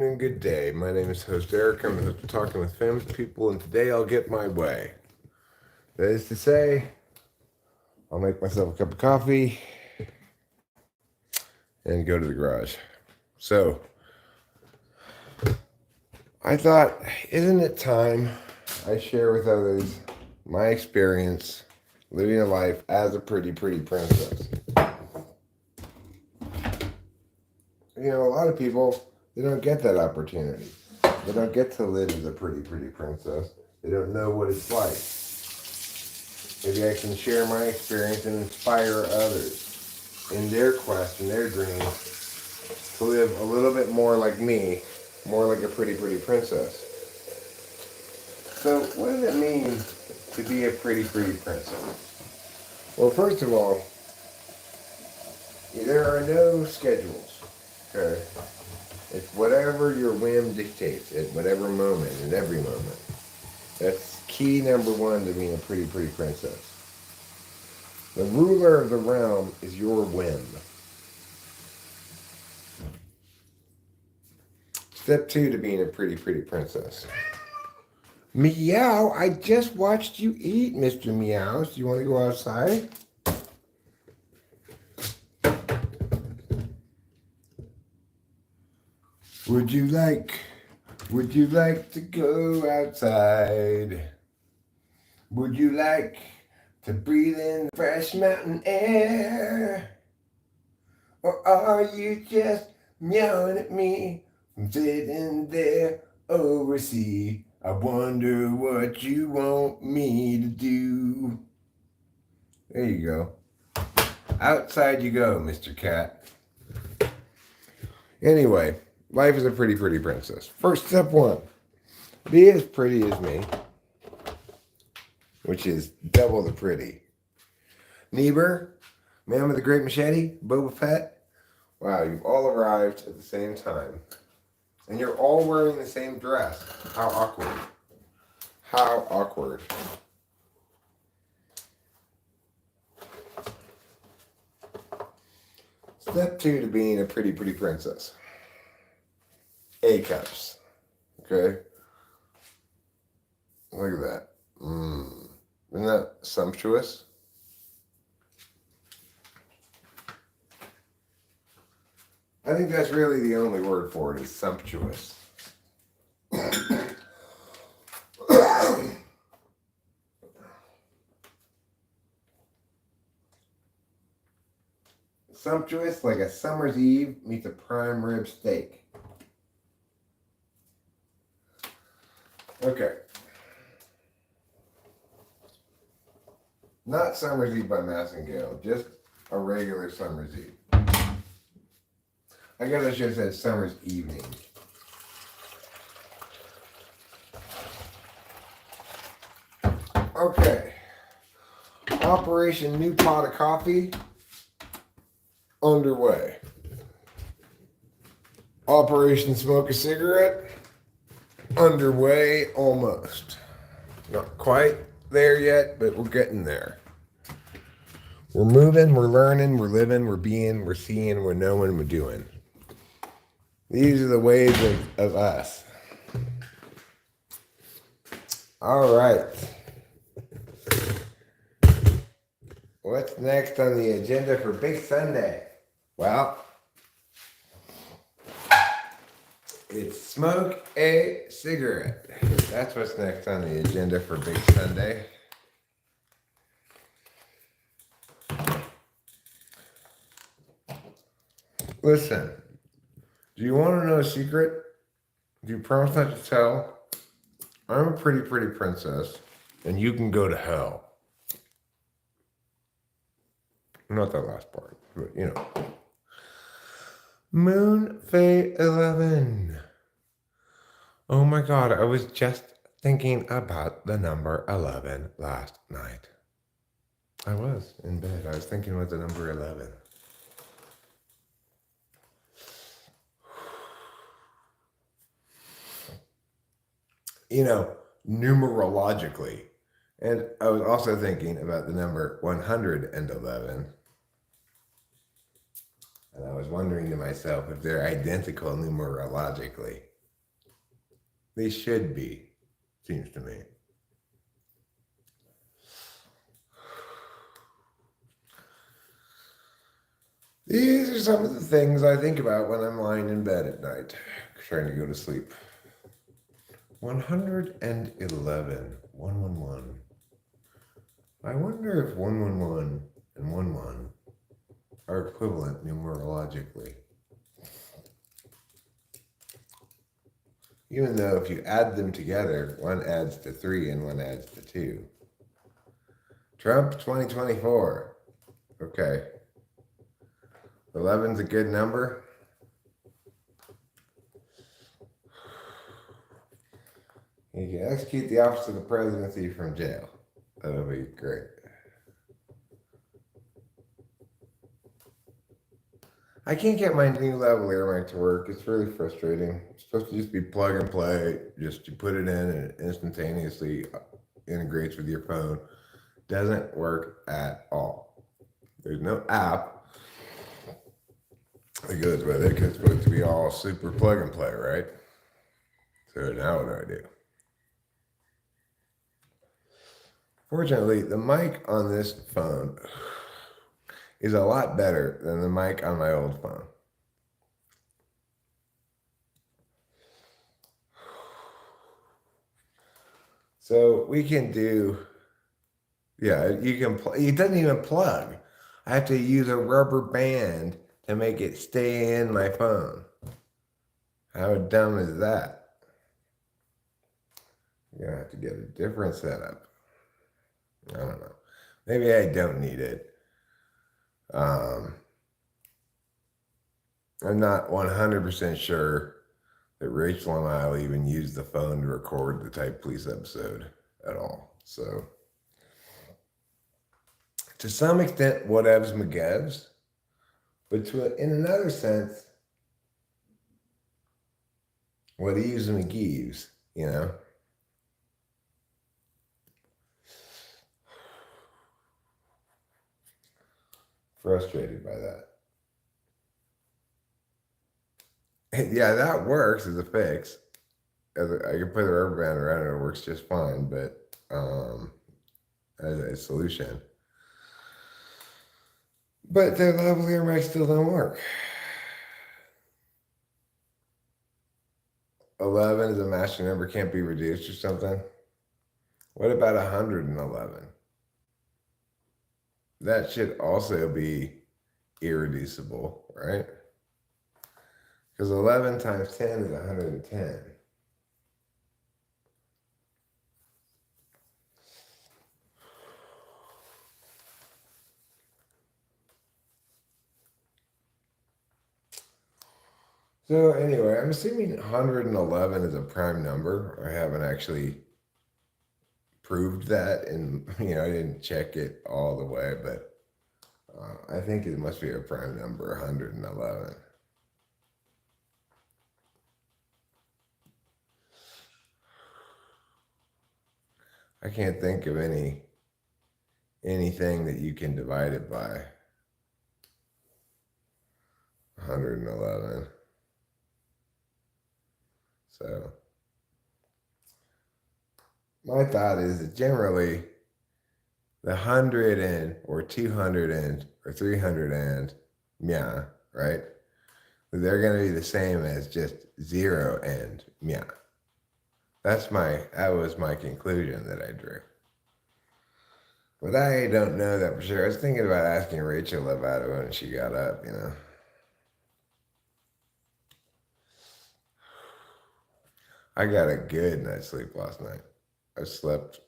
And good day. My name is host Eric. I'm the host of Talking with Famous People, and today I'll get my way. That is to say, I'll make myself a cup of coffee and go to the garage. So, I thought, isn't it time I share with others my experience living a life as a pretty princess? A lot of people, they don't get that opportunity. They don't get to live as a pretty princess. They don't know what it's like. Maybe I can share my experience and inspire others in their quest and their dreams to live a little bit more like me, more like a pretty princess. So, what does it mean to be a pretty princess? Well, first of all, there are no schedules. Okay? It's whatever your whim dictates at whatever moment, at every moment. That's key number one to being a pretty princess. The ruler of the realm is your whim. Step two to being a pretty princess. Meow, I just watched you eat, Mr. Meows. Do you want to go outside? Would you like to go outside? Would you like to breathe in fresh mountain air? Or are you just meowing at me from sitting there overseas? I wonder what you want me to do. There you go. Outside you go, Mr. Cat. Anyway, life is a pretty princess. First, step one, be as pretty as me, which is double the pretty. Niebuhr, Man with the Great Machete, Boba Fett. Wow, you've all arrived at the same time. And you're all wearing the same dress. How awkward. How awkward. Step two to being a pretty princess. A cups. Okay? Look at that. Isn't that sumptuous? I think that's really the only word for it is sumptuous. Sumptuous like a summer's eve meets a prime rib steak. Okay. Not Summer's Eve by Massengale, just a regular Summer's Eve. I guess I should have said Summer's Evening. Okay. Operation New Pot of Coffee underway. Operation Smoke a Cigarette underway almost. Not quite there yet, but we're getting there. We're moving, we're learning, we're living, we're being, we're seeing, we're knowing, we're doing. These are the ways of us. All right. What's next on the agenda for Big Sunday? Well, it's smoke a cigarette. That's what's next on the agenda for Big Sunday. Listen, do you want to know a secret? Do you promise not to tell? I'm a pretty princess, and you can go to hell. Not that last part, but you know. Moon Fae 11. Oh my God, I was just thinking about the number 11 last night. I was in bed. I was thinking about the number 11. Numerologically. And I was also thinking about the number 111. And I was wondering to myself if they're identical numerologically. They should be, seems to me. These are some of the things I think about when I'm lying in bed at night, trying to go to sleep. 111, 111. I wonder if 111 and 11 are equivalent numerologically. Even though if you add them together, one adds to 3 and one adds to 2. Trump 2024. Okay. 11's a good number. You can execute the office of the presidency from jail. That'll be great. I can't get my new lavalier mic to work. It's really frustrating. It's supposed to just be plug and play. Just you put it in and it instantaneously integrates with your phone. Doesn't work at all. There's no app that goes with it because it's supposed to be all super plug and play, right? So now what do I do? Fortunately, the mic on this phone is a lot better than the mic on my old phone. So we can do, yeah, you can, it doesn't even plug. I have to use a rubber band to make it stay in my phone. How dumb is that? You're gonna have to get a different setup. I don't know. Maybe I don't need it. I'm not 100% sure that Rachel and I will even use the phone to record the Type Police episode at all. So, to some extent, whatevs McGevs, but in another sense, what eves McGeeves, you know? Frustrated by that. Yeah, that works as a fix. I can put a rubber band around it, it works just fine, but as a solution. But the lavalier mic still don't work. 11 is a master number, can't be reduced or something. What about 111? That should also be irreducible, right? Because 11 times 10 is 110. So anyway, I'm assuming 111 is a prime number. I haven't actually proved that, and I didn't check it all the way, but I think it must be a prime number, 111. I can't think of anything that you can divide it by. 111. So my thought is that generally the 100 and or 200 and or 300 and mia, right? They're going to be the same as just 0 and mia. That was my conclusion that I drew. But I don't know that for sure. I was thinking about asking Rachel about it when she got up, I got a good night's sleep last night. I slept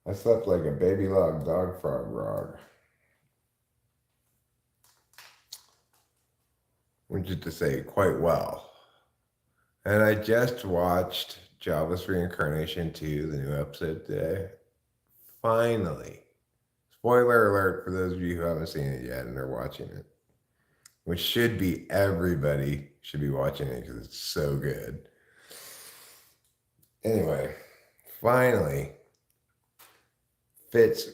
like a baby log dog frog rog. Which is to say, quite well. And I just watched Java's Reincarnation 2, the new episode today. Finally. Spoiler alert for those of you who haven't seen it yet and are watching it. Which should be everybody should be watching it because it's so good. Anyway, finally, Fitz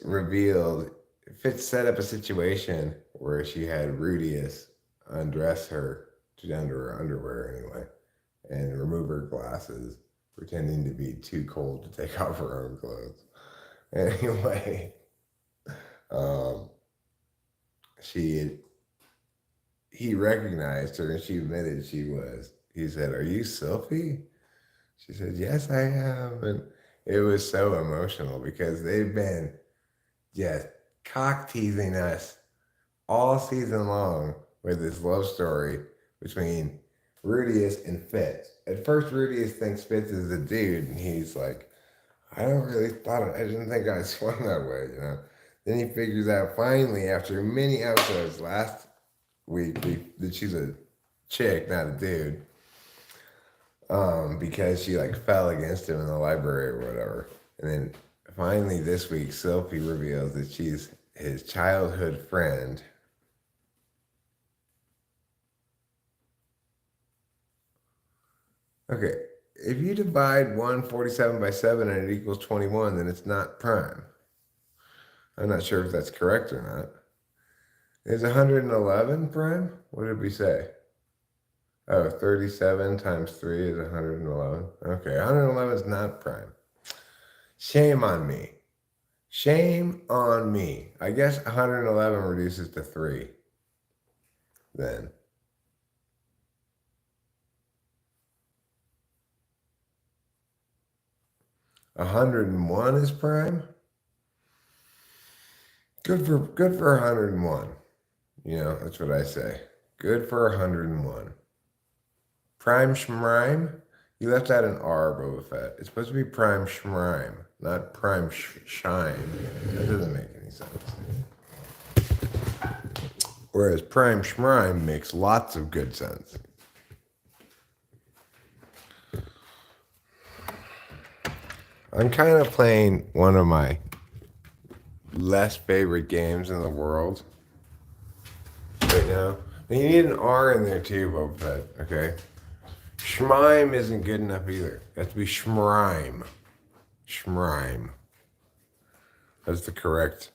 set up a situation where she had Rudius undress her down to her underwear anyway, and remove her glasses pretending to be too cold to take off her own clothes. Anyway, um, he recognized her and she admitted she was. He said, "Are you Sylphie?" She said, "Yes, I am." And it was so emotional because they've been just cock teasing us all season long with this love story between Rudius and Fitz. At first, Rudius thinks Fitz is a dude, and he's like, I didn't think I swung that way, you know. Then he figures out finally, after many episodes last week, that she's a chick, not a dude, because she like fell against him in the library or whatever. And then finally this week, Sophie reveals that she's his childhood friend. Okay, if you divide 147 by 7 and it equals 21, then it's not prime. I'm not sure if that's correct or not. Is 111 prime? What did we say? Oh, 37 times 3 is 111. Okay, 111 is not prime. Shame on me. Shame on me. I guess 111 reduces to 3 then. 101 is prime? Good for 101. You know, that's what I say. Good for 101. Prime Schmrime? You left out an R, Boba Fett. It's supposed to be Prime Schmrime, not Prime Shine. That doesn't make any sense. Whereas Prime Schmrime makes lots of good sense. I'm kind of playing one of my less favorite games in the world right now. And you need an R in there too, Boba Fett, okay? Schmime isn't good enough either. It has to be Schmrime. Schmrime. That's the correct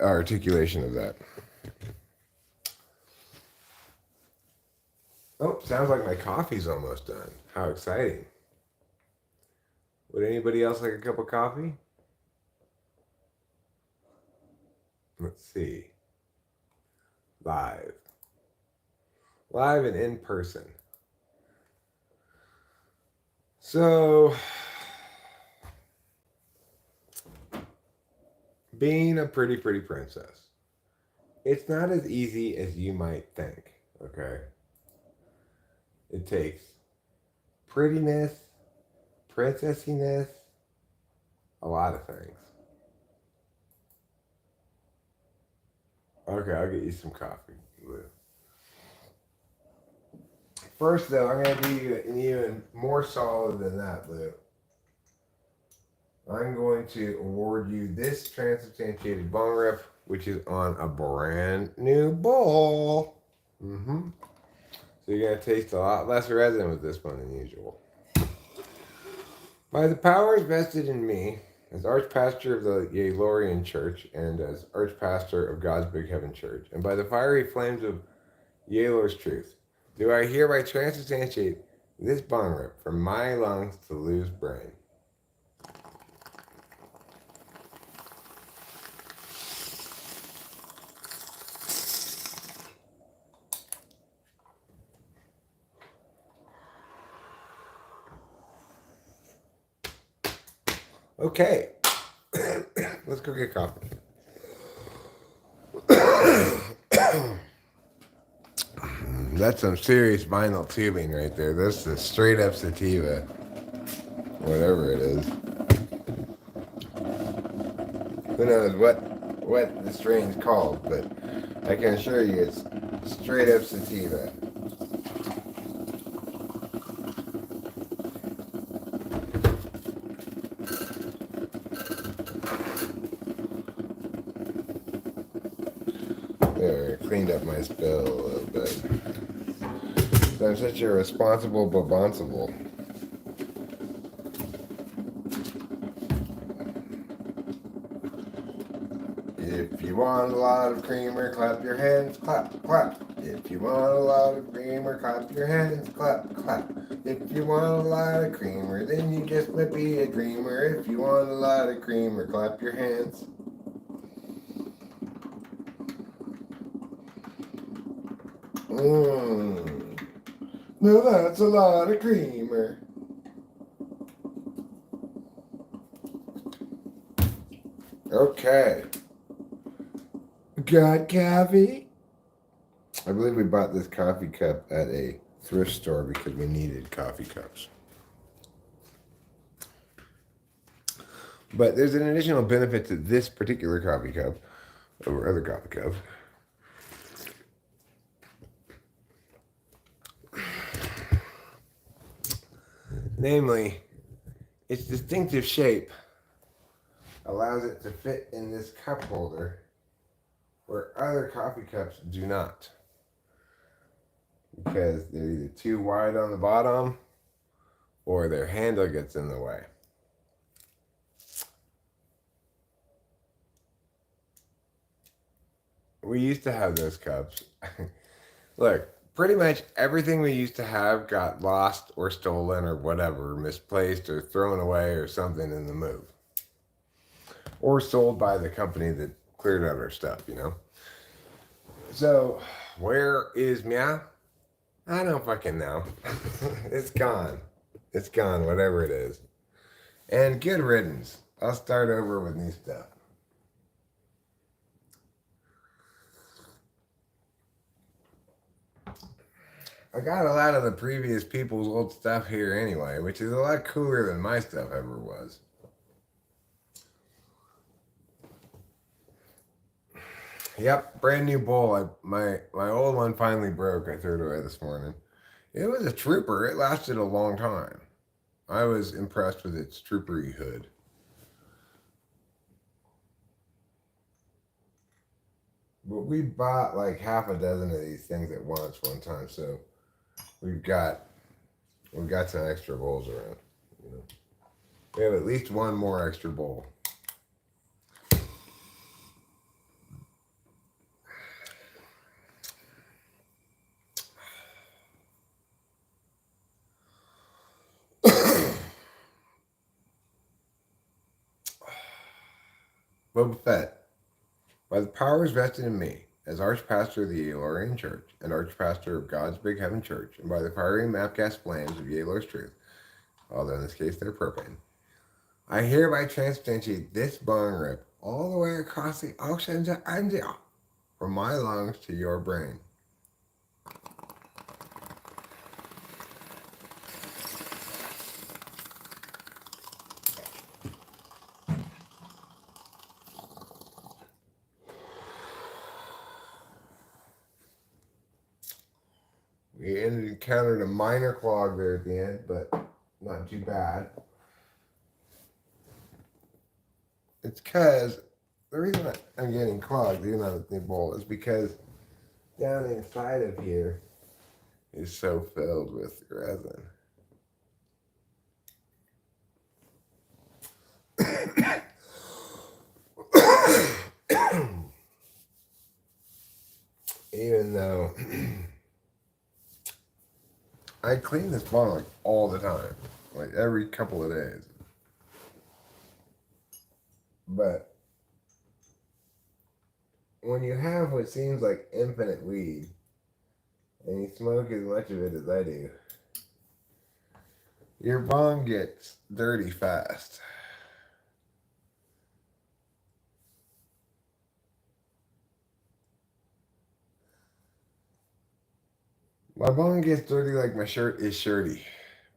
articulation of that. Oh, sounds like my coffee's almost done. How exciting. Would anybody else like a cup of coffee? Let's see. Live and in person. So, being a pretty princess, it's not as easy as you might think, okay? It takes prettiness, princessiness, a lot of things. Okay, I'll get you some coffee. First, though, I'm going to do you even more solid than that, Lou. I'm going to award you this transubstantiated bong rip, which is on a brand new bowl. So you're going to taste a lot less resin with this one than usual. By the powers vested in me as Archpastor of the Yaylorian Church and as Archpastor of God's Big Heaven Church, and by the fiery flames of Yaylor's truth, do I hereby transubstantiate this bong rip from my lungs to Lou's brain. Okay, let's go get coffee. That's some serious vinyl tubing right there. That's the straight up sativa, whatever it is. Who knows what the strain's called, but I can assure you it's straight up sativa. There, cleaned up my spill a little bit. So I'm such a responsible babonsible. If you want a lot of creamer, clap your hands, clap, clap. If you want a lot of creamer, clap your hands, clap, clap. If you want a lot of creamer, then you just might be a dreamer. If you want a lot of creamer, clap your hands. No, that's a lot of creamer. Okay. Got coffee? I believe we bought this coffee cup at a thrift store because we needed coffee cups. But there's an additional benefit to this particular coffee cup over other coffee cups. Namely, its distinctive shape allows it to fit in this cup holder where other coffee cups do not. Because they're either too wide on the bottom or their handle gets in the way. We used to have those cups. Look, pretty much everything we used to have got lost or stolen or whatever, misplaced or thrown away or something in the move. Or sold by the company that cleared out our stuff, you know? So, where is Meow? I don't fucking know. It's gone. It's gone, whatever it is. And good riddance. I'll start over with new stuff. I got a lot of the previous people's old stuff here anyway, which is a lot cooler than my stuff ever was. Yep, brand new bowl. My old one finally broke. I threw it away this morning. It was a trooper. It lasted a long time. I was impressed with its troopery hood. But we bought like half a dozen of these things at once one time, so we've got some extra bowls around. You know. We have at least one more extra bowl. Boba Fett. By the powers vested in me, as Archpastor of the Yalorian Church and Archpastor of God's Big Heaven Church, and by the fiery map-gas flames of Yalor's truth, although in this case they're propane, I hereby transubstantiate this bong rip all the way across the oceans of India, from my lungs to your brain. We encountered a minor clog there at the end, but not too bad. It's because the reason I'm getting clogged, even on the bowl, is because down inside of here is so filled with resin. Even though I clean this bottle like all the time, like every couple of days. But when you have what seems like infinite weed, and you smoke as much of it as I do, your bong gets dirty fast. My bong gets dirty like my shirt is shirty.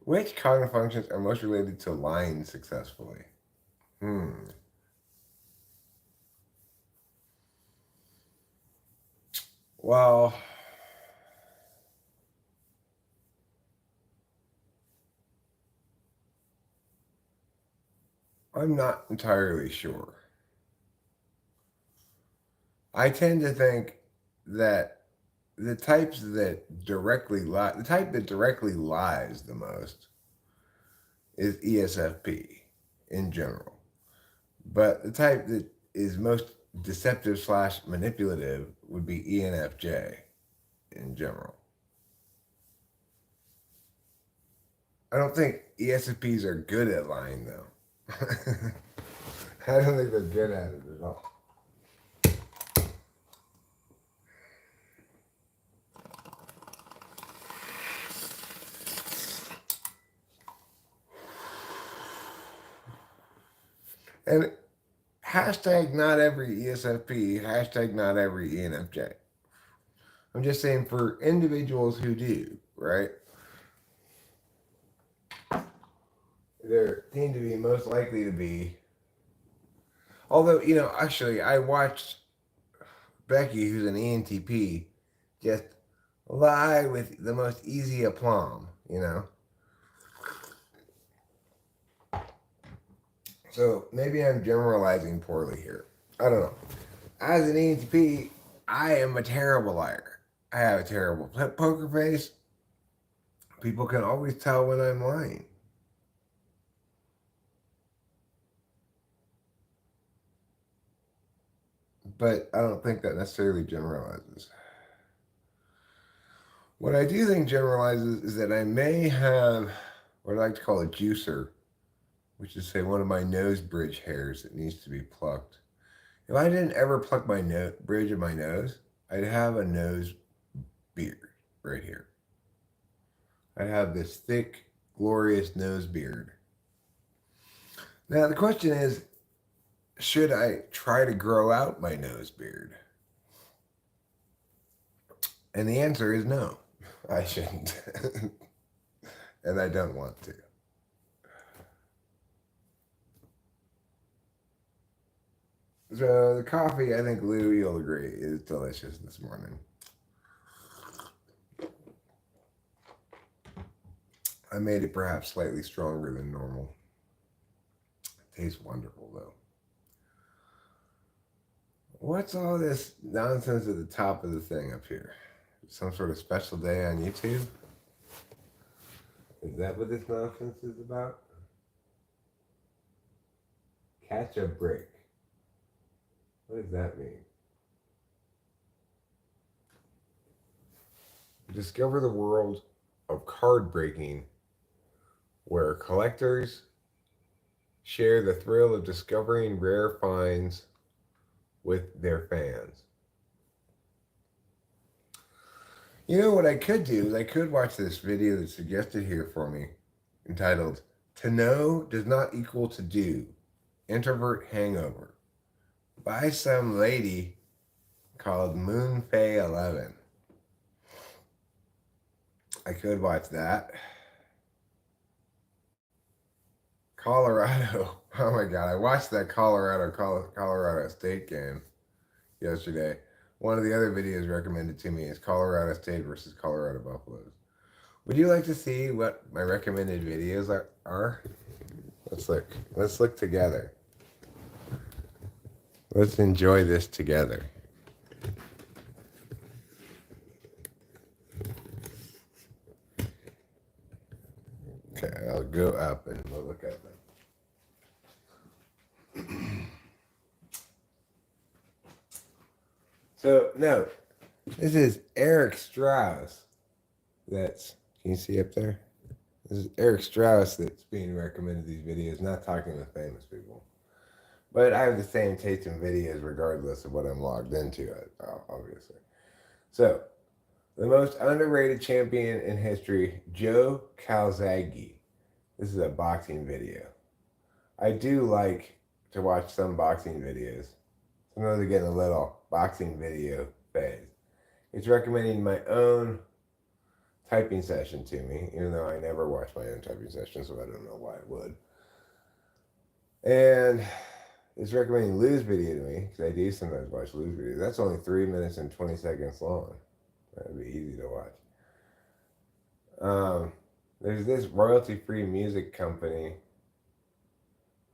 Which cognitive functions are most related to lying successfully? Well, I'm not entirely sure. I tend to think that the type that directly lies the most is ESFP in general. But the type that is most deceptive / manipulative would be ENFJ in general. I don't think ESFPs are good at lying, though. I don't think they're good at it at all. And hashtag not every ESFP, hashtag not every ENFJ. I'm just saying for individuals who do, right? They seem to be most likely to be. Although, actually, I watched Becky, who's an ENTP, just lie with the most easy aplomb. So maybe I'm generalizing poorly here. I don't know. As an ENTP, I am a terrible liar. I have a terrible poker face. People can always tell when I'm lying. But I don't think that necessarily generalizes. What I do think generalizes is that I may have what I like to call a juicer, which is, say, one of my nose bridge hairs that needs to be plucked. If I didn't ever pluck my bridge of my nose, I'd have a nose beard right here. I'd have this thick, glorious nose beard. Now, the question is, should I try to grow out my nose beard? And the answer is no, I shouldn't. And I don't want to. So the coffee, I think Lou, you'll agree, is delicious this morning. I made it perhaps slightly stronger than normal. It tastes wonderful, though. What's all this nonsense at the top of the thing up here? Some sort of special day on YouTube? Is that what this nonsense is about? Catch a break. What does that mean? Discover the world of card breaking, where collectors share the thrill of discovering rare finds with their fans. You know what I could do is I could watch this video that's suggested here for me, entitled, "To Know Does Not Equal to Do, Introvert Hangover," by some lady called MoonFay11. I could watch that. Colorado. Oh my God. I watched that Colorado State game yesterday. One of the other videos recommended to me is Colorado State versus Colorado Buffaloes. Would you like to see what my recommended videos are? Let's look. Let's look together. Let's enjoy this together. Okay, I'll go up and we'll look at them. So, no, this is Eric Strauss. Can you see up there? This is Eric Strauss that's being recommended these videos, not talking to famous people. But I have the same taste in videos regardless of what I'm logged into, obviously. So, the most underrated champion in history, Joe Calzaghe. This is a boxing video. I do like to watch some boxing videos. Sometimes I get a little boxing video phase. It's recommending my own typing session to me, even though I never watch my own typing session, so I don't know why I would. And it's recommending Lou's video to me, because I do sometimes watch Lou's video. That's only 3 minutes and 20 seconds long. That'd be easy to watch. There's this royalty-free music company.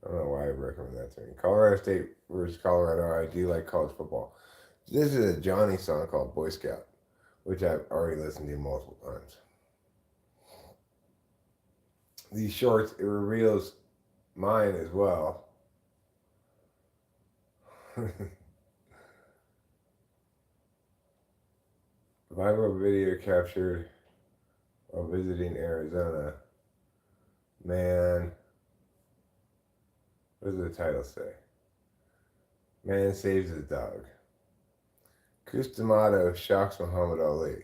I don't know why I recommend that to me. Colorado State versus Colorado. I do like college football. This is a Johnny song called Boy Scout, which I've already listened to multiple times. These shorts, it reveals mine as well. Viral video captured while visiting Arizona. Man, what does the title say? Man saves his dog. Customado shocks Muhammad Ali.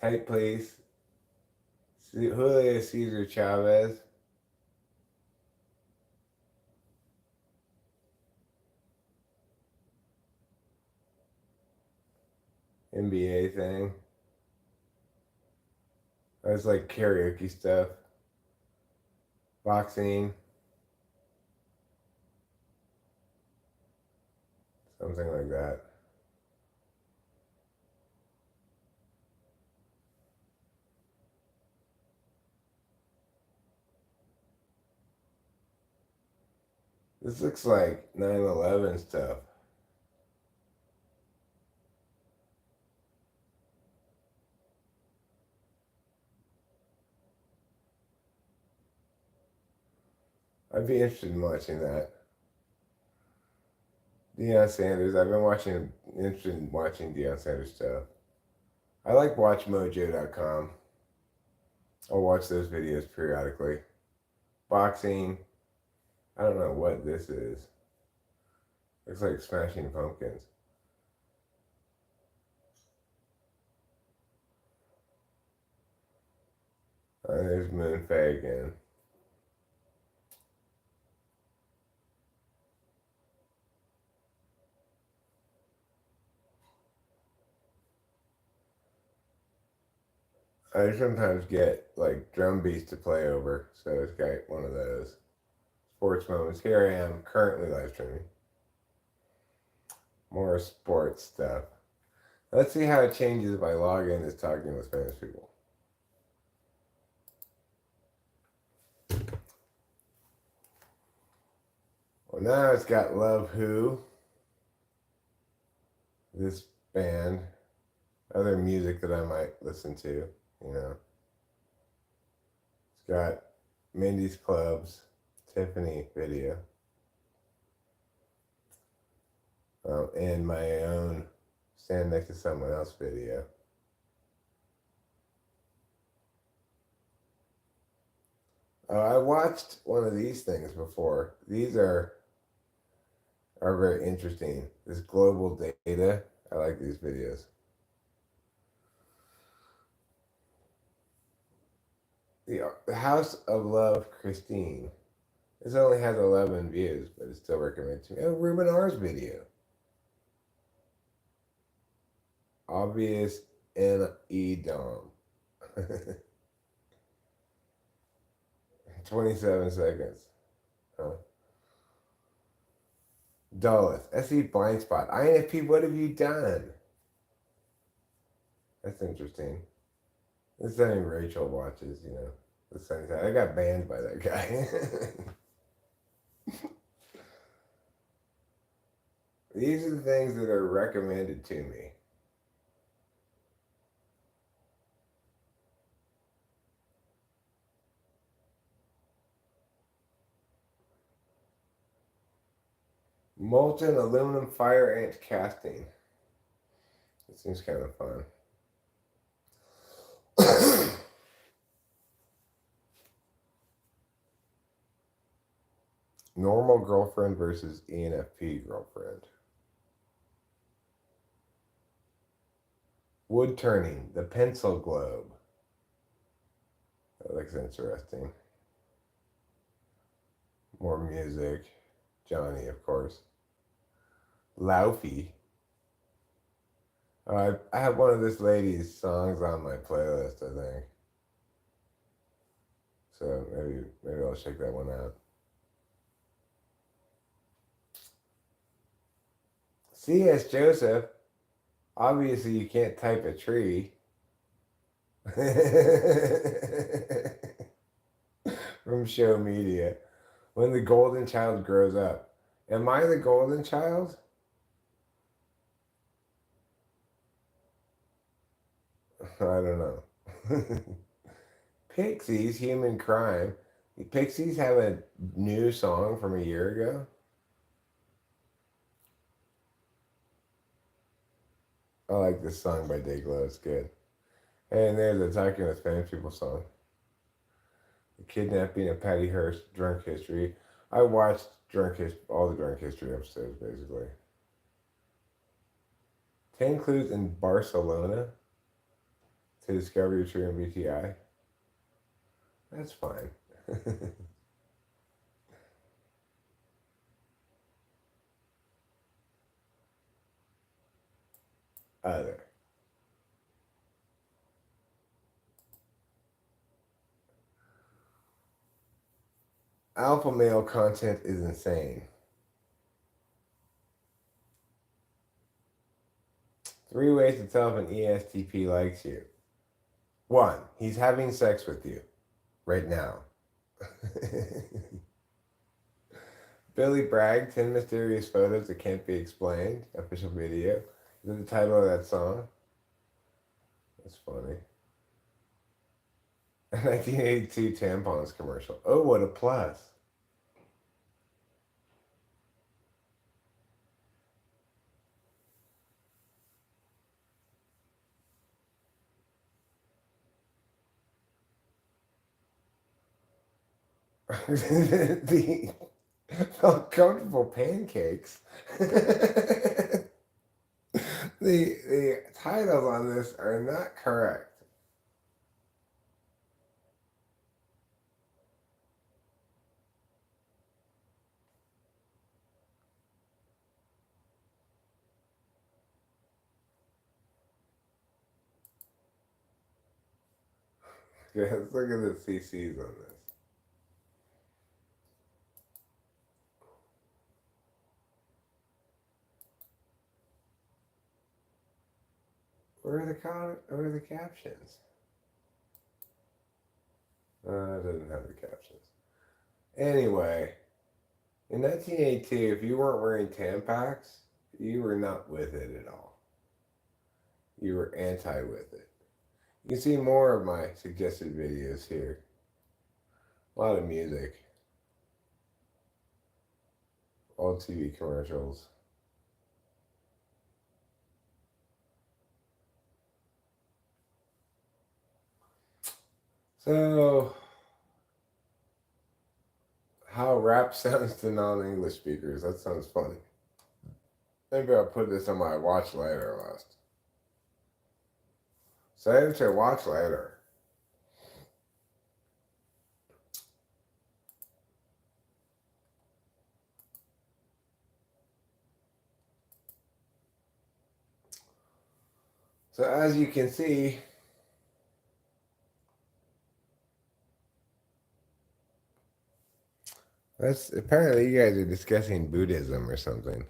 Tight place. Julio Cesar Chavez. NBA thing. That's like karaoke stuff. Boxing. Something like that. This looks like 9/11 stuff. I'd be interested in watching that. Deion Sanders. I've been interested in watching Deion Sanders stuff. I like WatchMojo.com. I'll watch those videos periodically. Boxing. I don't know what this is. Looks like Smashing Pumpkins. There's Moon Faye again. I sometimes get like drum beats to play over, so it's got one of those. Sports moments. Here I am, currently live streaming. More sports stuff. Let's see how it changes if I log in as talking with Spanish people. Well, now it's got Love Who, this band, other music that I might listen to, you know. It's got Mindy's Clubs, Tiffany video, and my own Stand Next to Someone Else video. I watched one of these things before. These are very interesting. This global data. I like these videos. The House of Love, Christine. This only has 11 views, but it's still recommended to me. Oh, Ruben R's video. Obvious N-E-Dom. 27 seconds. Huh? Dulleth. SE Blind Spot. INFP, what have you done? That's interesting. This is something Rachel watches, you know. I got banned by that guy. These are the things that are recommended to me. Molten aluminum fire ant casting. It seems kind of fun. Normal girlfriend versus ENFP girlfriend. Wood turning, the pencil globe. That looks interesting. More music. Johnny, of course. Laufey. I have one of this lady's songs on my playlist, I think. So maybe I'll check that one out. C.S. Joseph. Obviously, you can't type a tree. From Show Media. When the golden child grows up. Am I the golden child? I don't know. Pixies, Human Crime. The Pixies have a new song from a year ago. I like this song by Dayglow. It's good. And there's a Talking with Famous People song. The Kidnapping of Patty Hearst, Drunk History. I watched all the Drunk History episodes, basically. 10 clues in Barcelona to discover your true MBTI. That's fine. Other. Alpha male content is insane. 3 ways to tell if an ESTP likes you. 1. He's having sex with you right now. Billy Bragg, 10 mysterious photos that can't be explained. Official video. Is it the title of that song? That's funny. A 1982 tampons commercial. Oh, what a plus. The uncomfortable pancakes. The titles on this are not correct. Okay, let's look at the CCs on this. Where are the captions? It doesn't have the captions. Anyway, in 1982, if you weren't wearing Tampax, you were not with it at all. You were anti with it. You can see more of my suggested videos here. A lot of music. Old TV commercials. So, how rap sounds to non-English speakers. That sounds funny. Maybe I'll put this on my watch later list. Save to watch later. So as you can see, that's apparently you guys are discussing Buddhism or something.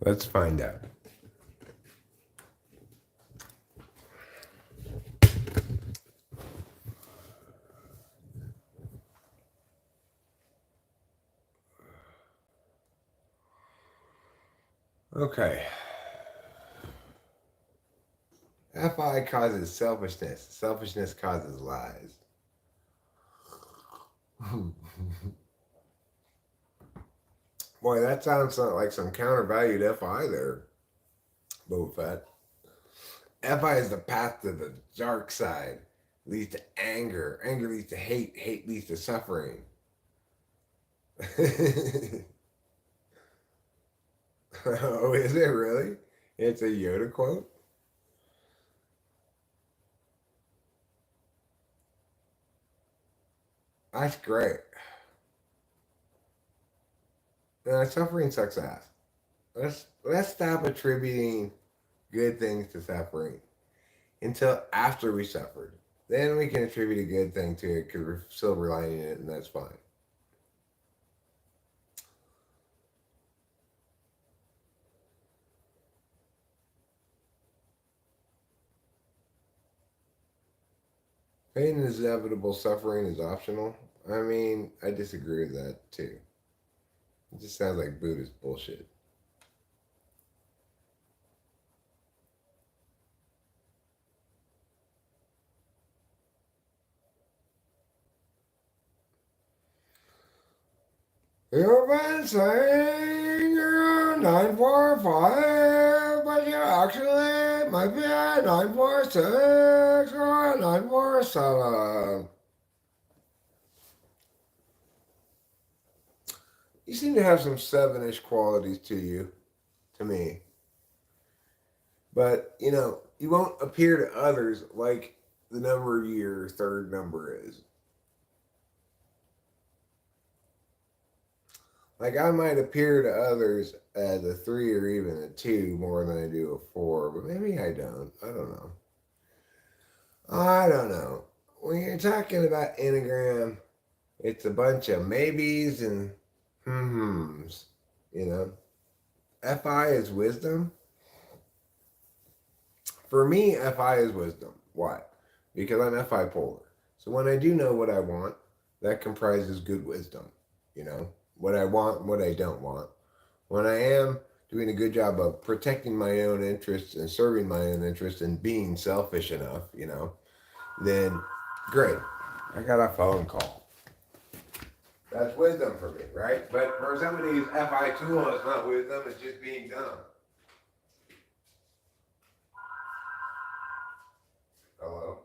Let's find out. Okay. FI causes selfishness. Selfishness causes lies. Boy, that sounds like some countervalued FI there, Boba Fett. FI is the path to the dark side. Leads to anger. Anger leads to hate. Hate leads to suffering. Oh, is it really? It's a Yoda quote? That's great. Suffering sucks ass. Let's stop attributing good things to suffering until after we suffered. Then we can attribute a good thing to it because we're silver lining it, and that's fine. Pain is inevitable, suffering is optional. I mean, I disagree with that too. It just sounds like Buddhist bullshit. You've been saying you're 945, but you actually might be a 946 or a 947. You seem to have some 7-ish qualities to you, to me. But, you won't appear to others like the number your third number is. Like, I might appear to others as a 3 or even a 2 more than I do a 4, but maybe I don't. I don't know. I don't know. When you're talking about Enneagram, it's a bunch of maybes and hmm-hms, you know? FI is wisdom. For me, FI is wisdom. Why? Because I'm FI polar. So when I do know what I want, that comprises good wisdom, what I want and what I don't want. When I am doing a good job of protecting my own interests and serving my own interests and being selfish enough, then great. I got a phone call. That's wisdom for me, right? But for somebody who's FI tool, it's not wisdom, it's just being dumb. Hello?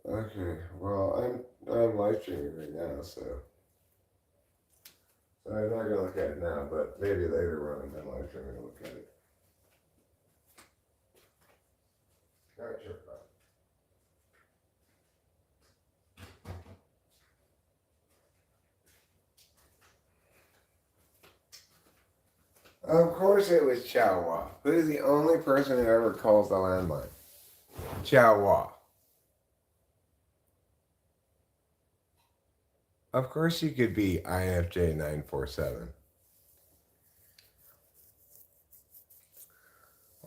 Okay, well, I'm live streaming right now, so I'm not gonna look at it now, but maybe later on in my live stream I'm gonna look at it. All right, sure. Of course it was Chawa. Who's the only person who ever calls the landline? Chawa. Of course you could be IFJ 947.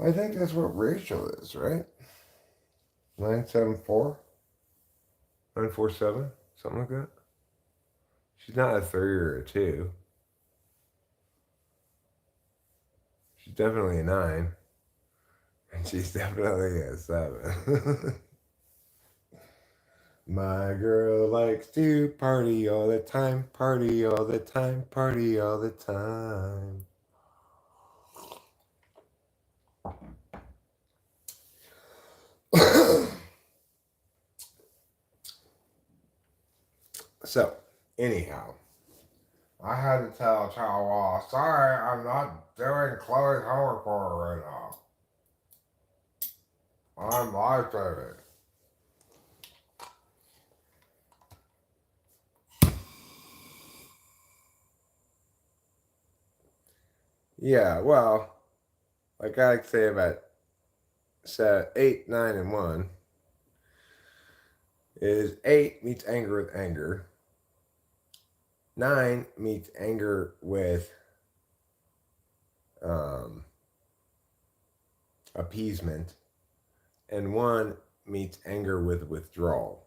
I think that's what Rachel is, right? 974? 947? Something like that? She's not a 3 or a 2. She's definitely a 9. And she's definitely a 7. My girl likes to party all the time, party all the time, party all the time. So, anyhow, I had to tell Chawa, sorry, I'm not doing Chloe's homework for her right now. I'm live streaming. Yeah, well, like I like to say about 8, 9, and 1 is 8 meets anger with anger. 9 meets anger with appeasement. And 1 meets anger with withdrawal.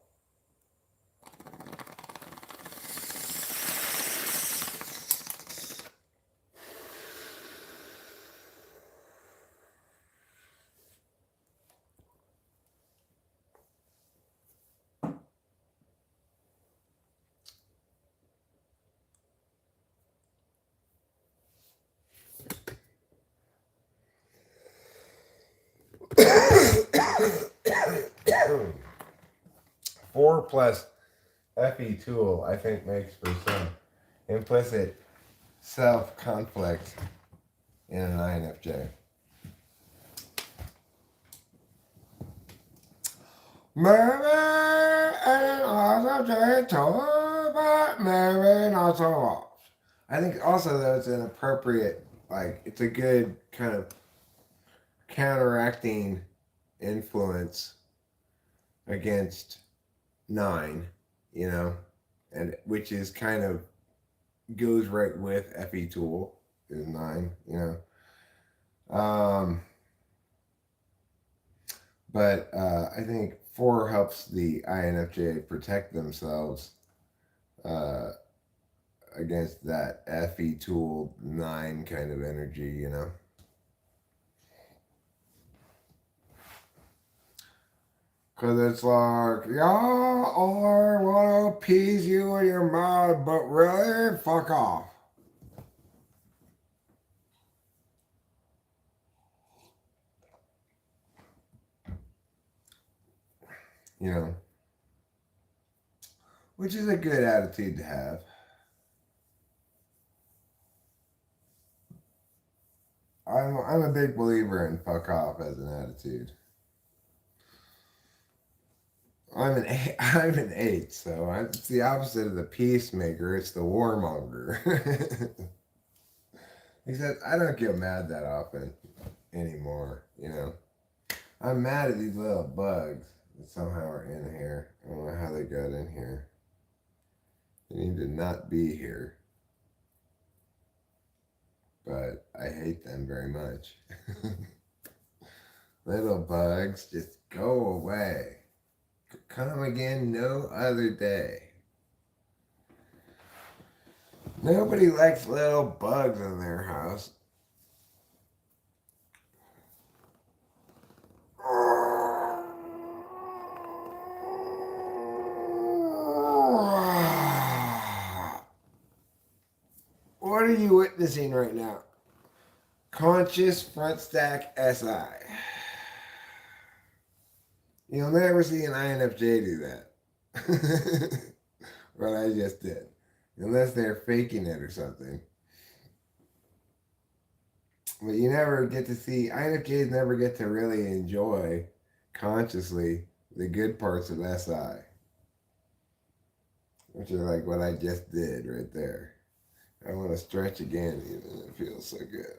Four plus FE tool, I think, makes for some implicit self-conflict in an INFJ. Maybe an INFJ too, but maybe not so much. I think also that it's an appropriate, it's a good kind of counteracting influence against 9, and which is kind of goes right with FE tool is 9, But I think 4 helps the INFJ protect themselves uh, against that FE tool 9 kind of energy, you know. Because it's like, yeah, I want to appease you and you're mad, but really, fuck off. You know, which is a good attitude to have. I'm a big believer in fuck off as an attitude. I'm an 8, so it's the opposite of the peacemaker. It's the warmonger. Except I don't get mad that often anymore. You know, I'm mad at these little bugs that somehow are in here. I don't know how they got in here. They need to not be here. But I hate them very much. Little bugs, just go away. Come again no other day. Nobody likes little bugs in their house. What are you witnessing right now? Conscious front stack SI. You'll never see an INFJ do that. What I just did. Unless they're faking it or something. But you never get to see, INFJs never get to really enjoy consciously the good parts of SI. Which are like what I just did right there. I want to stretch again, even. It feels so good.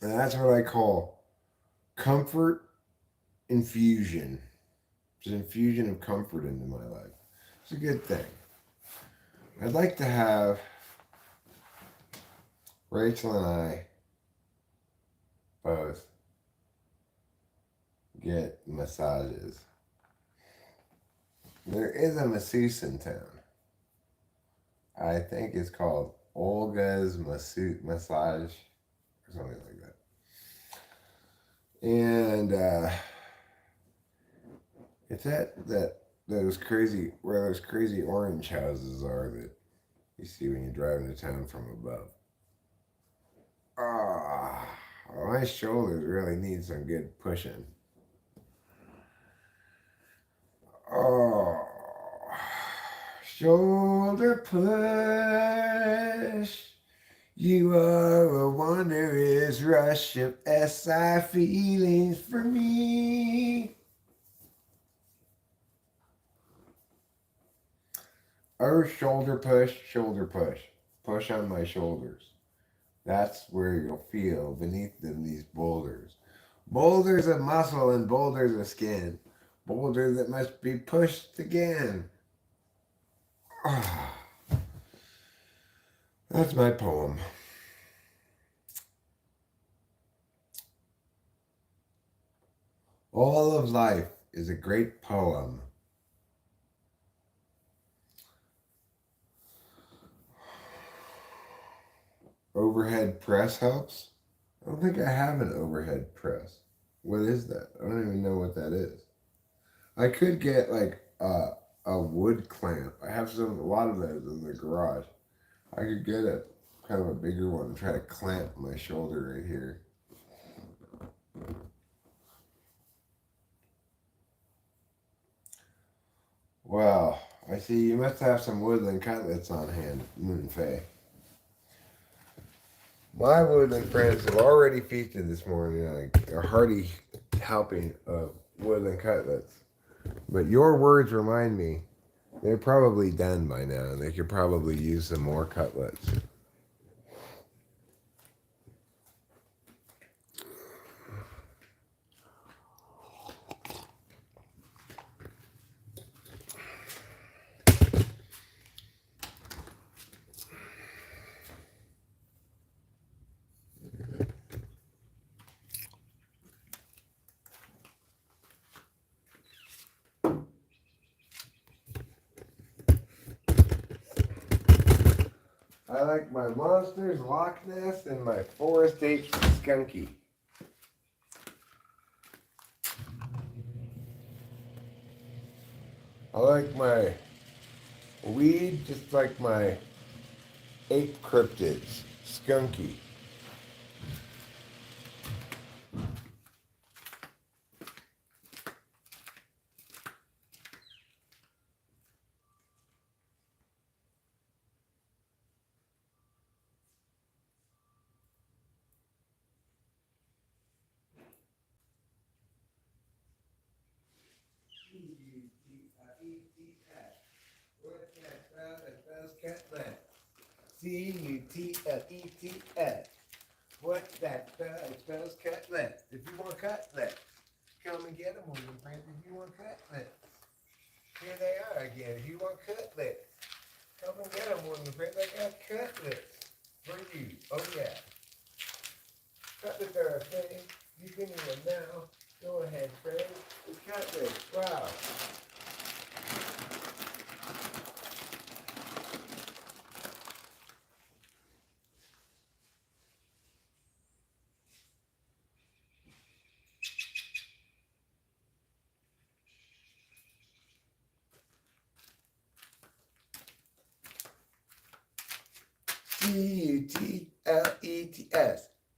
And that's what I call comfort infusion. It's an infusion of comfort into my life. It's a good thing. I'd like to have Rachel and I both get massages. There is a masseuse in town. I think it's called Olga's Massage or something like that. And it's at those crazy orange houses are that you see when you drive into town from above. My shoulders really need some good pushing. Oh, shoulder push. You are a wondrous rush of SI feelings for me. Oh, shoulder push, shoulder push. Push on my shoulders. That's where you'll feel beneath them these boulders. Boulders of muscle and boulders of skin. Boulders that must be pushed again. That's my poem. All of life is a great poem. Overhead press helps? I don't think I have an overhead press. What is that? I don't even know what that is. I could get like a wood clamp. I have a lot of those in the garage. I could get a kind of a bigger one and try to clamp my shoulder right here. Well, I see you must have some woodland cutlets on hand, Moonfei. My woodland friends have already feasted this morning, like a hearty helping of woodland cutlets. But your words remind me They're probably done by now, and they could probably use some more cutlets. I like my monsters, Loch Ness, and my Forest Ape Skunky. I like my weed just like my ape cryptids, Skunky. C-U-T-L-E-T-S. What's that spell? It spells cutlet. If you want cutlet, come and get them on your friends if you want cutlet. Here they are again. If you want cutlet, come and get them on your friends. I got cutlets for you. Oh yeah. Cutlets are a thing. You can eat them now. Go ahead, friend. It's cutlets. Wow. C-U-T-L-E-T-S.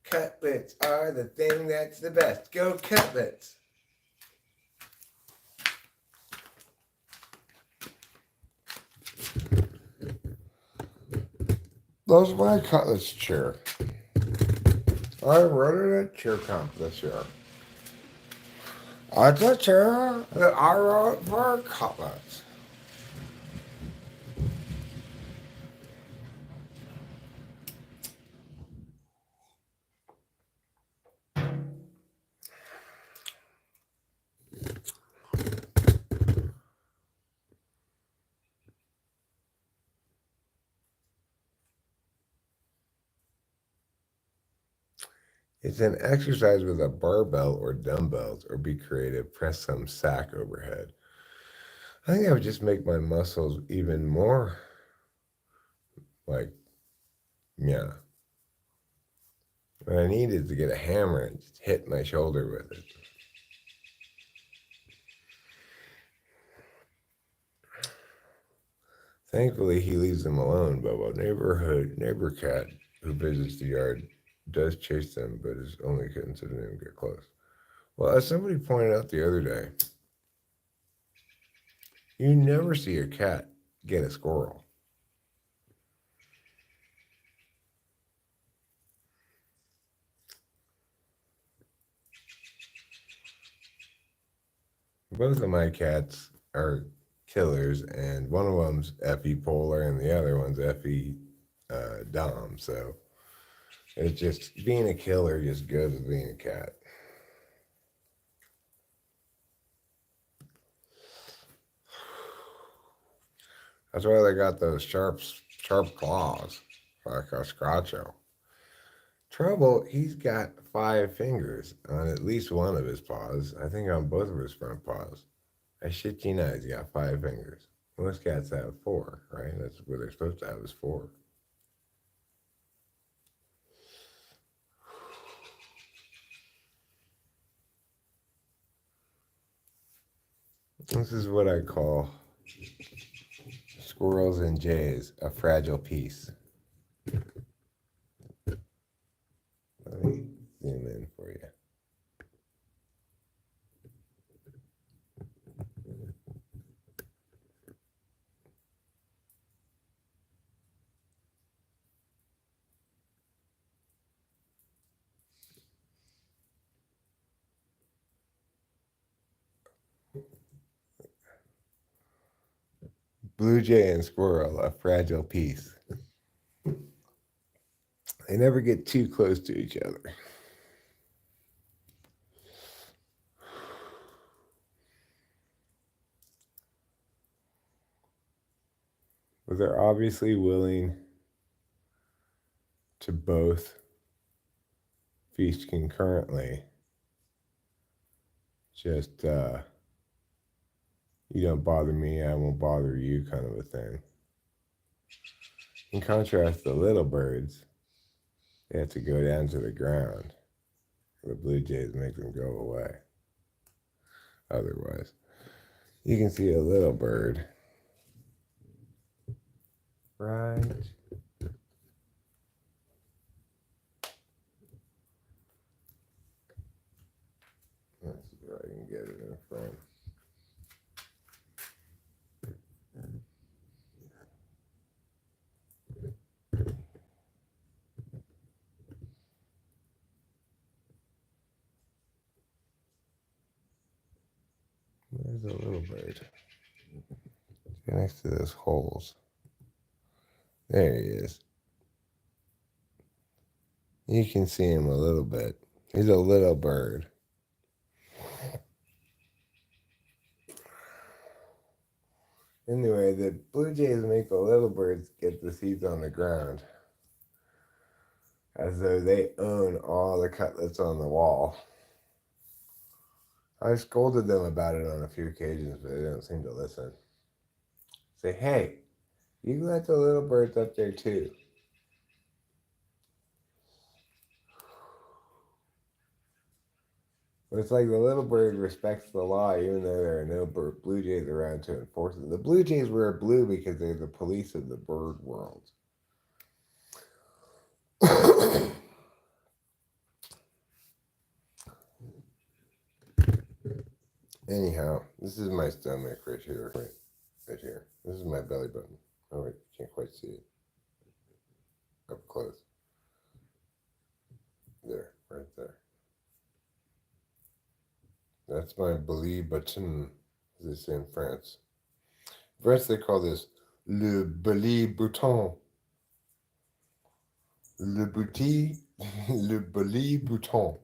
Cutlets are the thing that's the best. Go cutlets. Those are my cutlets chair. I wrote it at chair comp this year. It's a chair that I wrote for cutlets. It's an exercise with a barbell or dumbbells, or be creative, press some sack overhead. I think I would just make my muscles even more like, yeah. What I need is to get a hammer and just hit my shoulder with it. Thankfully, he leaves them alone, but a neighbor cat who visits the yard does chase them, but is only considering them get close. Well, as somebody pointed out the other day, you never see a cat get a squirrel. Both of my cats are killers, and one of them's Effie Polar, and the other one's Effie Dom. So it's just being a killer just goes with being a cat. That's why they got those sharp claws, like a Scratcho. Trouble, he's got 5 fingers on at least one of his paws. I think on both of his front paws. I shit you not, he's got 5 fingers. Most cats have 4, right? That's what they're supposed to have is 4. This is what I call squirrels and jays, a fragile piece. Let me zoom in for you. Blue jay and squirrel, a fragile piece. They never get too close to each other. But they're obviously willing to both feast concurrently. Just, you don't bother me, I won't bother you kind of a thing. In contrast, the little birds, they have to go down to the ground. The blue jays make them go away. Otherwise, you can see a little bird right. Let's see if I can get it in front. There's a little bird. Next to those holes. There he is. You can see him a little bit. He's a little bird. Anyway, the blue jays make the little birds get the seeds on the ground as though they own all the cutlets on the wall. I scolded them about it on a few occasions, but they don't seem to listen. Say, hey, you let the little birds up there too. But it's like the little bird respects the law even though there are no blue jays around to enforce it. The blue jays wear blue because they're the police of the bird world. Anyhow, this is my stomach right here. Right here. This is my belly button. Oh wait, you can't quite see it. Up close. There, right there. That's my belly button, as they say in France. In France, they call this le belly bouton. Le bouti, le belly bouton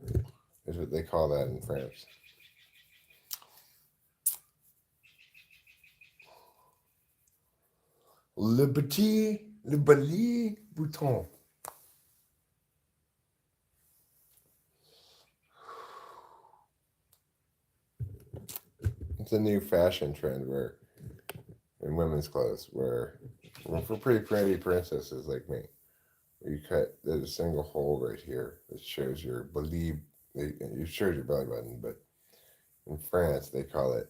is what they call that in France. Le belly bouton. It's a new fashion trend where in women's clothes where for pretty princesses like me, you cut there's a single hole right here that shows your belly. It shows your belly button, but in France they call it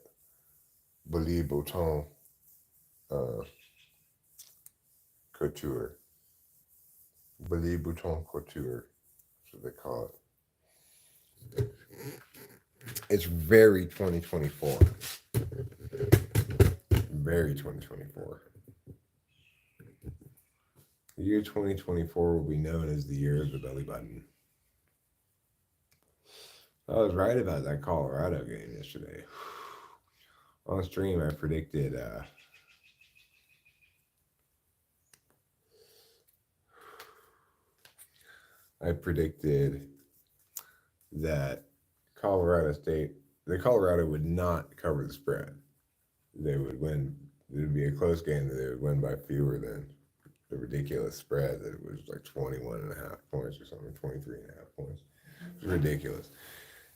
belly bouton couture. Belly bouton couture. That's what they call it. It's very 2024. Very 2024. The year 2024 will be known as the year of the belly button. I was right about that Colorado game yesterday. On stream, I predicted that Colorado would not cover the spread. They would win. It would be a close game that they would win by fewer than the ridiculous spread that it was like 21.5 points or something, 23.5 points. It was ridiculous.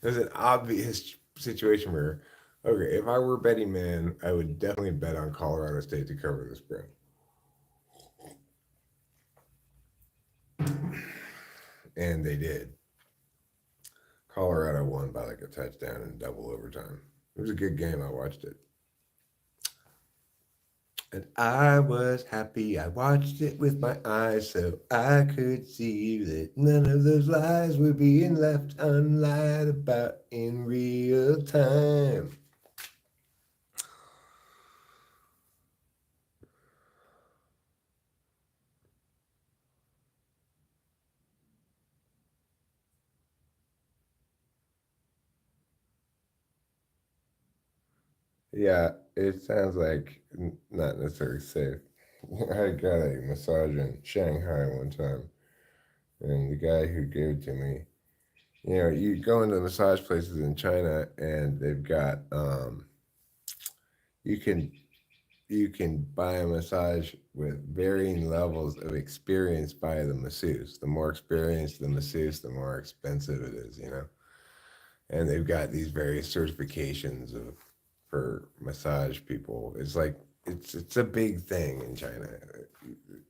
There's an obvious situation where, okay, if I were a betting man, I would definitely bet on Colorado State to cover the spread. And they did. Colorado won by like a touchdown in double overtime. It was a good game. I watched it. And I was happy. I watched it with my eyes so I could see that none of those lies were being left unlied about in real time. Yeah, it sounds like not necessarily safe. I got a massage in Shanghai one time, and the guy who gave it to me, you go into massage places in China, and they've got you can you can buy a massage with varying levels of experience by the masseuse. The more experienced the masseuse, the more expensive it is. And they've got these various certifications for massage people. It's like it's a big thing in China.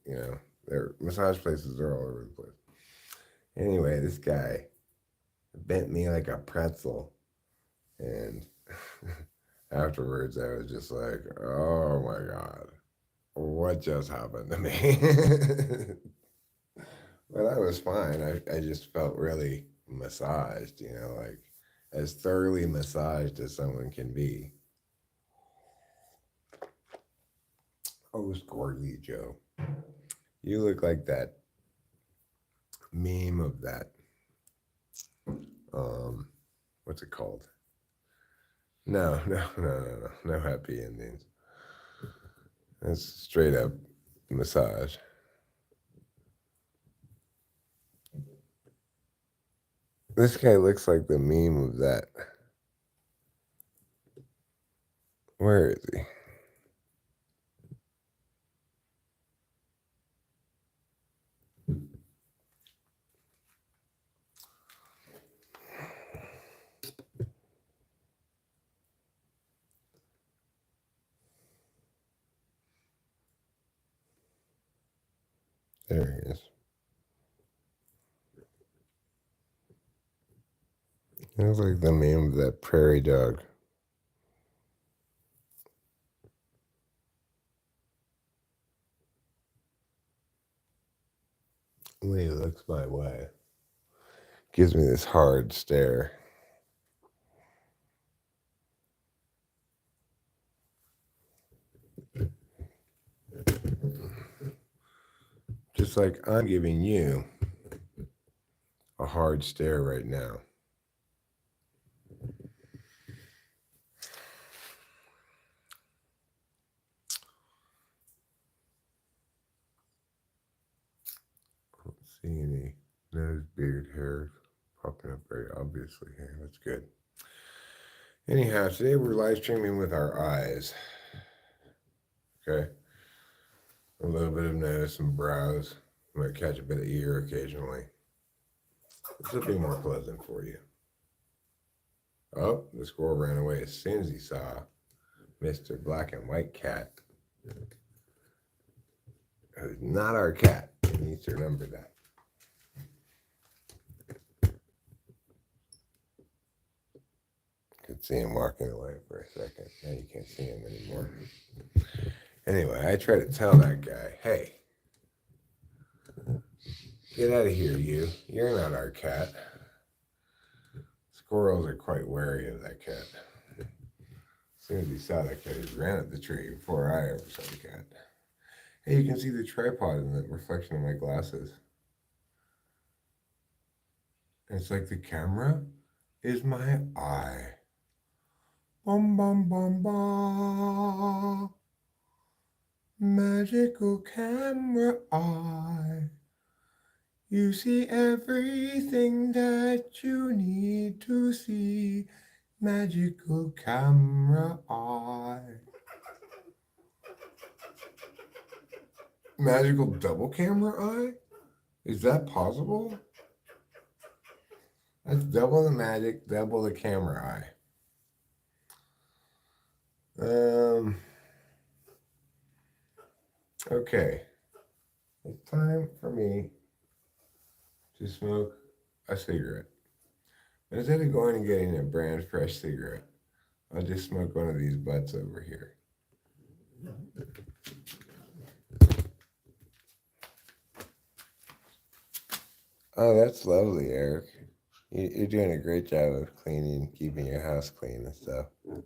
You know, their massage places are all over the place. Anyway, this guy bent me like a pretzel, and afterwards I was just like, "Oh my god, what just happened to me?" Well, that was fine. I just felt really massaged, like as thoroughly massaged as someone can be. Oh, Scorgy Joe. You look like that meme of that, um, what's it called? No, no, no, no, no, no happy endings. That's straight up massage. This guy looks like the meme of that. Where is he? There he is. He looks like the meme of that prairie dog. When he looks my way, gives me this hard stare. Just like I'm giving you a hard stare right now. Don't see any nose, beard, hair popping up very obviously here. That's good. Anyhow, today we're live streaming with our eyes. Okay. A little bit of nose, some brows. Might catch a bit of ear occasionally. This will be more pleasant for you. Oh, the squirrel ran away as soon as he saw Mr. Black and White Cat. Who's not our cat. You need to remember that. Could see him walking away for a second. Now you can't see him anymore. Anyway, I try to tell that guy, hey, get out of here, you. You're not our cat. Squirrels are quite wary of that cat. As soon as he saw that cat, he ran up the tree before I ever saw the cat. Hey, you can see the tripod in the reflection of my glasses. It's like the camera is my eye. Bum bum bum bum. Magical camera eye. You see everything that you need to see. Magical camera eye. Magical double camera eye? Is that possible? That's double the magic, double the camera eye. Okay. It's time for me to smoke a cigarette. But instead of going and getting a brand fresh cigarette, I'll just smoke one of these butts over here. Oh, that's lovely, Eric. You're doing a great job of cleaning, keeping your house clean and stuff. You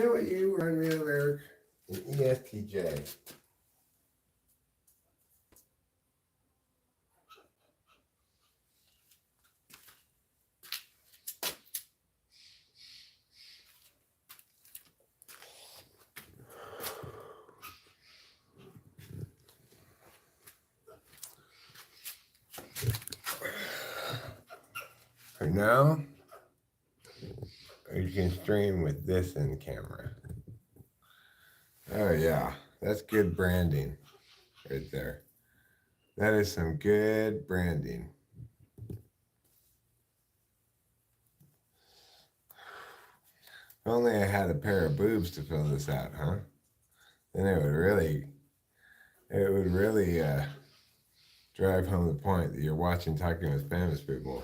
know what you remind me of, Eric? An ESTJ. right now you can stream with this in the camera. Oh yeah, that's good branding right there. That is some good branding. If only I had a pair of boobs to fill this out, huh? Then it would really drive home the point that you're watching Talking with Famous People.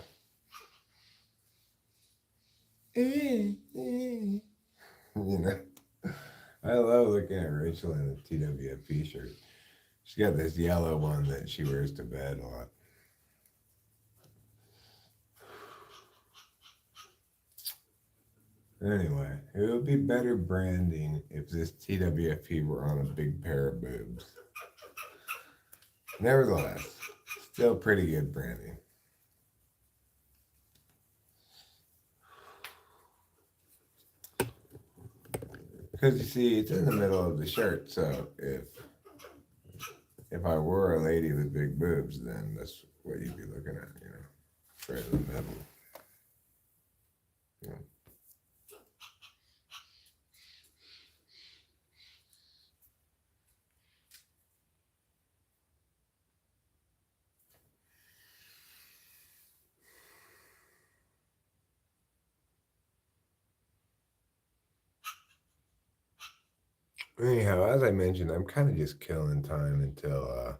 You know, I love looking at Rachel in a TWFP shirt. She's got this yellow one that she wears to bed a lot. Anyway, it would be better branding if this TWFP were on a big pair of boobs. Nevertheless, still pretty good branding. Because you see, it's in the middle of the shirt, so if I were a lady with big boobs, then that's what you'd be looking at, you know, right in the middle. Yeah. Anyhow, as I mentioned, I'm kind of just killing time until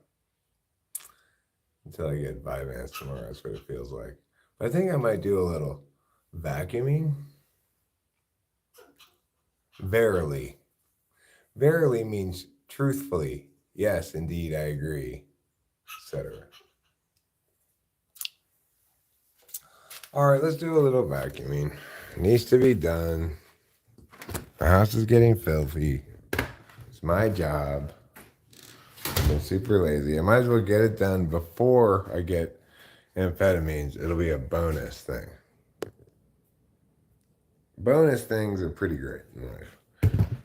I get 5 amps tomorrow. That's what it feels like. But I think I might do a little vacuuming. Verily. Verily means truthfully. Yes, indeed, I agree, etc. All right, let's do a little vacuuming. It needs to be done. The house is getting filthy. It's my job. I'm super lazy. I might as well get it done before I get amphetamines. It'll be a bonus thing. Bonus things are pretty great in life.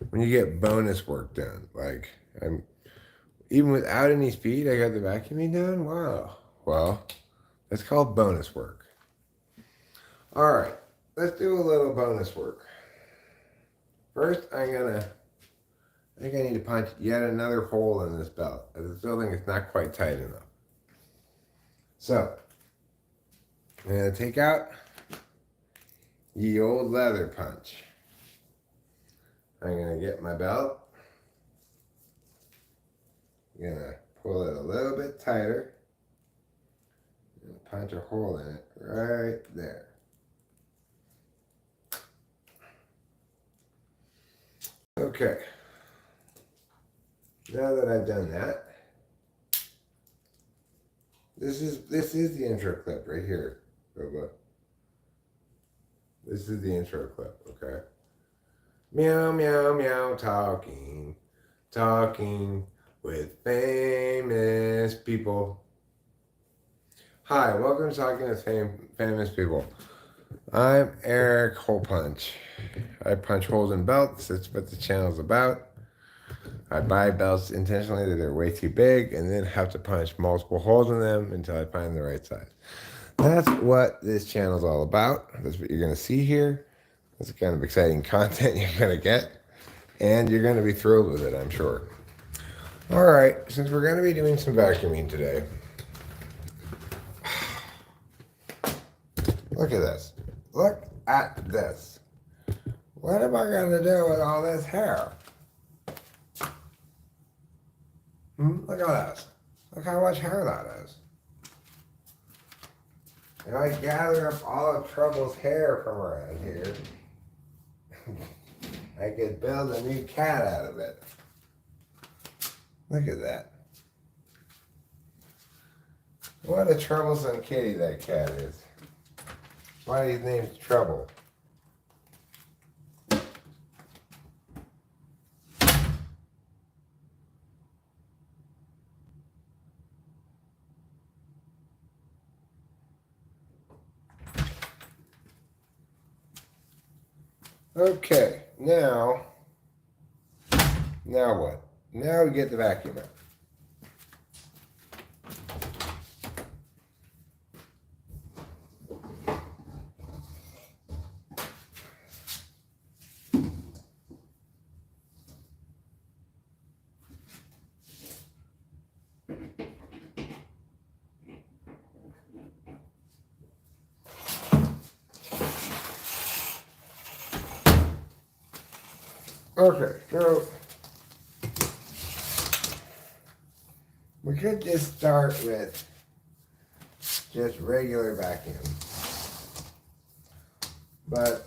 When you get bonus work done, like even without any speed, I got the vacuuming done. Wow. Well, that's called bonus work. All right, let's do a little bonus work. First, I think I need to punch yet another hole in this belt. I still think it's not quite tight enough. So, I'm going to take out the old leather punch. I'm going to get my belt. I'm going to pull it a little bit tighter. And punch a hole in it right there. Okay. Now that I've done that, this is the intro clip right here, Boba. This is the intro clip, okay? Meow, meow, meow, talking with famous people. Hi, welcome to Talking with Famous People. I'm Eric Hole Punch. I punch holes in belts. That's what the channel's about. I buy belts intentionally that are way too big and then have to punch multiple holes in them until I find the right size. That's what this channel's all about. That's what you're going to see here. That's the kind of exciting content you're going to get. And you're going to be thrilled with it, I'm sure. All right, since we're going to be doing some vacuuming today, look at this. Look at this. What am I going to do with all this hair? Look at this. Look how much hair that is. If I gather up all of Trouble's hair from around here, I could build a new cat out of it. Look at that. What a troublesome kitty that cat is. Why are his name's Trouble? Okay, now what? Now we get the vacuum out. Okay, so we could just start with just regular vacuum. But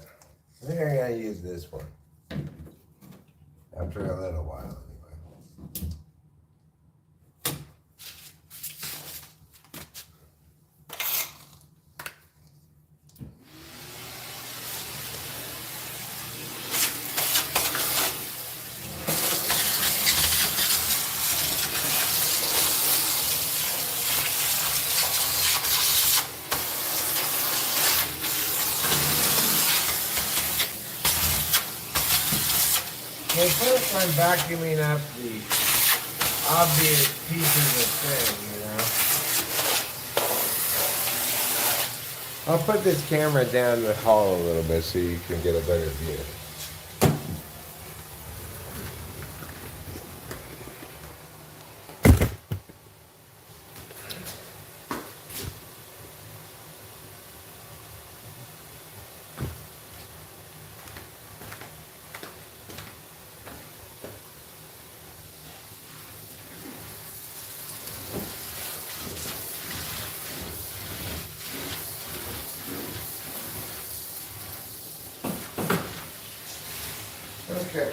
I think I'm going to use this one after a little while anyway. Well, first I'm vacuuming up the obvious pieces of thing, you know. I'll put this camera down the hall a little bit so you can get a better view. Okay.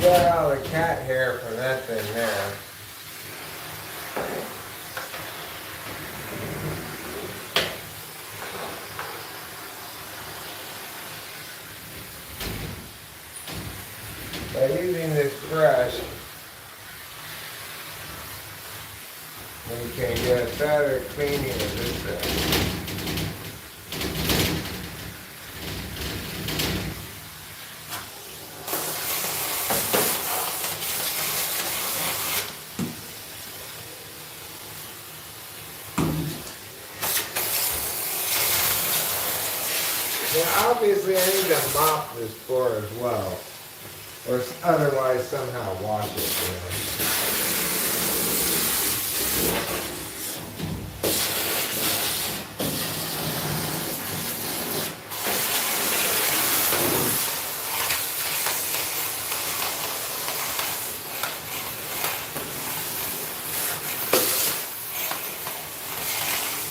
Got all the cat hair from that thing there. By using this brush, we can get a better cleaning of this thing. Now, obviously, I need to mop this floor as well, or otherwise somehow wash it. You know.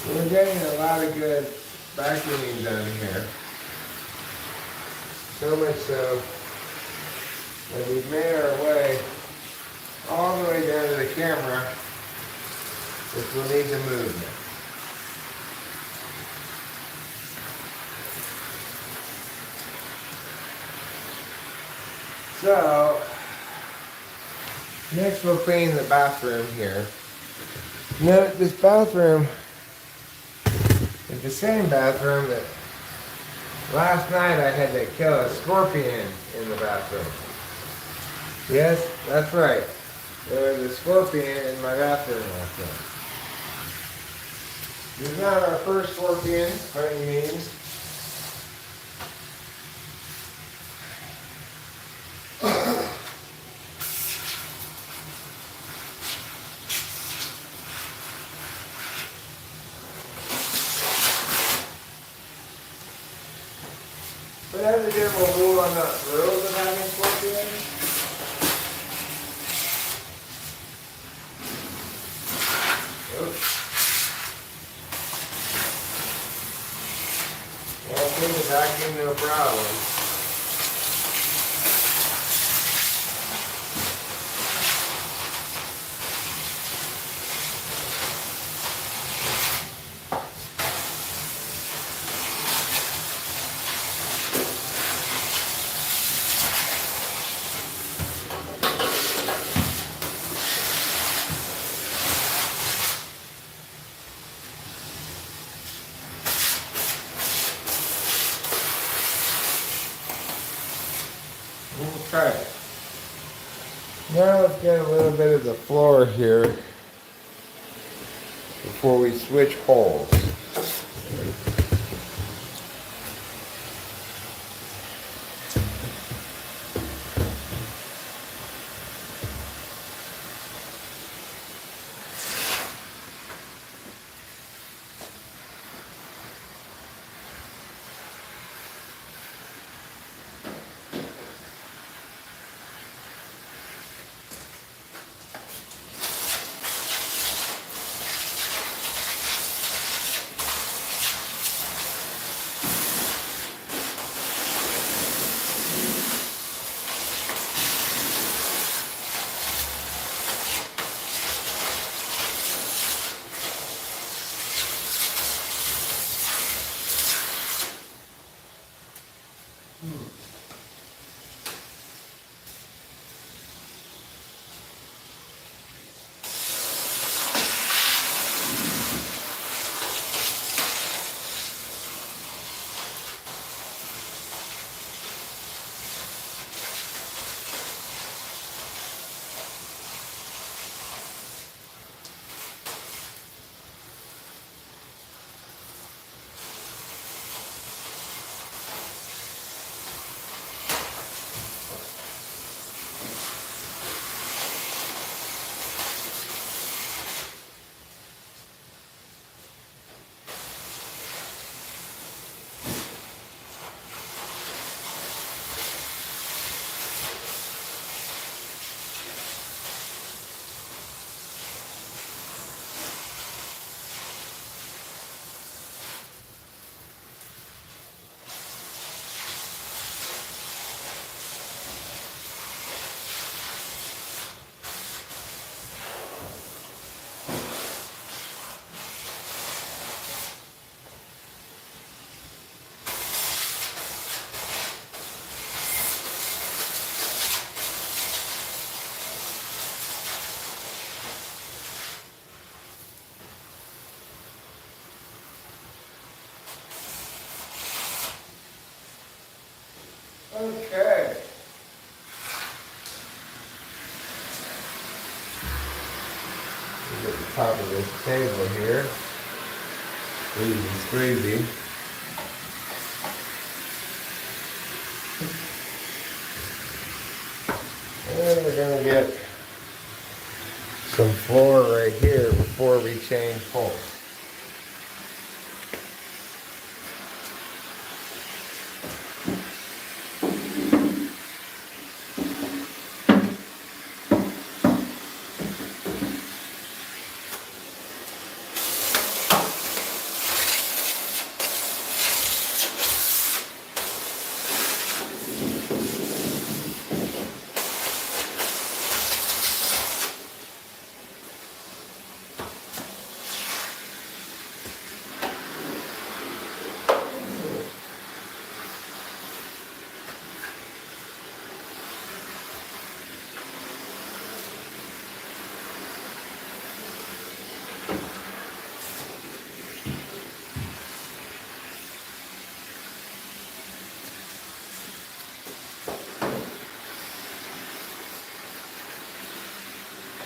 We're getting a lot of good vacuuming done here. So much so that we've made our way all the way down to the camera, which will need to move now. So, next we'll clean the bathroom here. Now, this bathroom is the same bathroom that last night I had to kill a scorpion in the bathroom. Yes, that's right. There was a scorpion in my bathroom last night. This is not our first scorpion by any means. But as a general rule, I'm not thrilled with having scorpions. Oops. Well, things vacuum, no problem. Okay. Now let's get a little bit of the floor here before we switch holes. Okay. Get the top of this table here. Easy squeezy. And we're going to get some floor right here before we change holes.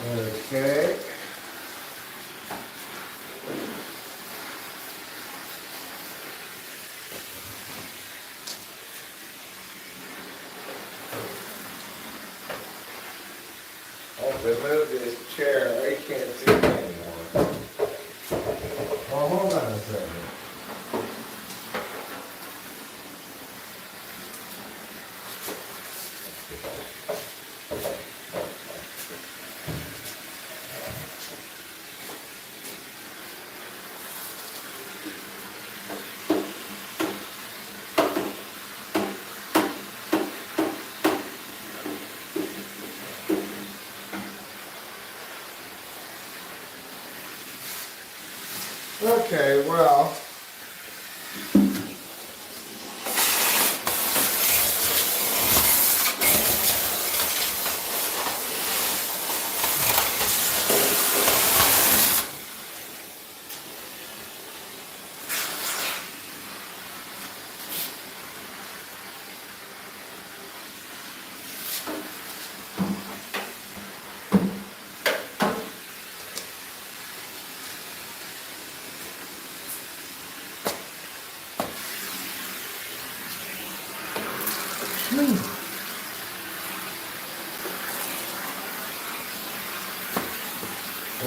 Okay. Oh, they moved this chair. I can't see it anymore. Oh, hold on a second. Okay, well.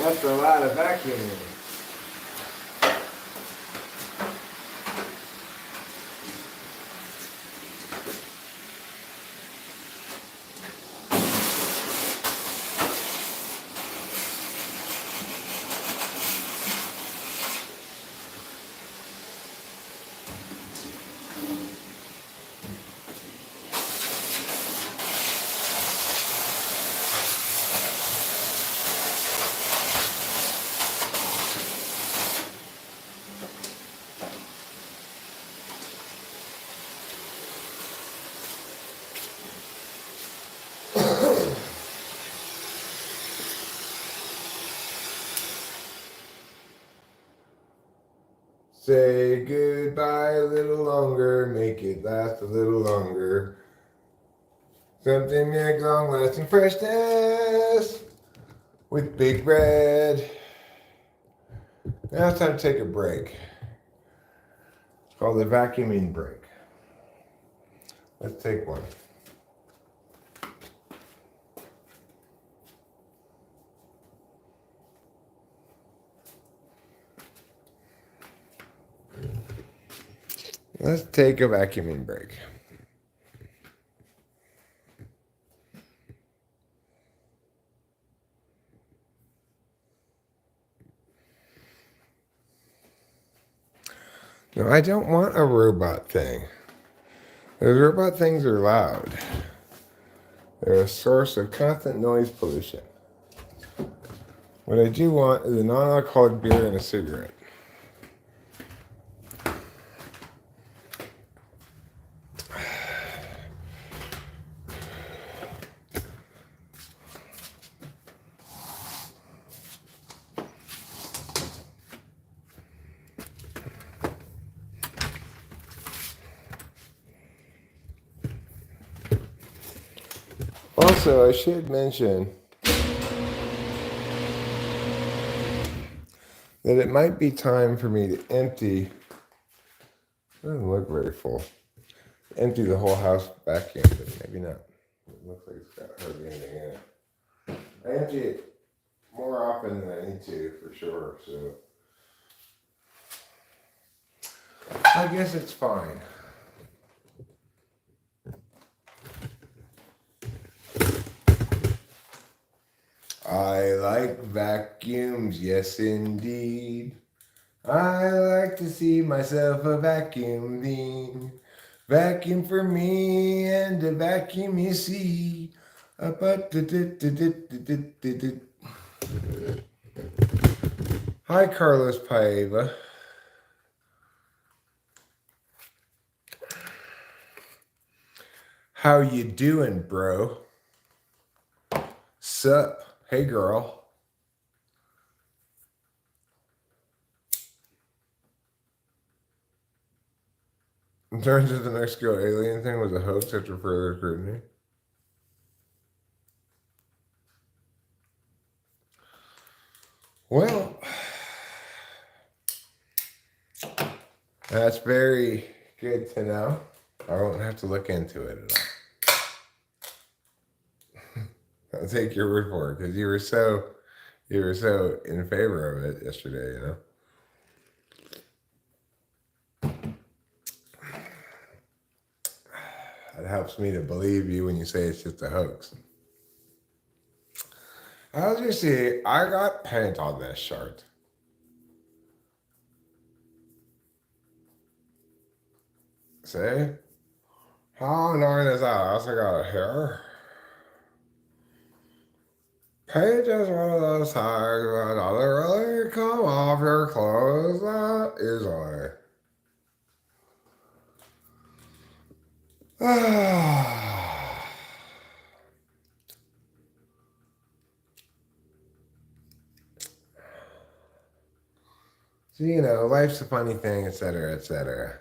That's a lot of vacuuming. Say goodbye a little longer, make it last a little longer. Something like long lasting freshness with Big Red. Now it's time to take a break. It's called the vacuuming break. Let's take one. Let's take a vacuuming break. No, I don't want a robot thing. Those robot things are loud. They're a source of constant noise pollution. What I do want is a non-alcoholic beer and a cigarette. Also, I should mention that it might be time for me to empty. It doesn't look very full. Empty the whole house vacuum, but maybe not. It looks like it's got hardly anything in it. I empty it more often than I need to, for sure. So I guess it's fine. I like vacuums, yes indeed. I like to see myself a vacuum being. Vacuum for me and a vacuum you see. Hi, Carlos Paiva. How you doing, bro? Sup? Hey, girl. In terms of the Mexico alien thing was a hoax after further scrutiny. Well, that's very good to know. I won't have to look into it at all. I'll take your word for it because you were so in favor of it yesterday, you know. It helps me to believe you when you say it's just a hoax. As you see, I got paint on this shirt. See? How annoying is that? I also got a hair. Paint is one of those things that doesn't really come off your clothes that easily. So, life's a funny thing, etc., etc.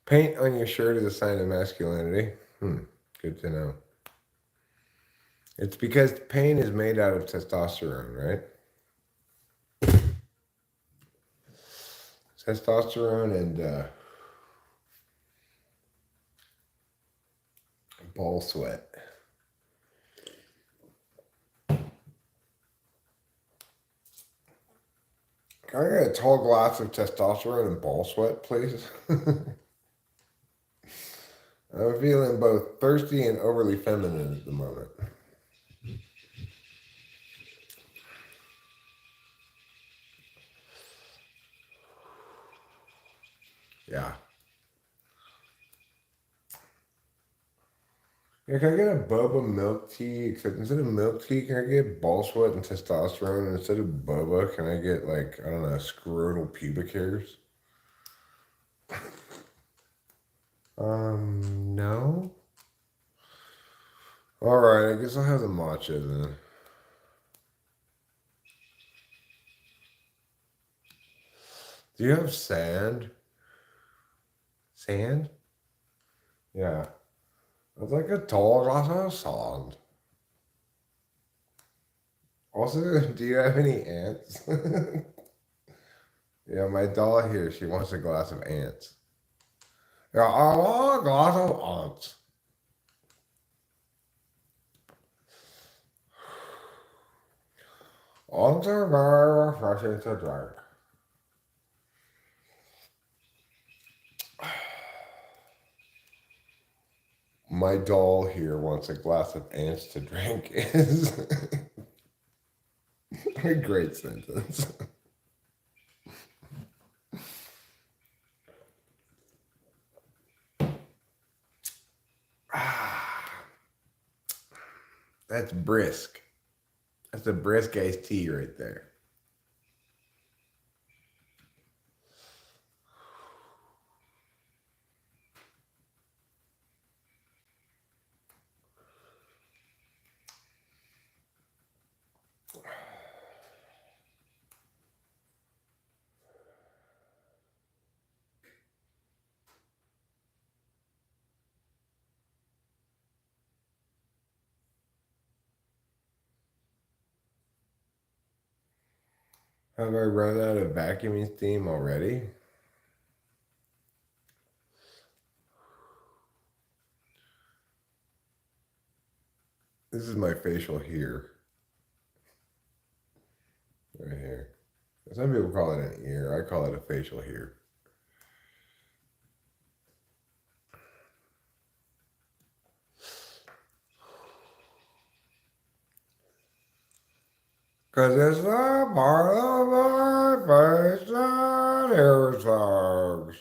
Paint on your shirt is a sign of masculinity. Good to know. It's because paint is made out of testosterone, right? Testosterone and ball sweat. Can I get a tall glass of testosterone and ball sweat, please? I'm feeling both thirsty and overly feminine at the moment. Yeah. Yeah, can I get a boba milk tea? Except instead of milk tea, can I get ball sweat and testosterone? And instead of boba, can I get, like, I don't know, scrotal pubic hairs? No. Alright, I guess I'll have the matcha then. Do you have sand? Sand? Yeah. It's like a tall glass of sand. Also, do you have any ants? Yeah, my doll here, she wants a glass of ants. Yeah, I want a glass of ants. Ants are very refreshing to drink. My doll here wants a glass of ants to drink is a great sentence. That's brisk. That's a brisk iced tea right there. Have I run out of vacuuming steam already? This is my facial here. Right here. Some people call it an ear. I call it a facial here. Cause it's the part of my face that irritates.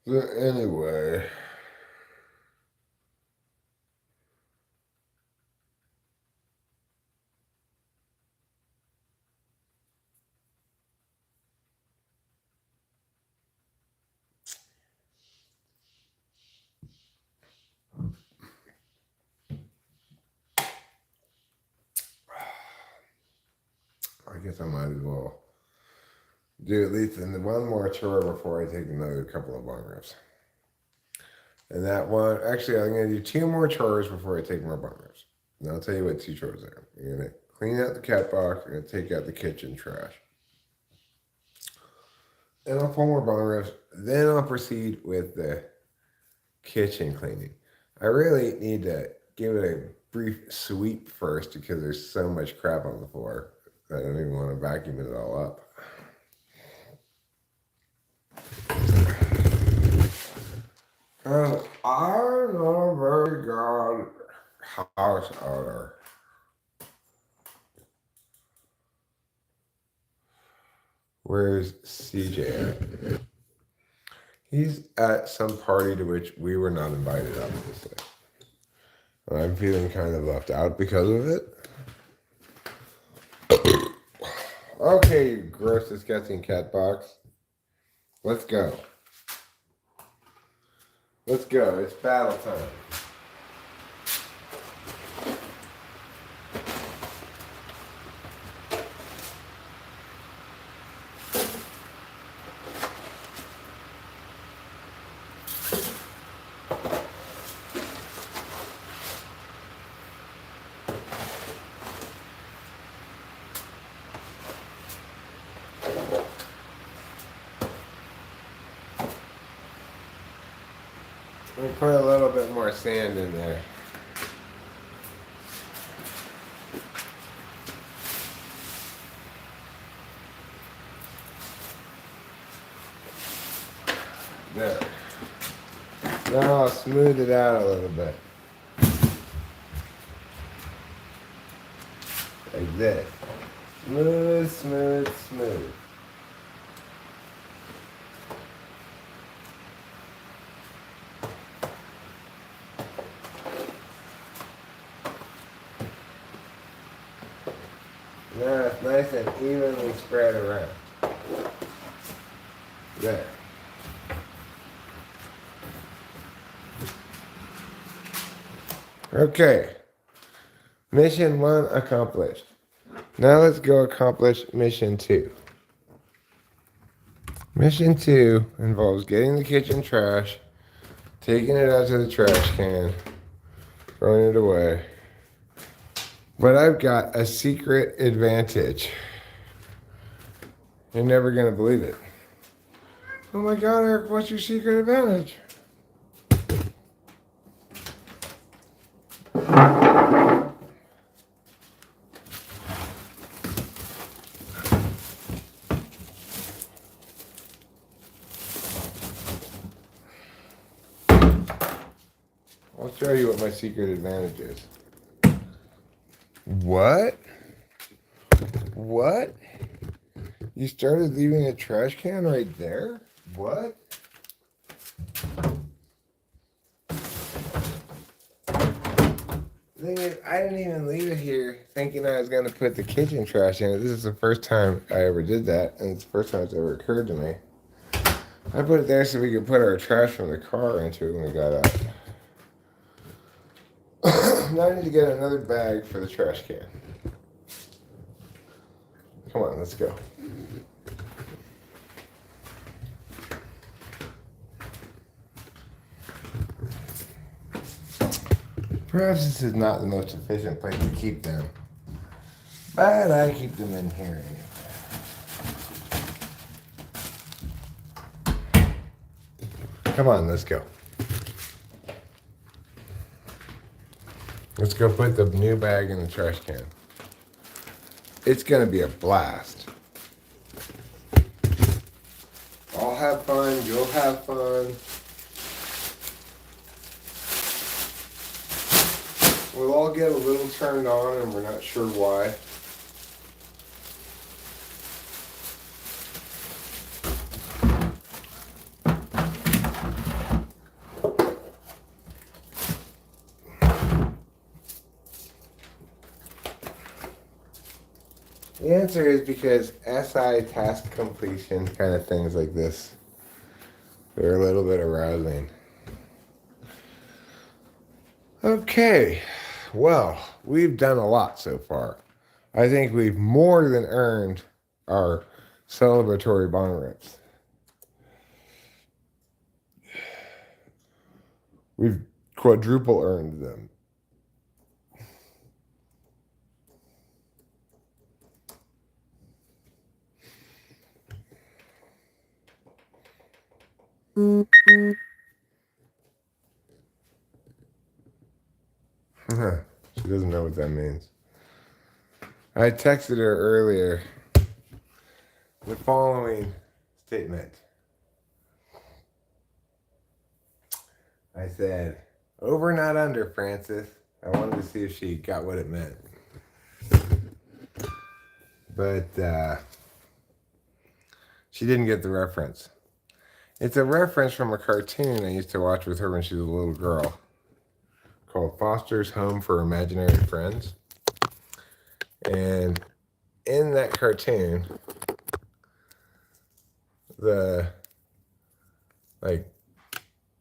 So anyway. I guess I might as well do at least one more chore before I take another couple of bong rips. And that one, actually, I'm going to do two more chores before I take more bong rips. And I'll tell you what two chores are. You're going to clean out the cat box. You're going to take out the kitchen trash. And I'll pull more bong rips. Then I'll proceed with the kitchen cleaning. I really need to give it a brief sweep first because there's so much crap on the floor. I don't even want to vacuum it all up. I'm not a very good house owner. Where's CJ? He's at some party to which we were not invited, obviously. And I'm feeling kind of left out because of it. Okay, you gross, disgusting cat box. Let's go. Let's go. It's battle time. Let me put a little bit more sand in there. There. Now I'll smooth it out a little bit. Like this. Smooth, smooth, smooth. Now it's nice and evenly spread around. There. Okay. Mission 1 accomplished. Now let's go accomplish mission 2. Mission 2 involves getting the kitchen trash, taking it out to the trash can, throwing it away. But I've got a secret advantage. You're never going to believe it. Oh my God, Eric, what's your secret advantage? I'll show you what my secret advantage is. What? What? You started leaving a trash can right there? What? The thing is, I didn't even leave it here thinking I was going to put the kitchen trash in it. This is the first time I ever did that, and it's the first time it's ever occurred to me. I put it there so we could put our trash from the car into it when we got out. Now I need to get another bag for the trash can. Come on, let's go. Perhaps this is not the most efficient place to keep them, but I keep them in here anyway. Come on, let's go. Let's go put the new bag in the trash can. It's gonna be a blast. I'll have fun, you'll have fun. We'll all get a little turned on and we're not sure why. The answer is because SI task completion kind of things like this, they're a little bit arousing. Okay, well, we've done a lot so far. I think we've more than earned our celebratory bonnets. We've quadruple earned them. She doesn't know what that means. I texted her earlier the following statement. I said, over not under, Francis. I wanted to see if she got what it meant. But she didn't get the reference. It's a reference from a cartoon I used to watch with her when she was a little girl called Foster's Home for Imaginary Friends. And in that cartoon, the like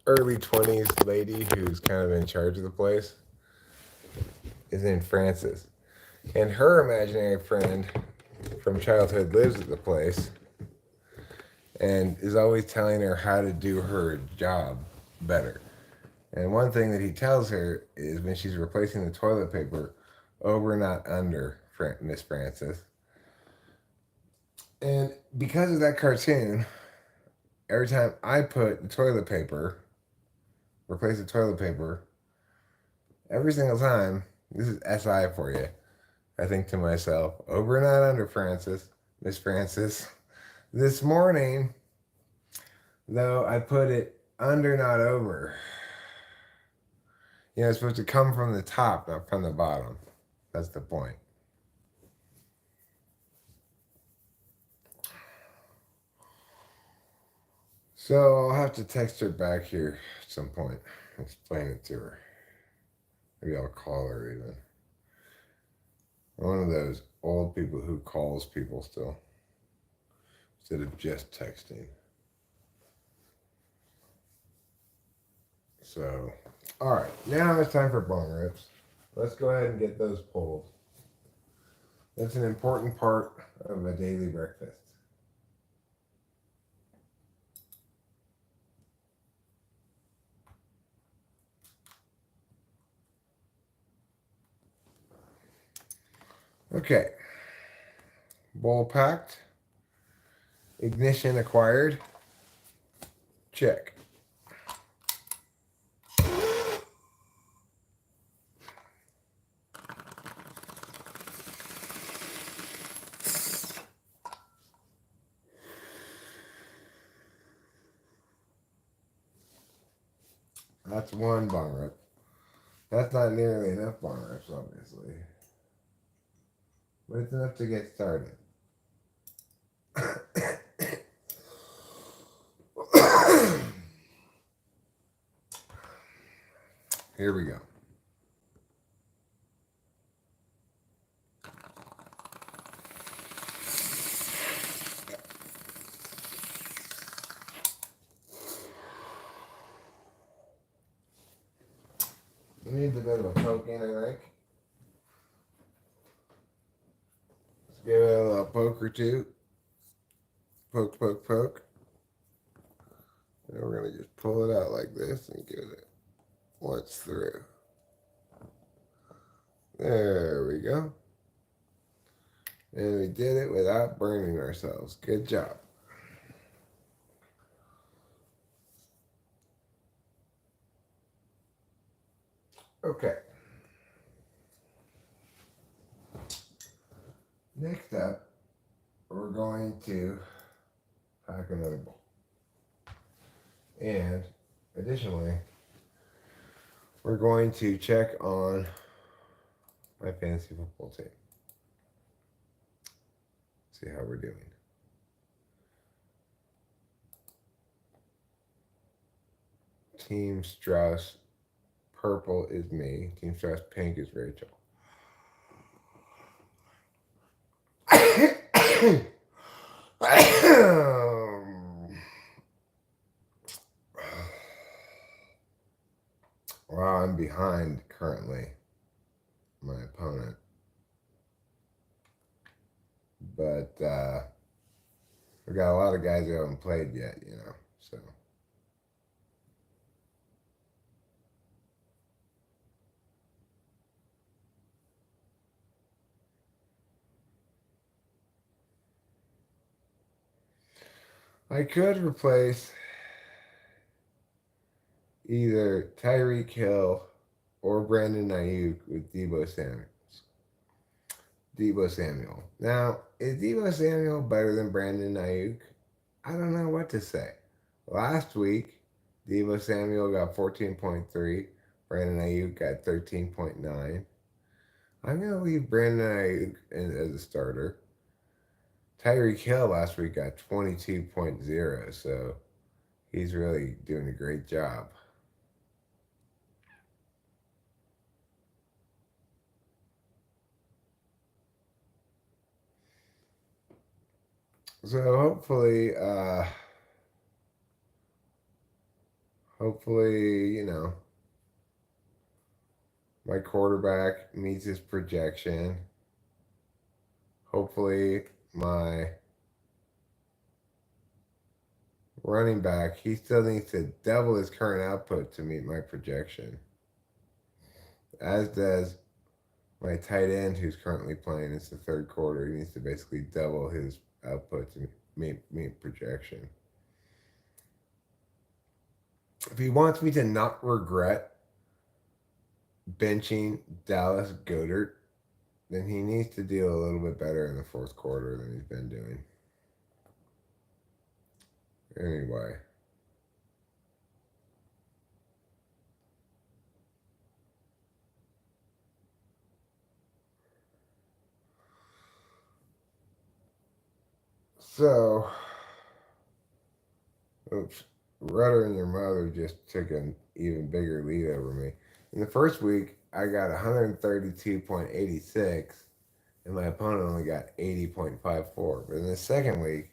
early 20s lady who's kind of in charge of the place is named Frances. And her imaginary friend from childhood lives at the place and is always telling her how to do her job better. And one thing that he tells her is when she's replacing the toilet paper, over not under, Miss Frances. And because of that cartoon, every time I put the toilet paper, replace the toilet paper, every single time, this is SI for you, I think to myself, over not under, Frances, Miss Frances. This morning, though, I put it under, not over. You know, it's supposed to come from the top, not from the bottom. That's the point. So I'll have to text her back here at some point, explain it to her. Maybe I'll call her even. I'm one of those old people who calls people still, instead of just texting. So, all right, now it's time for bong rips. Let's go ahead and get those pulled. That's an important part of a daily breakfast. Okay, bowl packed, ignition acquired, check. That's one bong rip. That's not nearly enough bong rips, obviously. But it's enough to get started. Here we go. It needs a bit of a poke in, I think. Let's give it a little poke or two. Poke, poke, poke. And we're going to just pull it out like this and give it once through. There we go. And we did it without burning ourselves. Good job. Okay. Next up, we're going to pack another bowl. And additionally, we're going to check on my fantasy football team. See how we're doing. Team Strauss purple is me. Team Strauss pink is Rachel. Well, I'm behind currently my opponent. But we've got a lot of guys who haven't played yet, you know, so. I could replace either Tyreek Hill or Brandon Ayuk with Debo Samuel. Now, is Debo Samuel better than Brandon Ayuk? I don't know what to say. Last week, Debo Samuel got 14.3. Brandon Ayuk got 13.9. I'm going to leave Brandon Ayuk as a starter. Tyreek Hill last week got 22.0, so he's really doing a great job. So hopefully, my quarterback meets his projection. Hopefully, my running back, he still needs to double his current output to meet my projection. As does my tight end, who's currently playing. It's the third quarter. He needs to basically double his output to meet projection. If he wants me to not regret benching Dallas Goedert, then he needs to do a little bit better in the fourth quarter than he's been doing. Anyway. So, oops, Rudder and your mother just took an even bigger lead over me. In the first week, I got 132.86, and my opponent only got 80.54. But in the second week,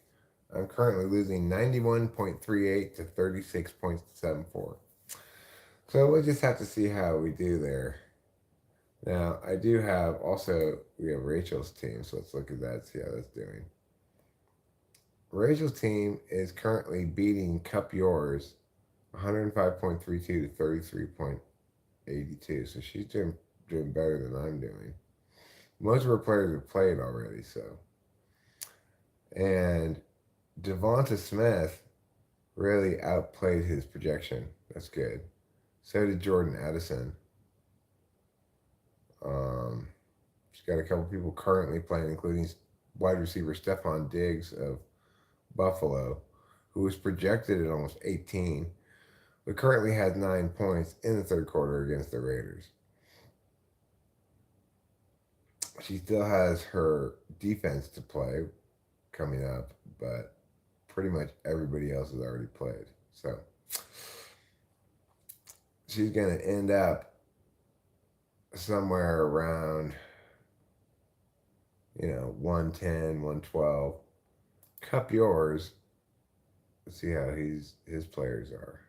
I'm currently losing 91.38 to 36.74. So we'll just have to see how we do there. Now, I do have also, we have Rachel's team, so let's look at that, see how that's doing. Rachel's team is currently beating Cup Yours 105.32 to 33.82. So she's doing better than I'm doing. Most of her players have played already, so. And Devonta Smith really outplayed his projection. That's good. So did Jordan Addison. She's got a couple people currently playing, including wide receiver Stephon Diggs of Buffalo, who was projected at almost 18, but currently has 9 points in the third quarter against the Raiders. She still has her defense to play coming up, but pretty much everybody else has already played. So she's going to end up somewhere around, 110, 112. Cup Yours. Let's see how his players are.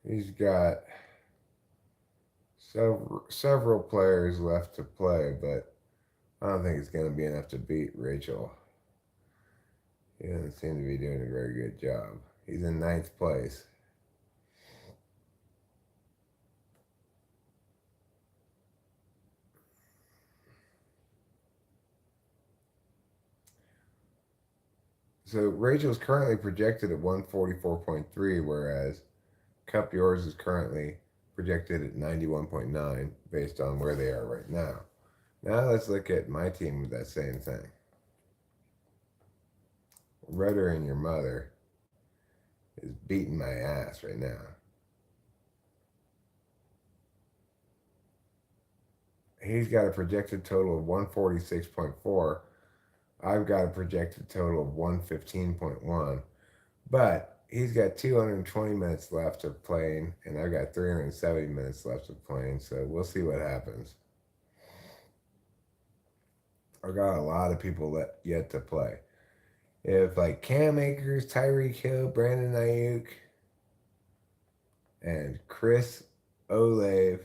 He's got several players left to play, but I don't think it's going to be enough to beat Rachel. He doesn't seem to be doing a very good job. He's in ninth place. So Rachel's currently projected at 144.3, whereas Cup Yours is currently projected at 91.9 based on where they are right now. Now let's look at my team with that same thing. Rudder and your mother is beating my ass right now. He's got a projected total of 146.4. I've got a projected total of 115.1. But he's got 220 minutes left of playing, and I've got 370 minutes left of playing, so we'll see what happens. I've got a lot of people yet to play. If like Cam Akers, Tyreek Hill, Brandon Ayuk, and Chris Olave,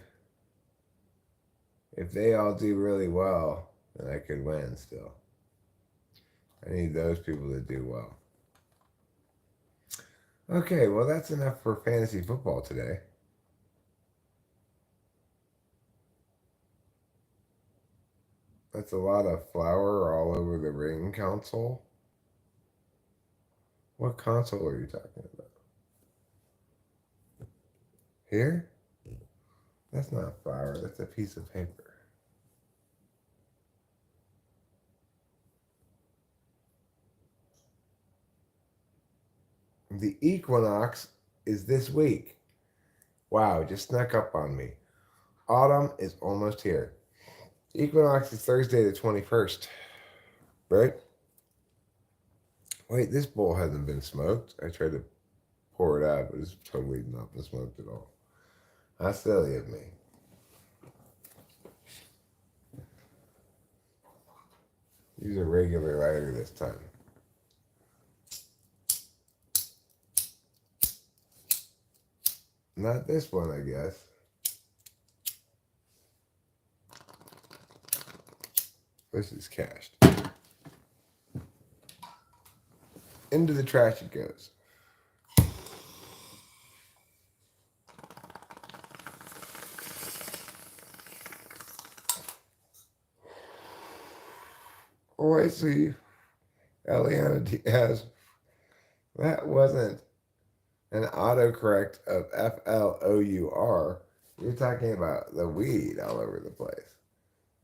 if they all do really well, then I could win still. I need those people to do well. Okay, well, that's enough for fantasy football today. That's a lot of flour all over the ring console. What console are you talking about? Here? That's not flour, that's a piece of paper. The equinox is this week. Wow, it just snuck up on me. Autumn is almost here. Equinox is Thursday the 21st, right? Wait, this bowl hasn't been smoked. I tried to pour it out, but it's totally not been smoked at all. How silly of me. Use a regular lighter this time. Not this one, I guess. This is cached. Into the trash it goes. Oh, I see. Eliana Diaz. That wasn't an autocorrect of FLOUR. You're talking about the weed all over the place.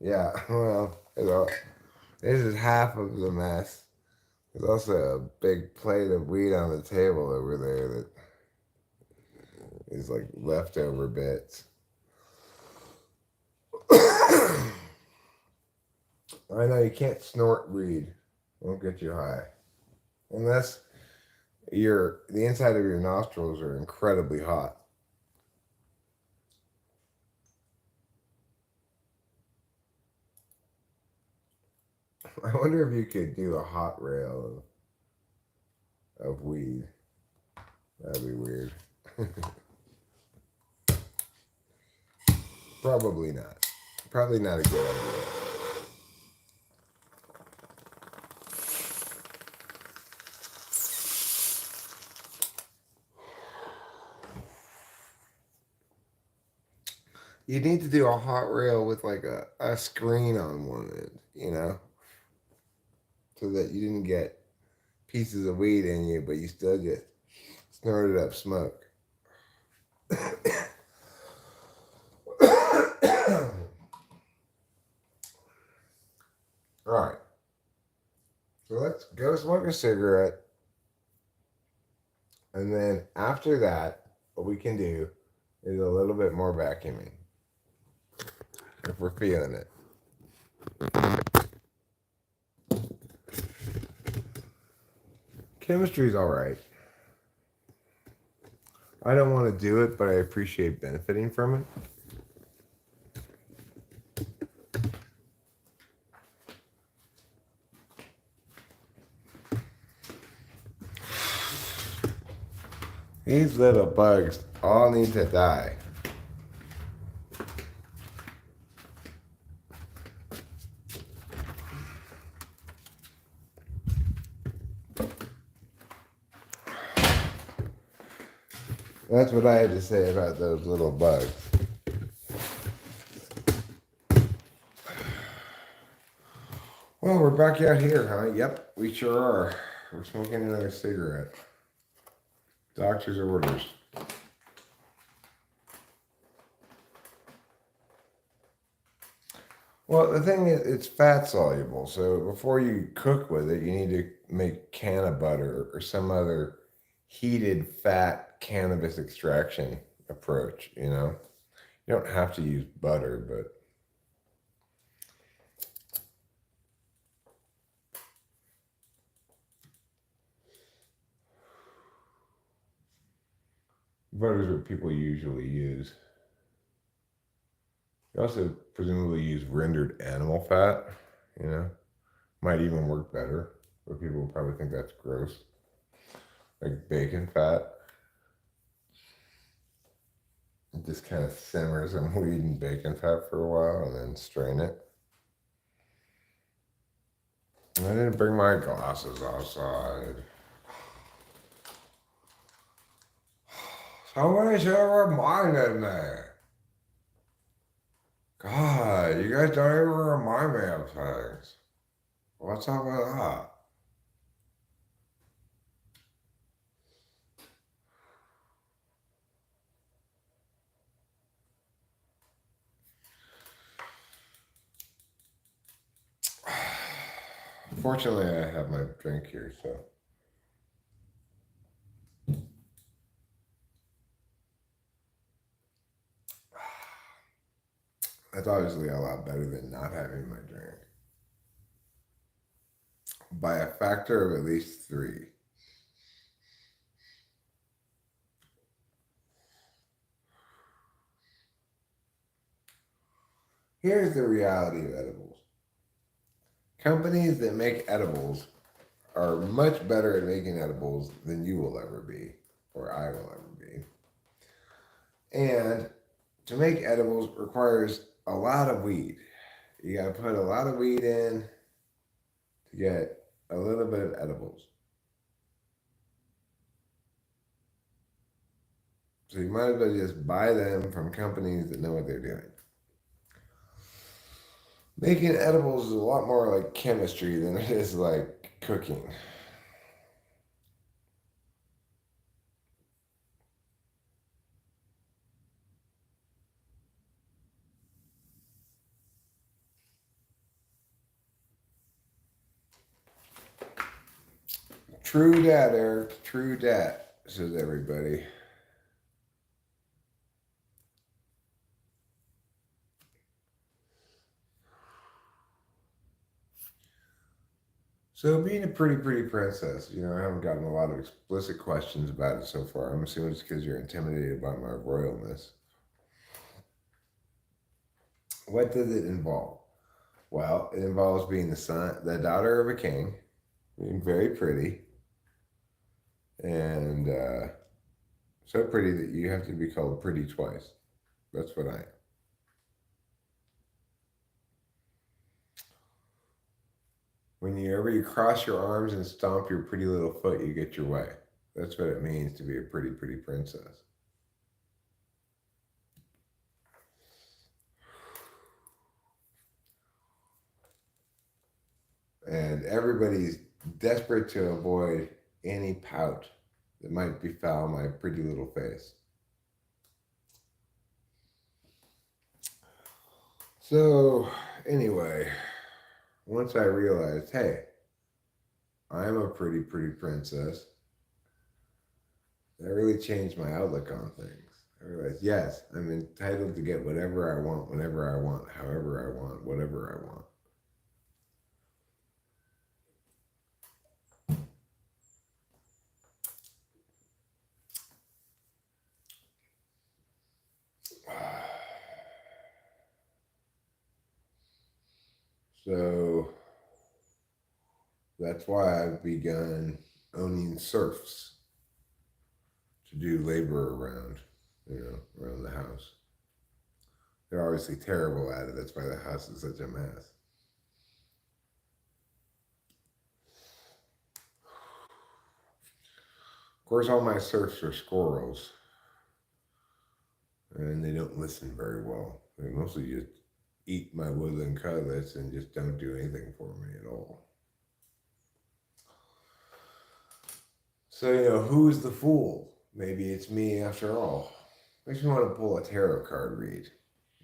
Yeah, well, this is half of the mess. There's also a big plate of weed on the table over there that is like leftover bits. I know you can't snort weed. Won't get you high. Unless the inside of your nostrils are incredibly hot. I wonder if you could do a hot rail of weed. That'd be weird. Probably not. Probably not a good idea. You need to do a hot rail with like a screen on one end, you know? So that you didn't get pieces of weed in you, but you still get snorted up smoke. All right. So let's go smoke a cigarette. And then after that, what we can do is a little bit more vacuuming. If we're feeling it. Chemistry's all right. I don't want to do it, but I appreciate benefiting from it. These little bugs all need to die. That's what I had to say about those little bugs. Well, we're back out here, huh? Yep, we sure are. We're smoking another cigarette. Doctor's orders. Well, the thing is, it's fat soluble. So before you cook with it, you need to make canna butter or some other heated fat cannabis extraction approach, you know? You don't have to use butter, but butter is what people usually use. You also presumably use rendered animal fat, you know? Might even work better, but people will probably think that's gross. Like bacon fat. It just kind of simmers in weed and bacon fat for a while and then strain it. And I didn't bring my glasses outside. Somebody should have reminded me. God. You guys don't ever remind me of things. What's up with that? Fortunately, I have my drink here, so. That's obviously a lot better than not having my drink. By a factor of at least 3. Here's the reality of edibles. Companies that make edibles are much better at making edibles than you will ever be, or I will ever be. And to make edibles requires a lot of weed. You gotta put a lot of weed in to get a little bit of edibles. So you might as well just buy them from companies that know what they're doing. Making edibles is a lot more like chemistry than it is like cooking. True dat, Eric. True dat, says everybody. So being a pretty princess, I haven't gotten a lot of explicit questions about it so far. I'm assuming it's because you're intimidated by my royalness. What does it involve? Well, it involves being the daughter of a king, being very pretty, and so pretty that you have to be called pretty twice. That's what I am. Whenever you cross your arms and stomp your pretty little foot, you get your way. That's what it means to be a pretty princess. And everybody's desperate to avoid any pout that might befoul my pretty little face. So, anyway, once I realized, hey, I'm a pretty princess, that really changed my outlook on things. I realized, yes, I'm entitled to get whatever I want, whenever I want, however I want, whatever I want. So that's why I've begun owning serfs to do labor around the house. They're obviously terrible at it. That's why the house is such a mess. Of course, all my serfs are squirrels, and they don't listen very well. They mostly just eat my woodland cutlets and just don't do anything for me at all. So, who's the fool? Maybe it's me after all. Makes me want to pull a tarot card read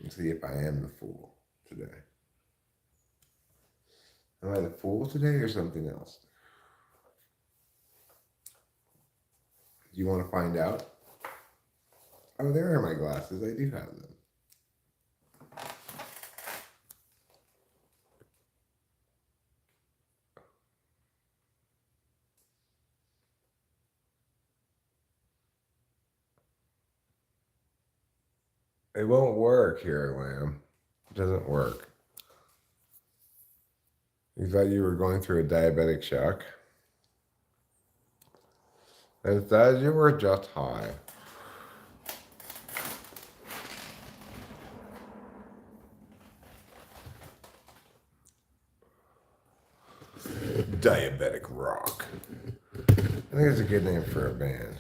and see if I am the fool today. Am I the fool today or something else? Do you want to find out? Oh, there are my glasses. I do have them. It won't work here, Lamb. It doesn't work. You thought you were going through a diabetic shock? Instead, you were just high. Diabetic rock. I think it's a good name for a band.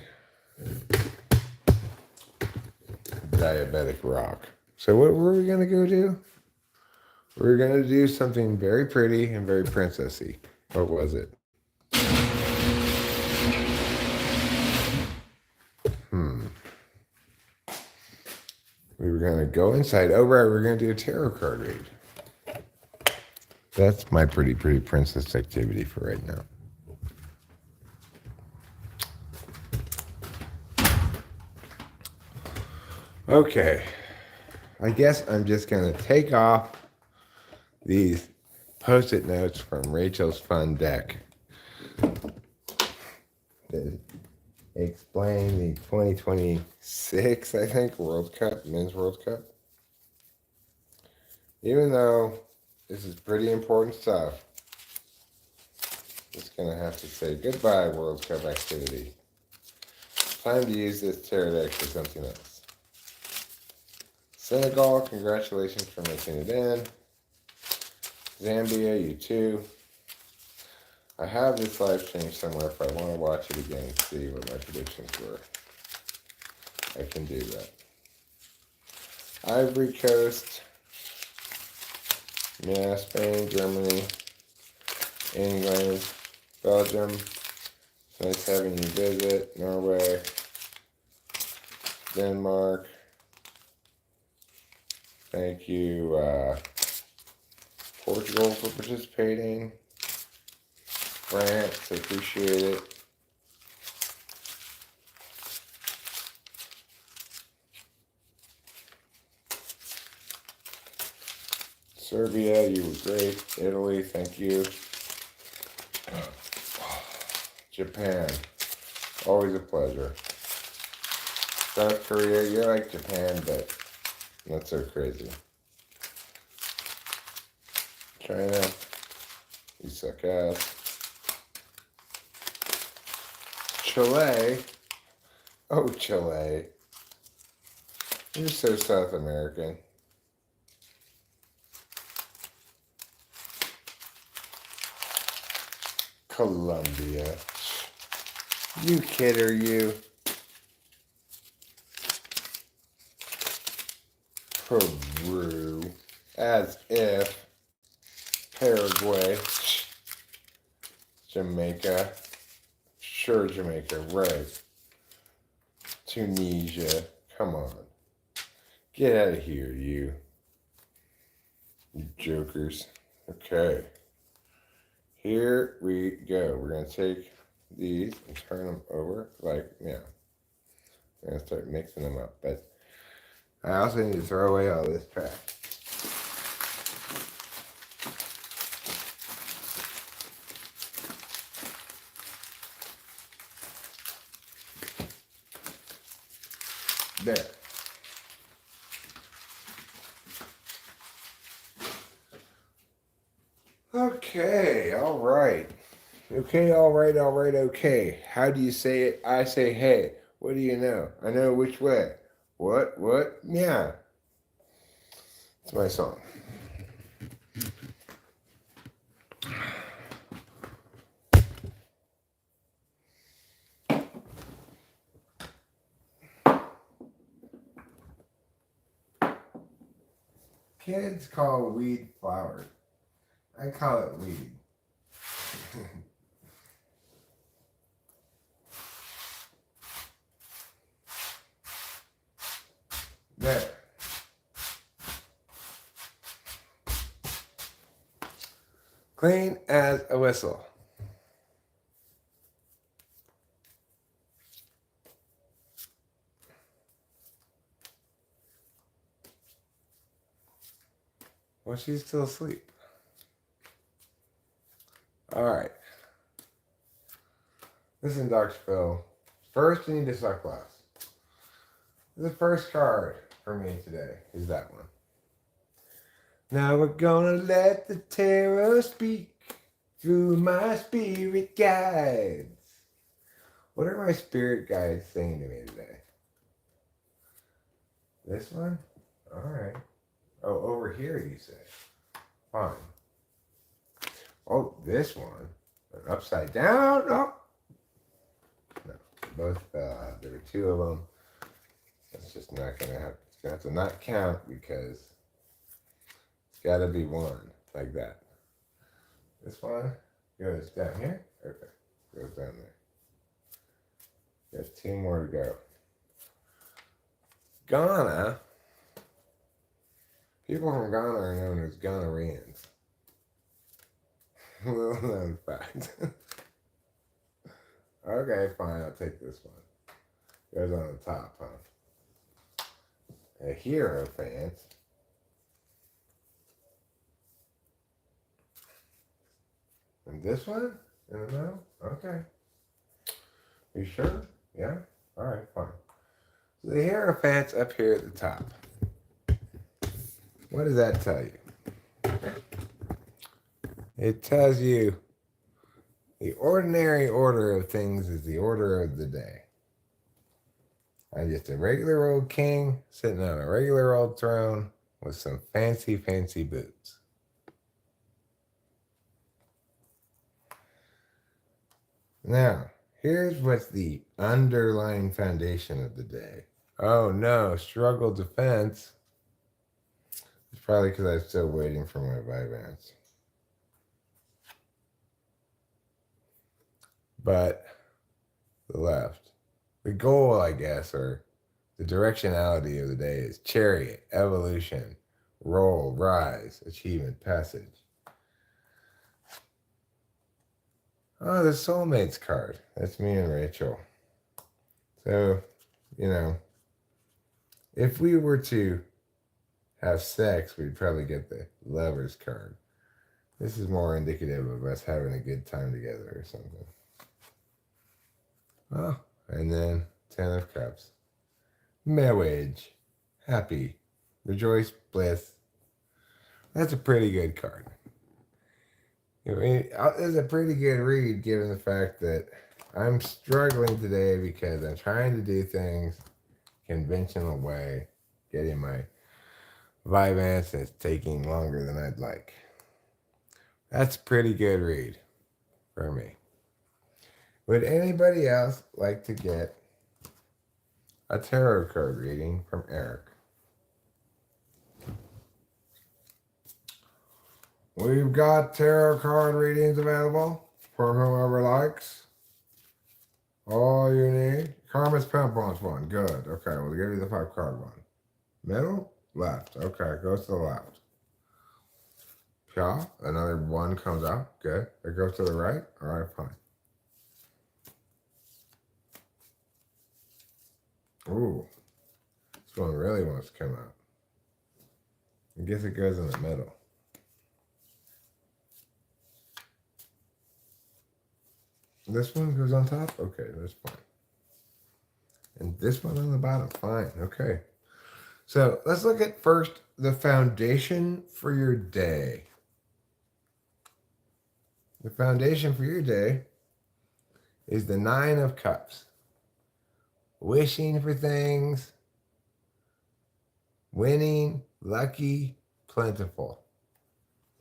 Diabetic rock. So what were we gonna go do? We're going to do something very pretty and very princessy. What was it? We were going to go inside. Oh, right. We're going to do a tarot card read. That's my pretty princess activity for right now. Okay. I guess I'm just going to take off these Post-it notes from Rachel's fun deck to explain the 2026, I think, World Cup, Men's World Cup. Even though this is pretty important stuff, just going to have to say goodbye, World Cup activity. Time to use this tarot deck for something else. Senegal, congratulations for making it in. Zambia, you too. I have this live stream somewhere if I want to watch it again and see what my predictions were. I can do that. Ivory Coast. Yeah, Spain, Germany, England, Belgium. It's nice having you visit. Norway, Denmark. Thank you, Portugal, for participating. France, appreciate it. Serbia, you were great. Italy, thank you. Japan, always a pleasure. South Korea, you're like Japan, but not so crazy. China, you suck ass. Chile, oh Chile, you're so South American. Colombia, you kidder, you. Peru, as if. Paraguay, Jamaica, sure Jamaica, right. Tunisia, come on. Get out of here, you jokers. Okay. Here we go. We're going to take these and turn them over like, yeah. I'm going to start mixing them up. But I also need to throw away all this trash. There. Okay, all right. Okay, all right, okay. How do you say it? I say, hey. What do you know? I know which way. What? Yeah. It's my song. Kids call weed flowers. I call it weed. There. Clean as a whistle. Well, she's still asleep. All right. Listen, Dr. Phil. First, you need to suck glass. The first card for me today is that one. Now we're gonna let the tarot speak through my spirit guides. What are my spirit guides saying to me today? This one? All right. Oh, over here, you say. Fine. Oh, this one. Upside down? Oh. No, both fell out. There were two of them. It's just not going to have, it's going to have to not count because Gotta be one, like that. This one goes down here. Okay, goes down there. There's two more to go. Ghana. People from Ghana are known as Ghanaians. Little known fact. Okay, fine, I'll take this one. Goes on the top, huh? A hierophant. And this one? In the middle? Okay. You sure? Yeah? Alright, fine. So the hierophant's up here at the top. What does that tell you? It tells you the ordinary order of things is the order of the day. I'm just a regular old king sitting on a regular old throne with some fancy, fancy boots. Now, here's what's the underlying foundation of the day. Oh no, struggle defense. It's probably because I'm still waiting for my Vyvanse. But the left. The goal, I guess, or the directionality of the day is chariot, evolution, roll, rise, achievement, passage. Oh, the soulmates card. That's me and Rachel. So, you know, if we were to have sex, we'd probably get the lovers card. This is more indicative of us having a good time together or something. Oh, and then 10 of Cups. Marriage. Happy. Rejoice. Bliss. That's a pretty good card. I mean, it's a pretty good read given the fact that I'm struggling today because I'm trying to do things conventional way, getting my Vyvanse, and it's taking longer than I'd like. That's a pretty good read for me. Would anybody else like to get a tarot card reading from Eric? We've got tarot card readings available for whoever likes. All you need. Karma's Pimp wants one. Good. Okay, we'll give you the 5 card one. Middle? Left. Okay, goes to the left. Pia, another one comes out. Good. It goes to the right. All right, fine. Ooh. This one really wants to come out. I guess it goes in the middle. This one goes on top? Okay, that's fine. And this one on the bottom? Fine, okay. So let's look at first the foundation for your day. The foundation for your day is the 9 of Cups. Wishing for things, winning, lucky, plentiful.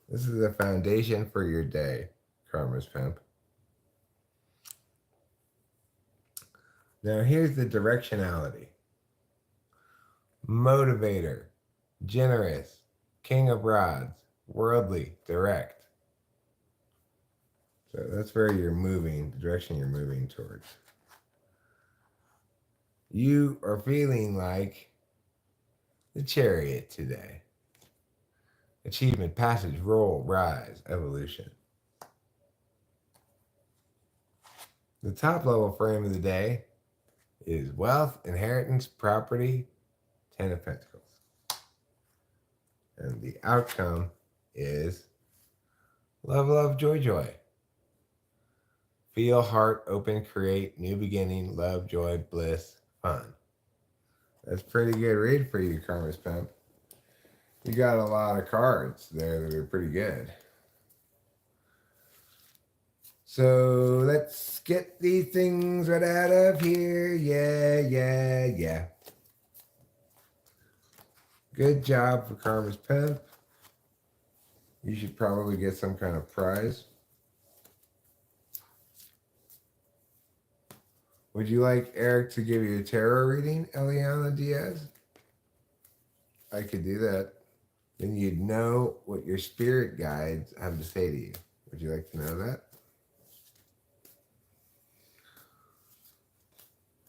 This is the foundation for your day, Karma's Pimp. Now here's the directionality. Motivator, generous, king of rods, worldly, direct. So that's where you're moving, the direction you're moving towards. You are feeling like the chariot today. Achievement, passage, roll, rise, evolution. The top level frame of the day is wealth, inheritance, property, 10 of Pentacles. And the outcome is love, love, joy, joy. Feel, heart, open, create, new beginning, love, joy, bliss, fun. That's a pretty good read for you, Karma's Pimp. You got a lot of cards there that are pretty good. So let's get these things right out of here. Yeah. Good job for Karma's Pimp. You should probably get some kind of prize. Would you like Eric to give you a tarot reading, Eliana Diaz? I could do that. then you'd know what your spirit guides have to say to you. Would you like to know that?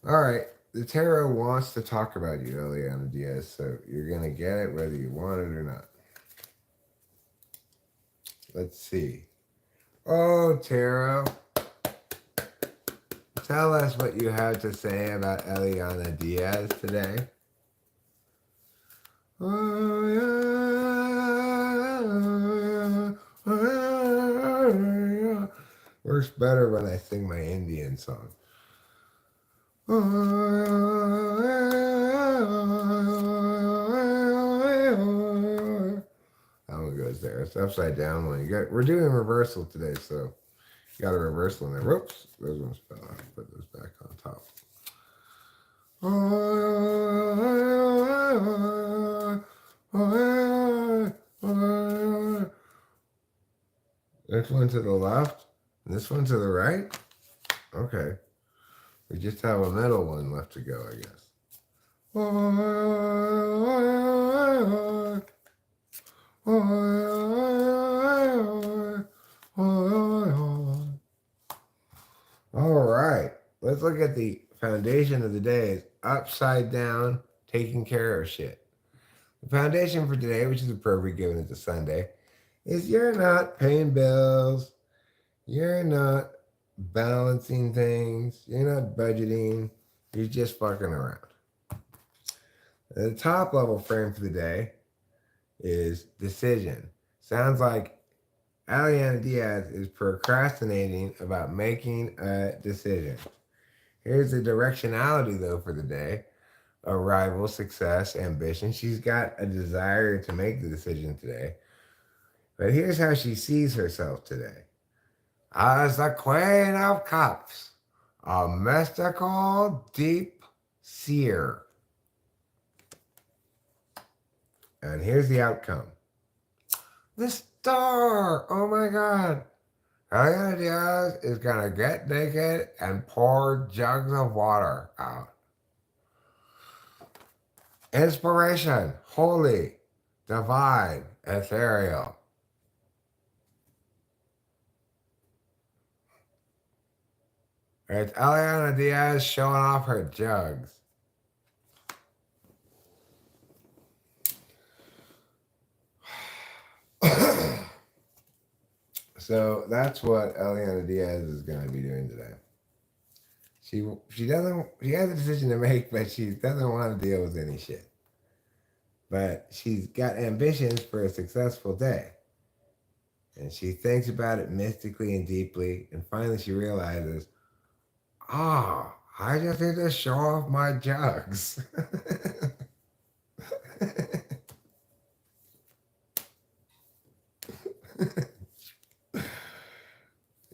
All right. The tarot wants to talk about you, Eliana Diaz, so you're going to get it whether you want it or not. Let's see. Oh, tarot. Tell us what you have to say about Eliana Diaz today. Works better when I sing my Indian song. That one goes there. It's upside down one. We're doing reversal today, so you got a reversal in there. Whoops, those ones fell off. Put those back on top. This one to the left, and this one to the right. Okay. We just have a middle one left to go, I guess. All right. Let's look at the foundation of the day. Is upside down, taking care of shit. The foundation for today, which is appropriate given it's a Sunday, is you're not paying bills. You're not balancing things. You're not budgeting. You're just fucking around. The top level frame for the day is decision. Sounds like Eliana Diaz is procrastinating about making a decision. Here's the directionality, though, for the day. Arrival, success, ambition. She's got a desire to make the decision today. But here's how she sees herself today. As the Queen of Cups, a mystical, deep seer. And here's the outcome. The star! Oh my God. Eliana Diaz is going to get naked and pour jugs of water out. Inspiration, holy, divine, ethereal. It's Eliana Diaz showing off her jugs. So that's what Eliana Diaz is going to be doing today. She has a decision to make, but she doesn't want to deal with any shit. But she's got ambitions for a successful day. And she thinks about it mystically and deeply. And finally she realizes, I just need to show off my jugs.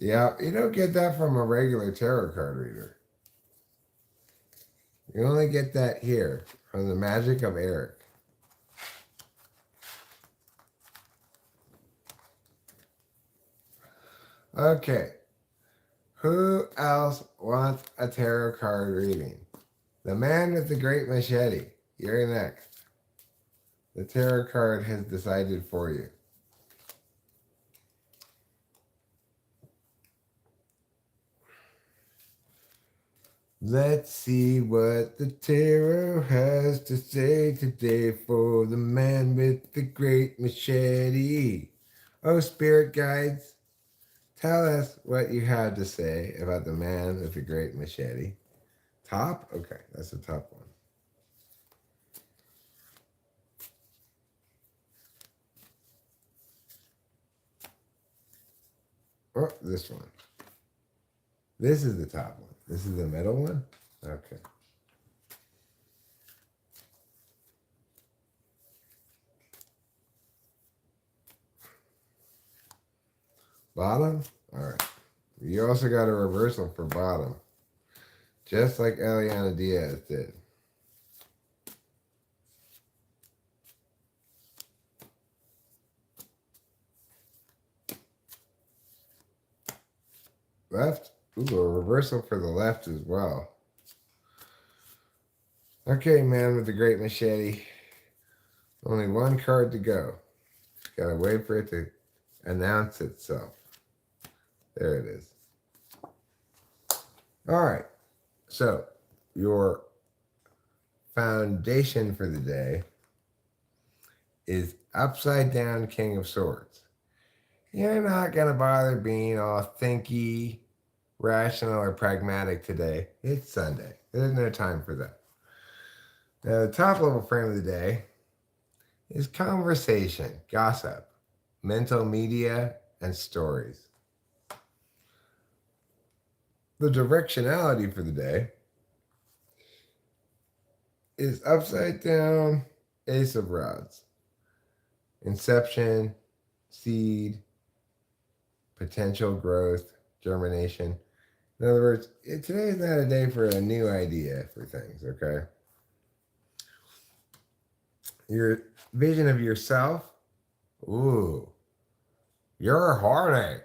Yeah, you don't get that from a regular tarot card reader. You only get that here from the magic of Eric. Okay. Who else wants a tarot card reading? The man with the great machete. You're next. The tarot card has decided for you. Let's see what the tarot has to say today for the man with the great machete. Oh, spirit guides, tell us what you have to say about the man with the great machete. Top? Okay, that's the top one. Oh, this one. This is the top one. This is the middle one? Okay. Bottom? All right. You also got a reversal for bottom. Just like Eliana Diaz did. Left? Ooh, a reversal for the left as well. Okay, man with the great machete. Only one card to go. gotta wait for it to announce itself. There it is. All right. So your foundation for the day is upside down King of Swords. You're not gonna bother being all thinky, rational, or pragmatic today. It's Sunday. There's no time for that. Now, the top level frame of the day is conversation, gossip, mental media, and stories. The directionality for the day is upside down Ace of Rods. Inception, seed, potential growth, germination. In other words, today is not a day for a new idea for things, okay? Your vision of yourself, ooh, you're horny.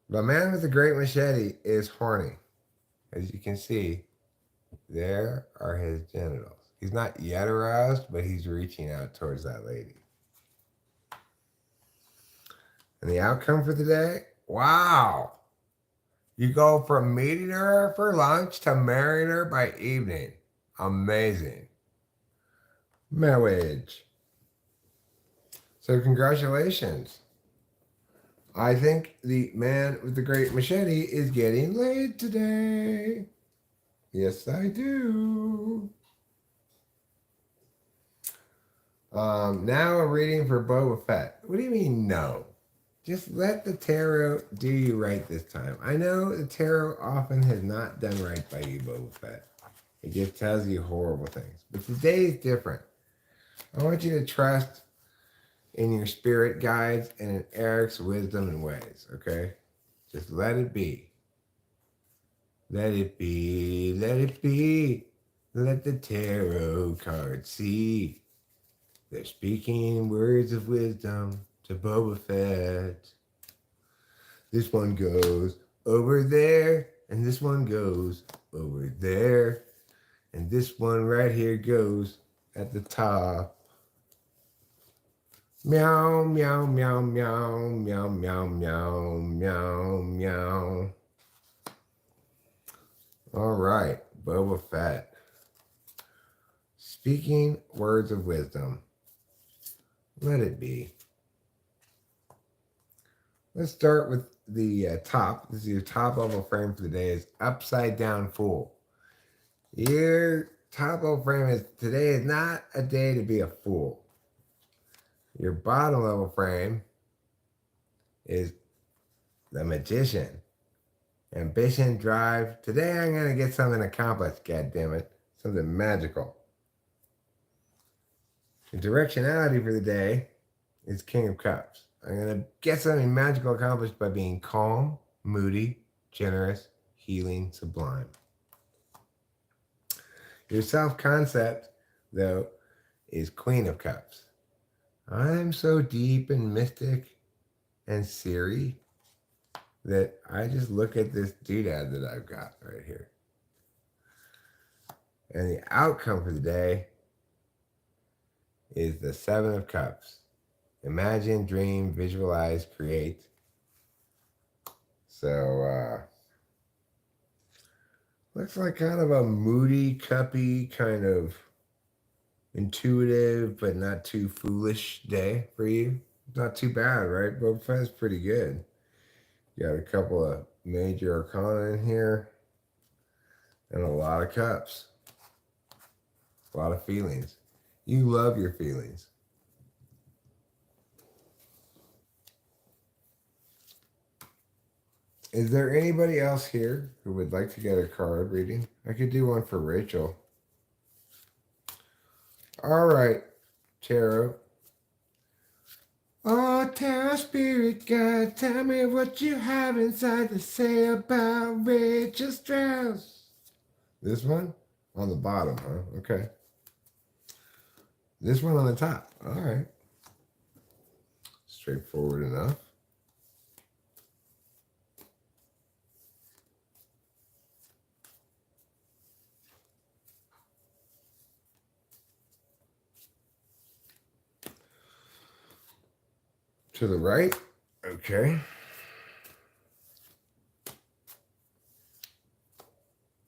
The man with the great machete is horny. As you can see, there are his genitals. He's not yet aroused, but he's reaching out towards that lady. And the outcome for the day? Wow. You go from meeting her for lunch to marrying her by evening. Amazing. Marriage. So congratulations. I think the man with the great machete is getting laid today. Yes, I do. Now a reading for Boba Fett. What do you mean no? Just let the tarot do you right this time. I know the tarot often has not done right by you, Boba Fett. It just tells you horrible things. But today is different. I want you to trust in your spirit guides and in Eric's wisdom and ways, okay? Just let it be. Let it be, let it be. Let the tarot cards see. They're speaking words of wisdom to Boba Fett. This one goes over there, and this one goes over there, and this one right here goes at the top. Meow, meow, meow, meow, meow, meow, meow, meow, meow. All right, Boba Fett. Speaking words of wisdom. Let it be. Let's start with the top. This is your top level frame for the day. Is upside down fool. Your top level frame is today is not a day to be a fool. Your bottom level frame is the magician. Ambition, drive. Today I'm going to get something accomplished, goddammit. Something magical. The directionality for the day is King of Cups. I'm going to get something magical accomplished by being calm, moody, generous, healing, sublime. Your self-concept, though, is Queen of Cups. I'm so deep and mystic and Siri that I just look at this doodad that I've got right here. And the outcome for the day is the Seven of Cups. Imagine, dream, visualize, create. So, looks like kind of a moody, cuppy, kind of intuitive, but not too foolish day for you. Not too bad, right? Boba Fett's pretty good. Got a couple of major arcana in here. And a lot of cups. A lot of feelings. You love your feelings. Is there anybody else here who would like to get a card reading? I could do one for Rachel. All right, Tarot. Oh, Tarot Spirit Guide, tell me what you have inside to say about Rachel Strauss. This one? On the bottom, huh? Okay. This one on the top. All right. Straightforward enough. to the right. Okay.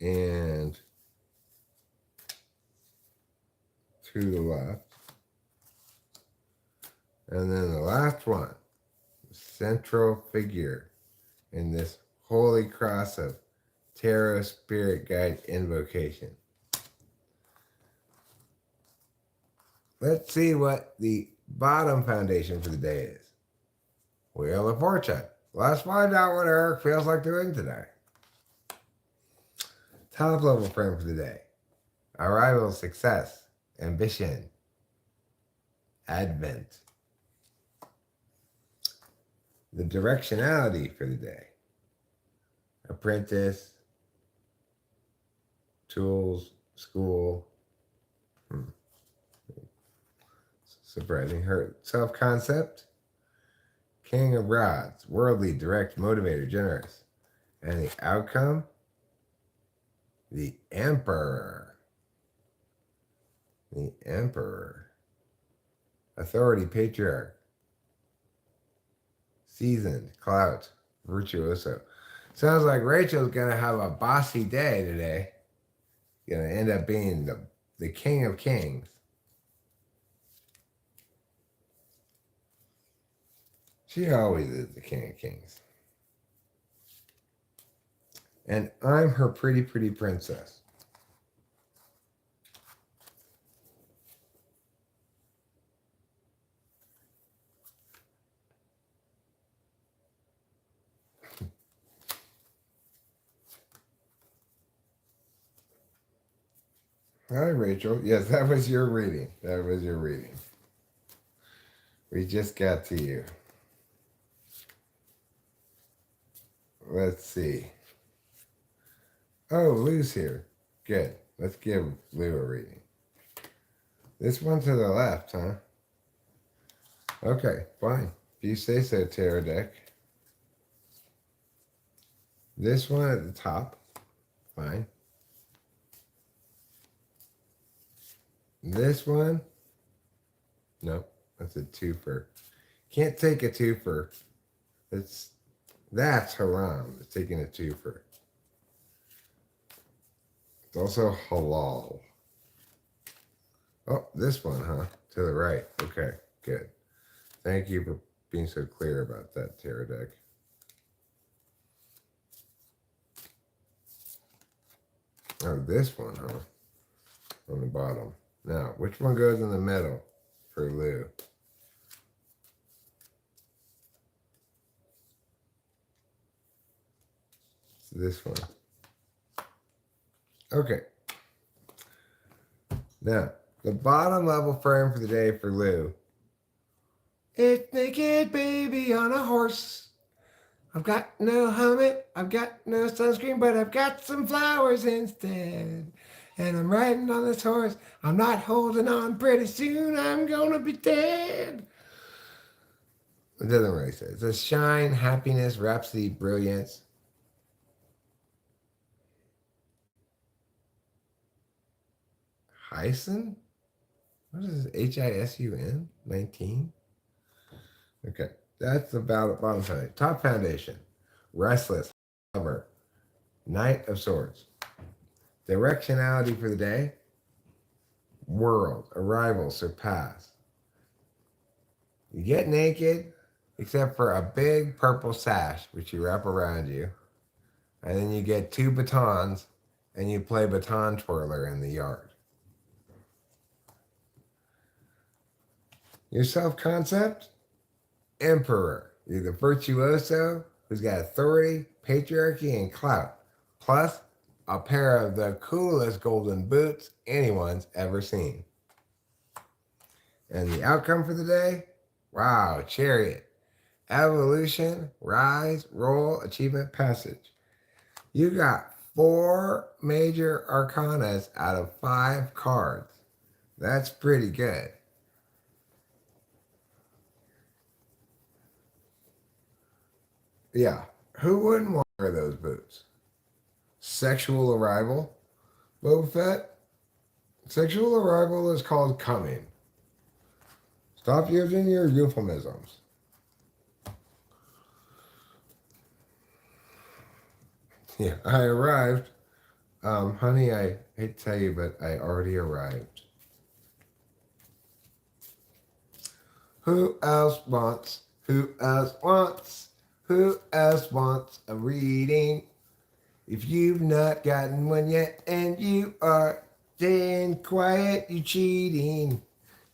And to the left. And then the last one, central figure in this holy cross of tarot spirit guide invocation. Let's see what the bottom foundation for the day is. Wheel of Fortune. Let's find out what Eric feels like doing today. Top level frame for the day. Arrival, success, ambition, advent. The directionality for the day. Apprentice, tools, school. Surprising her self-concept. King of Rods, worldly, direct, motivator, generous. And the outcome, the Emperor. The Emperor. Authority, patriarch. Seasoned, clout, virtuoso. Sounds like Rachel's going to have a bossy day today. Going to end up being the King of Kings. She always is the King of Kings. And I'm her pretty, pretty princess. Hi, Rachel. Yes, that was your reading. That was your reading. We just got to you. Let's see. Oh, Lou's here. Good. Let's give Lou a reading. This one to the left, huh? Okay, fine. If you say so, tarot deck. This one at the top. Fine. This one. Nope. That's a twofer. Can't take a twofer. That's haram. It's taking a twofer. It's also halal. Oh, this one, huh? To the right. Okay, good. Thank you for being so clear about that, tarot deck. Oh, this one, huh? On the bottom. Now, which one goes in the middle for Lou? It's this one. Okay. Now, the bottom level frame for the day for Lou. It's naked baby on a horse. I've got no helmet, I've got no sunscreen, but I've got some flowers instead. And I'm riding on this horse. I'm not holding on. Pretty soon I'm gonna be dead. It doesn't really say. It's a shine, happiness, rhapsody, brilliance. Hyson? What is this? Hisun? 19? Okay. That's the bottom foundation. Top foundation. Restless. Lover. Knight of Swords. Directionality for the day. World. Arrival. Surpass. You get naked, except for a big purple sash, which you wrap around you. And then you get 2 batons, and you play baton twirler in the yard. Your self-concept? Emperor. You're the virtuoso who's got authority, patriarchy, and clout. Plus, a pair of the coolest golden boots anyone's ever seen. And the outcome for the day? Wow, Chariot. Evolution, rise, roll, achievement, passage. You got 4 major arcanas out of 5 cards. That's pretty good. Yeah, who wouldn't want to wear those boots? Sexual arrival, Boba Fett. Sexual arrival is called coming. Stop using your euphemisms. Yeah, I arrived. Honey, I hate to tell you, but I already arrived. Who else wants? Who else wants? Who else wants a reading? If you've not gotten one yet and you are staying quiet, you cheating.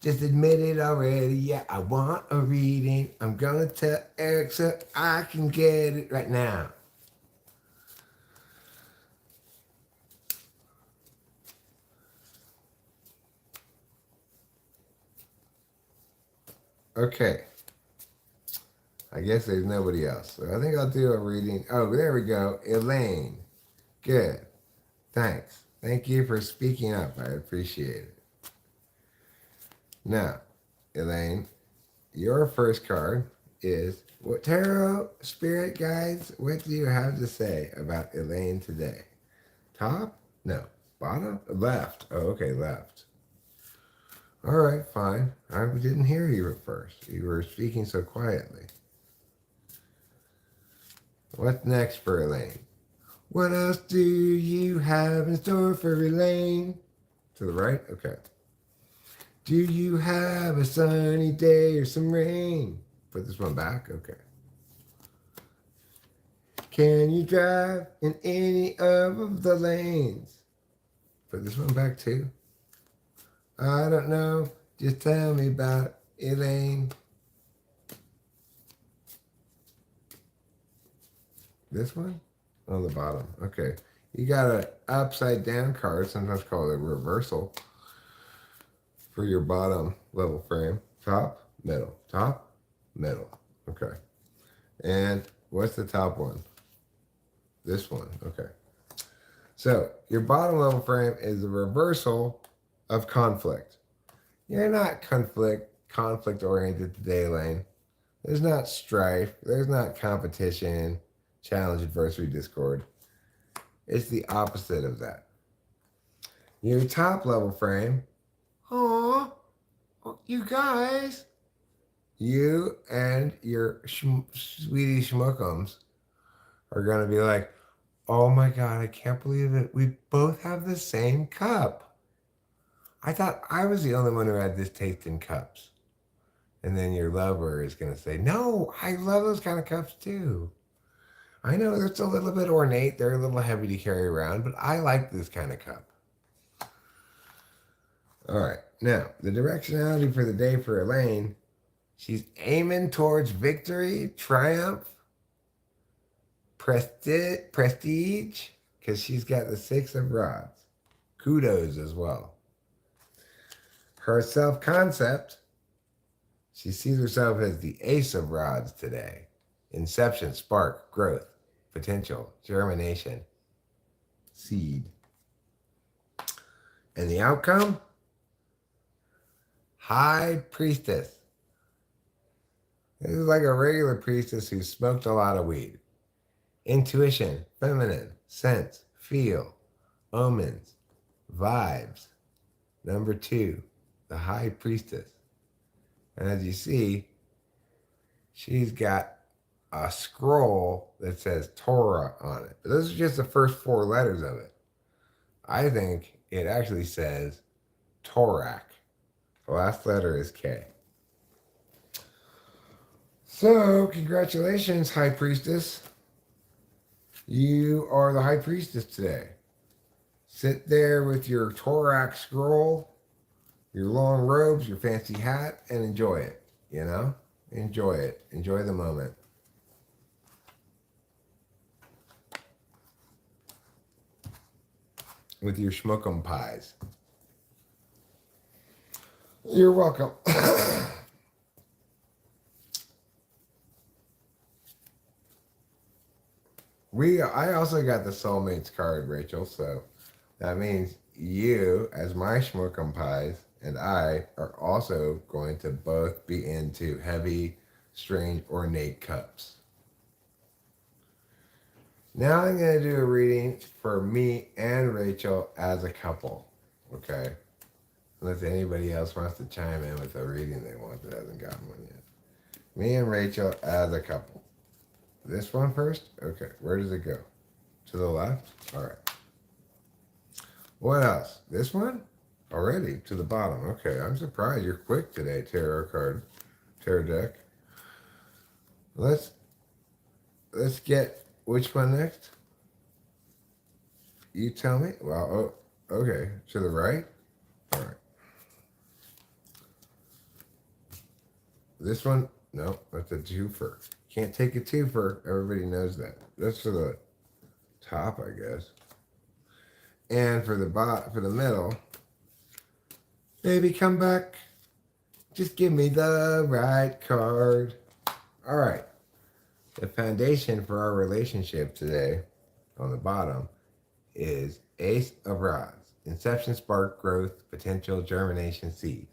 Just admit it already. Yeah, I want a reading. I'm gonna tell Eric so I can get it right now. Okay. I guess there's nobody else. So I think I'll do a reading. Oh, there we go. Elaine. Good. Thanks. Thank you for speaking up. I appreciate it. Now, Elaine, your first card is what tarot spirit guides, what do you have to say about Elaine today? Top? No. Bottom? Left. Oh, okay, left. All right, fine. I didn't hear you at first. You were speaking so quietly. What's next for Elaine? What else do you have in store for Elaine? To the right? Okay. Do you have a sunny day or some rain? Put this one back? Okay. Can you drive in any of the lanes? Put this one back too. I don't know. Just tell me about it, Elaine. This one? On the bottom. Okay. You got an upside down card, sometimes called a reversal, for your bottom level frame. Top, middle. Top, middle. Okay. And what's the top one? This one. Okay. So your bottom level frame is the reversal of conflict. You're not conflict oriented today, Elaine. There's not strife. There's not competition, challenge, adversity, discord. It's the opposite of that. Your top level frame, aw, you guys, you and your sweetie schmuckums are going to be like, oh my God, I can't believe it. We both have the same cup. I thought I was the only one who had this taste in cups. And then your lover is going to say, no, I love those kind of cups too. I know it's a little bit ornate. They're a little heavy to carry around, but I like this kind of cup. All right. Now, the directionality for the day for Elaine, she's aiming towards victory, triumph, prestige, because she's got the 6 of rods. Kudos as well. Her self-concept, she sees herself as the ace of rods today. Inception, spark, growth, potential, germination, seed. And the outcome? High priestess. This is like a regular priestess who smoked a lot of weed. Intuition, feminine, sense, feel, omens, vibes. Number 2, the high priestess. And as you see, she's got a scroll that says Torah on it. But those are just the first 4 letters of it. I think it actually says Torak. The last letter is K. So, congratulations, High Priestess. You are the High Priestess today. Sit there with your Torak scroll, your long robes, your fancy hat, and enjoy it. You know? Enjoy it. Enjoy the moment. With your schmuckum pies. You're welcome. I also got the soulmates card, Rachel, so that means you, as my schmuckum pies, and I are also going to both be into heavy, strange, ornate cups. Now I'm going to do a reading for me and Rachel as a couple, okay? Unless anybody else wants to chime in with a reading they want that hasn't gotten one yet. Me and Rachel as a couple. This one first? Okay, where does it go? To the left? All right. What else? This one? Already to the bottom. Okay, I'm surprised you're quick today, tarot deck. Let's get which one next? You tell me. Well, oh, okay. To the right? All right. This one? No, that's a twofer. Can't take a twofer. Everybody knows that. That's for the top, I guess. And for the middle, baby, come back. Just give me the right card. All right. The foundation for our relationship today, on the bottom, is Ace of Rods. Inception, spark, growth, potential, germination, seed.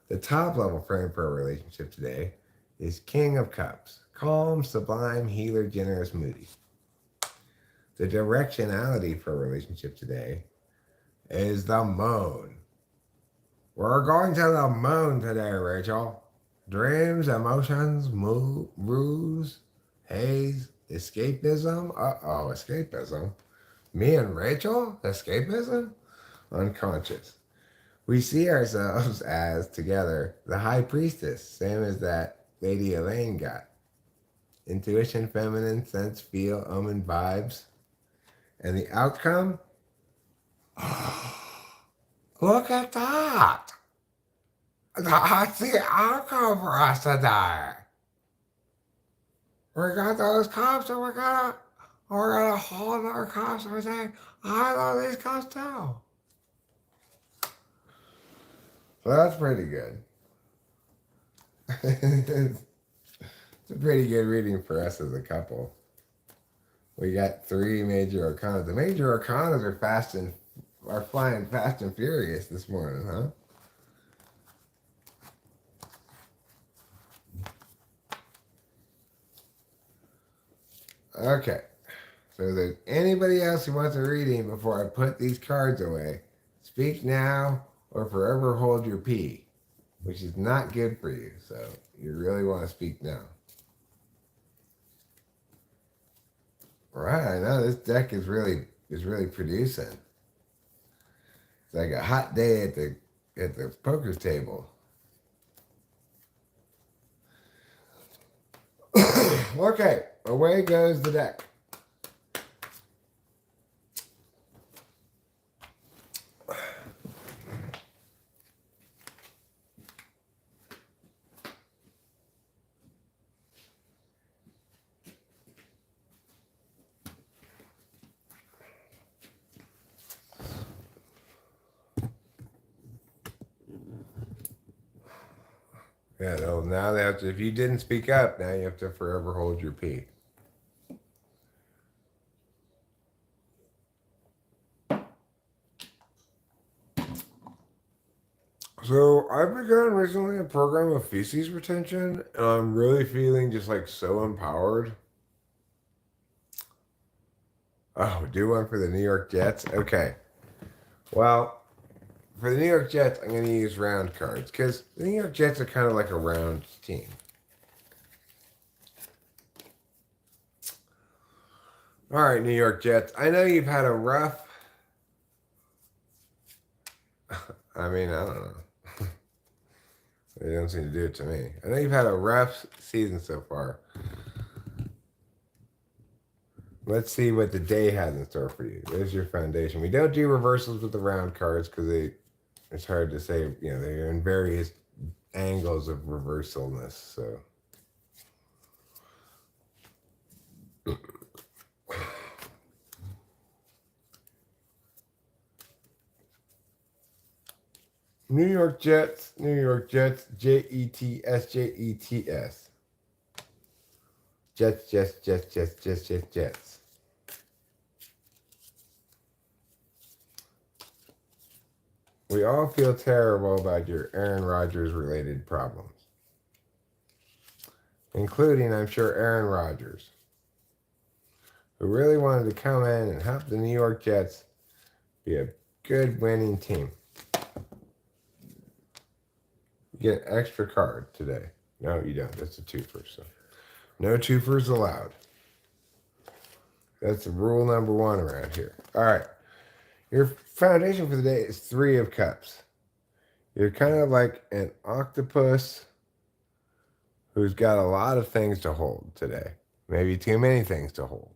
The top level frame for our relationship today is King of Cups. Calm, sublime, healer, generous, moody. The directionality for a relationship today is the moon. We're going to the moon today, Rachel. Dreams, emotions, ruse, haze, escapism. Uh-oh, escapism. Me and Rachel? Escapism? Unconscious. We see ourselves as, together, the high priestess, same as that Lady Elaine got. Intuition, feminine, sense, feel, omen, vibes. And the outcome? Look at that! That's the outcome for us today. We got those cups and we're gonna hold our cups and we're saying, I love these cups too. So that's pretty good. It's a pretty good reading for us as a couple. We got 3 major arcana. The major arcanas are flying fast and furious this morning, huh? Okay. So if there's anybody else who wants a reading before I put these cards away, speak now or forever hold your pee, which is not good for you. So you really want to speak now. Right, I know this deck is really producing. It's like a hot day at the poker table. Okay, away goes the deck. Yeah, now they have to, if you didn't speak up, now you have to forever hold your pee. So I've begun recently a program of feces retention, and I'm really feeling just like so empowered. Oh, do one for the New York Jets? Okay. Well, for the New York Jets, I'm going to use round cards because the New York Jets are kind of like a round team. All right, New York Jets. I know you've had a rough... I mean, I don't know. They don't seem to do it to me. I know you've had a rough season so far. Let's see what the day has in store for you. There's your foundation. We don't do reversals with the round cards because it's hard to say, they're in various angles of reversalness, so. New York Jets, Jets, Jets. Jets. We all feel terrible about your Aaron Rodgers related problems, including, I'm sure, Aaron Rodgers, who really wanted to come in and help the New York Jets be a good winning team. You get an extra card today. No, you don't. That's a twofer, so no twofers allowed. That's rule number one around here. All right. Your foundation for the day is 3 of Cups. You're kind of like an octopus who's got a lot of things to hold today. Maybe too many things to hold.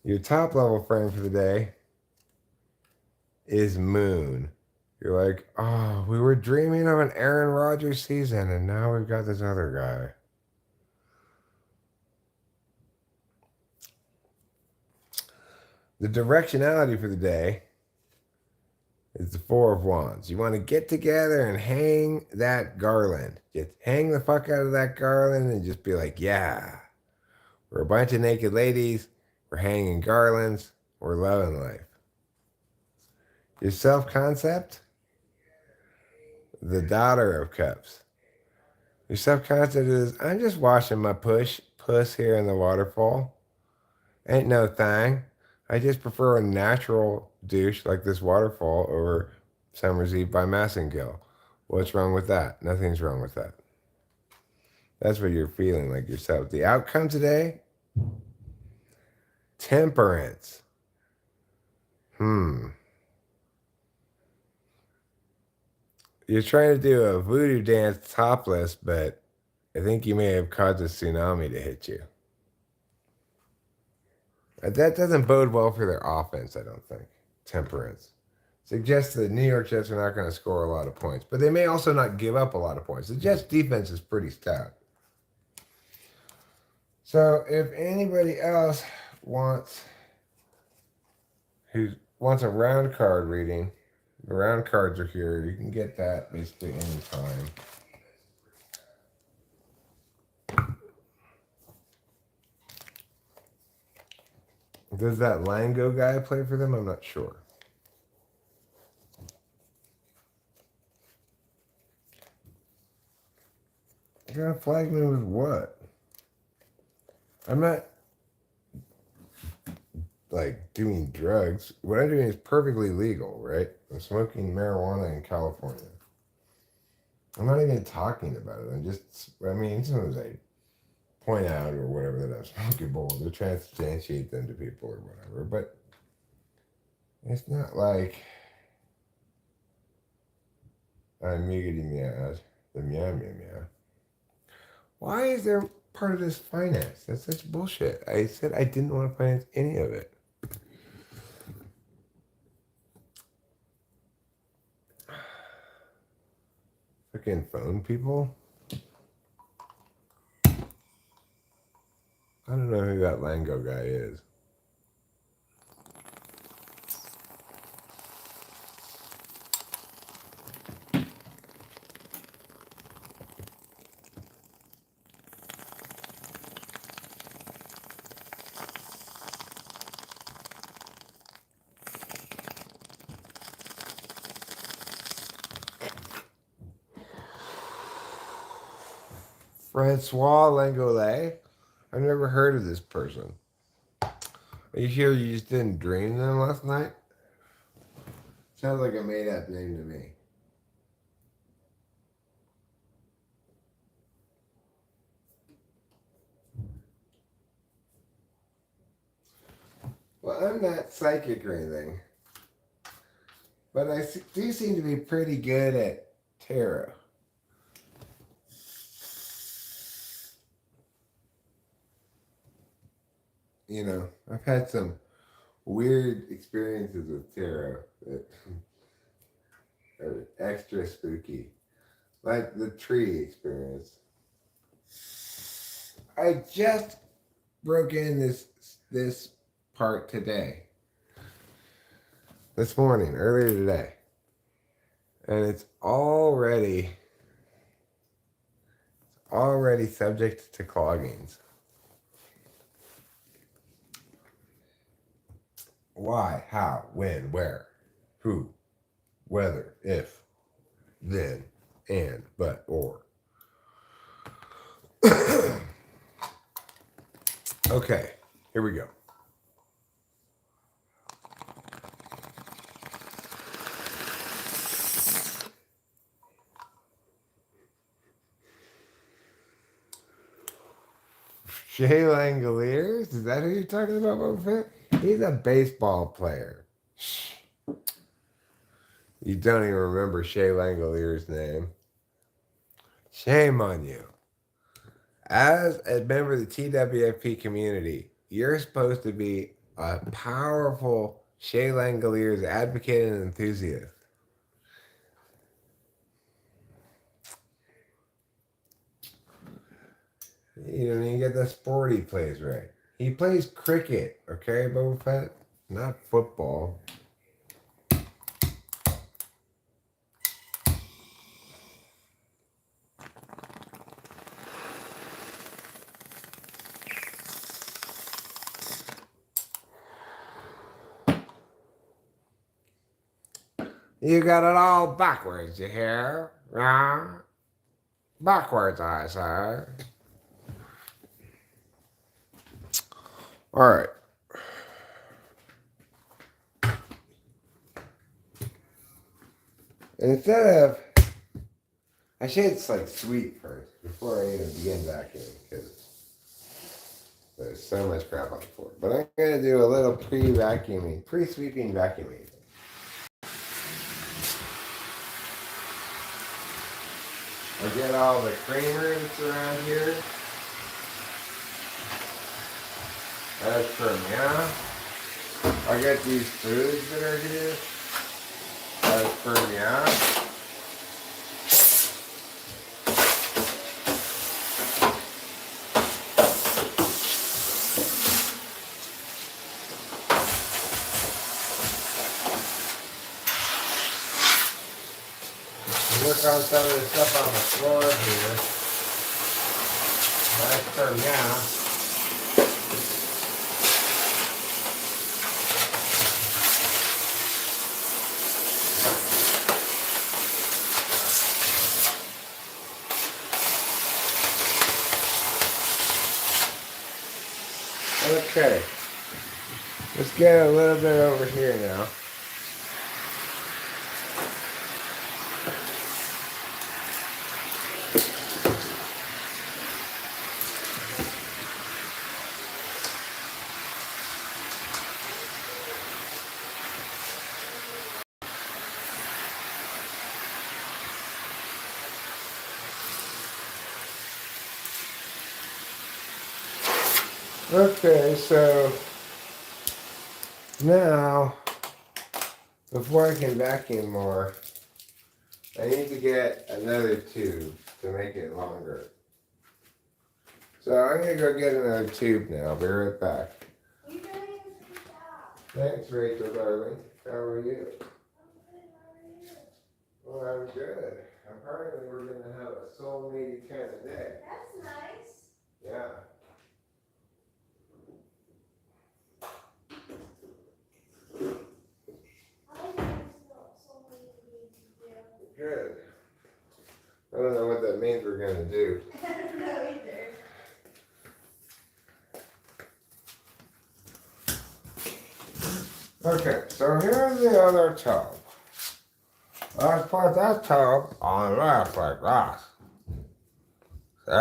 Your top level frame for the day is Moon. You're like, oh, we were dreaming of an Aaron Rodgers season, and now we've got this other guy. The directionality for the day is the 4 of Wands. You want to get together and hang that garland. Just hang the fuck out of that garland and just be like, yeah, we're a bunch of naked ladies. We're hanging garlands. We're loving life. Your self-concept, the Daughter of Cups. Your self-concept is, I'm just washing my puss here in the waterfall. Ain't no thing. I just prefer a natural douche like this waterfall over Summer's Eve by Massengill. What's wrong with that? Nothing's wrong with that. That's what you're feeling like yourself. The outcome today? Temperance. You're trying to do a voodoo dance topless, but I think you may have caused a tsunami to hit you. That doesn't bode well for their offense, I don't think. Temperance. Suggests the New York Jets are not going to score a lot of points, but they may also not give up a lot of points. The Jets' defense is pretty stout. So if anybody else wants a round card reading, the round cards are here. You can get that basically anytime. Does that Lango guy play for them? I'm not sure. You're gonna flag me with what? I'm not like doing drugs. What I'm doing is perfectly legal, right? I'm smoking marijuana in California. I'm not even talking about it. Sometimes I point out or whatever that I'm smoking bowls or transubstantiate them to people or whatever, but it's not like I'm miggity meow, the meow meow meow. Why is there part of this finance? That's such bullshit. I said I didn't want to finance any of it. Fucking phone people. I don't know who that Lango guy is. Francois Langolais? I've never heard of this person. Are you sure you just didn't dream them last night? Sounds like a made-up name to me. Well, I'm not psychic or anything, but I do seem to be pretty good at tarot. You know, I've had some weird experiences with tarot that are extra spooky, like the tree experience. I just broke in this part today, this morning, earlier today, and it's already subject to cloggings. Why? How? When? Where? Who? Whether? If? Then? And? But? Or? Okay, here we go. Shea Langoliers? Is that who you're talking about, Boba Fett? He's a baseball player. You don't even remember Shea Langoliers' name. Shame on you. As a member of the TWFP community, you're supposed to be a powerful Shea Langoliers advocate and enthusiast. You don't even get the sport he plays right. He plays cricket, okay, Boba Fett? Not football. You got it all backwards, you hear? Backwards, I say. All right. Instead of, I should like sweep first before I even begin vacuuming because there's so much crap on the floor. But I'm gonna do a little pre-vacuuming, pre-sweeping vacuuming. I get all the creamer that's around here. That's for me. I get these foods that are here. That's for me. Work on some of the stuff on the floor here. That's for now. Okay. Let's get a little bit over here now. Okay, so now, before I can vacuum more, I need to get another tube to make it longer. So I'm going to go get another tube now. I'll be right back. You're doing a good job. Thanks, Rachel, darling. How are you? I'm good. How are you? Well, I'm good. Apparently, we're going to have a soul-meaty kind of day. That's nice. Yeah. Good. I don't know what that means we're going to do. I don't know either. Okay, so here's the other tub. Let's put that tub on left like that. See?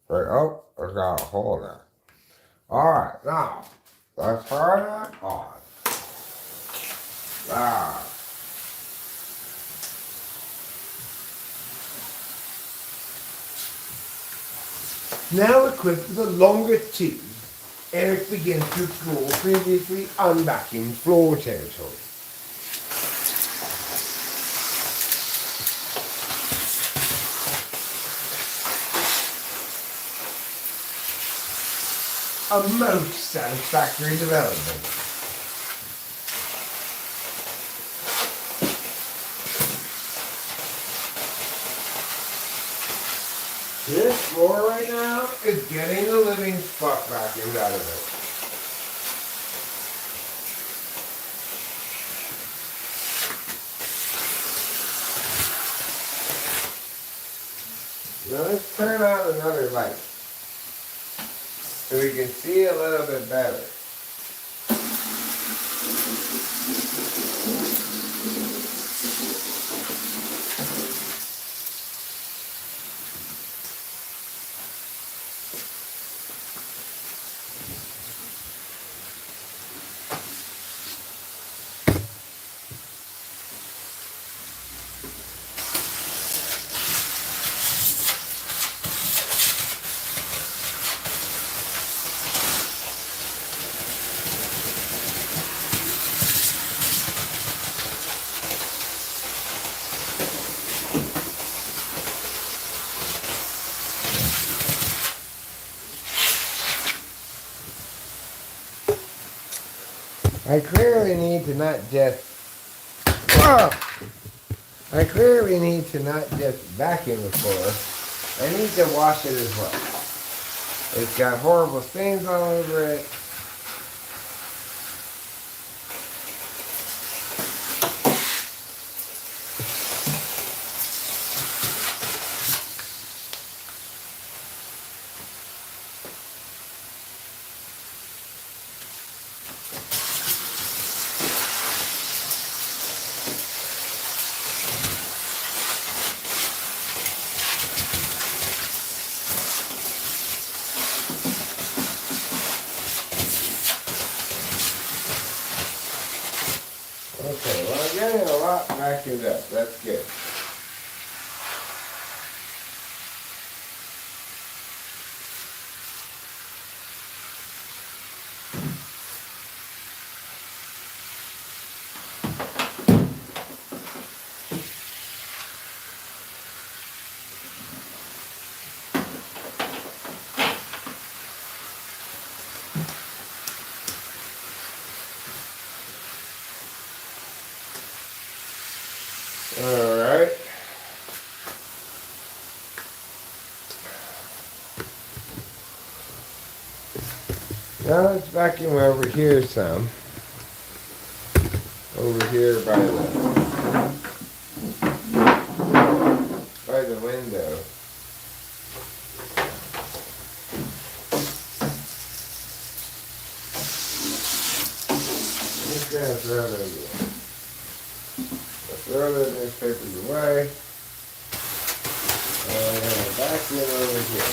Right, oh, it's got a hole there. Alright, now, let's turn it on. There. Now equipped with a longer tube, Eric begins to explore previously unvacuumed floor territory. A most satisfactory development. This floor right now is getting the living fuck vacuumed out of it. Now let's turn on another light so we can see a little bit better. I clearly need to not just I clearly need to not just vacuum the floor. I need to wash it as well. It's got horrible stains all over it. Okay, well I'm getting a lot vacuumed up. That's good. Alright. Now let's vacuum over here some. Over here by the window. I'm just gonna throw those away. Throw those newspapers away. And I'm gonna vacuum over here.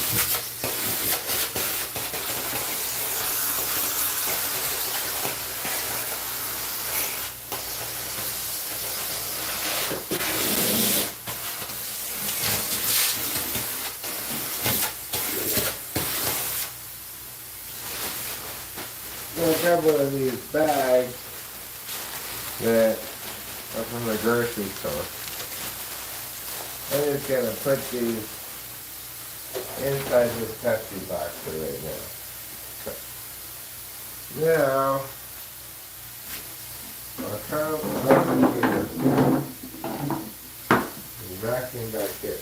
A couple of these bags that are from the grocery store. I'm just gonna put these inside this Pepsi box for right now. Now, I'll come over here and vacuum back here.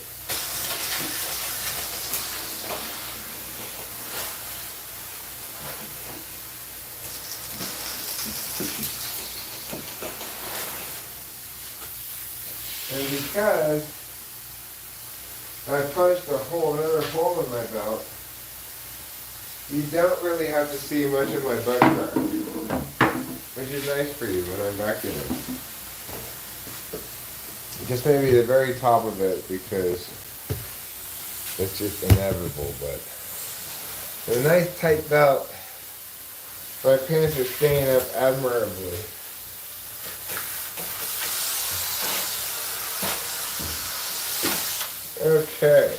And because I punched another hole in my belt, you don't really have to see much of my butt crack, which is nice for you when I'm vacuuming. Just maybe the very top of it because it's just inevitable, but with a nice tight belt, my pants are staying up admirably. Okay,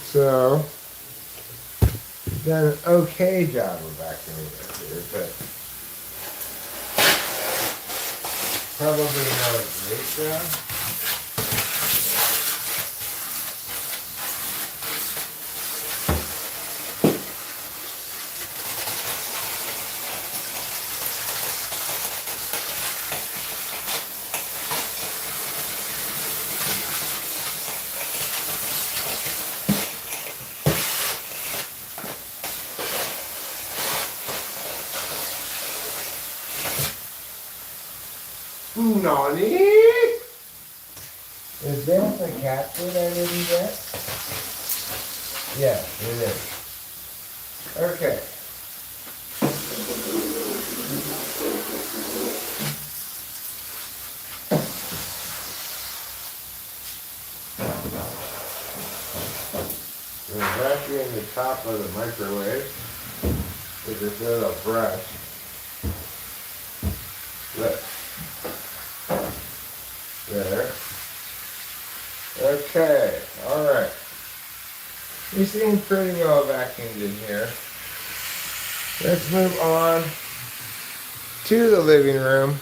so done an okay job of vacuuming up here, but probably not a great job. Nani? Is that the cat food I didn't get? Yeah, it is. Okay. We're vacuuming the top of the microwave with this little brush. Look. There. Okay, alright. You seem pretty well vacuumed in here. Let's move on to the living room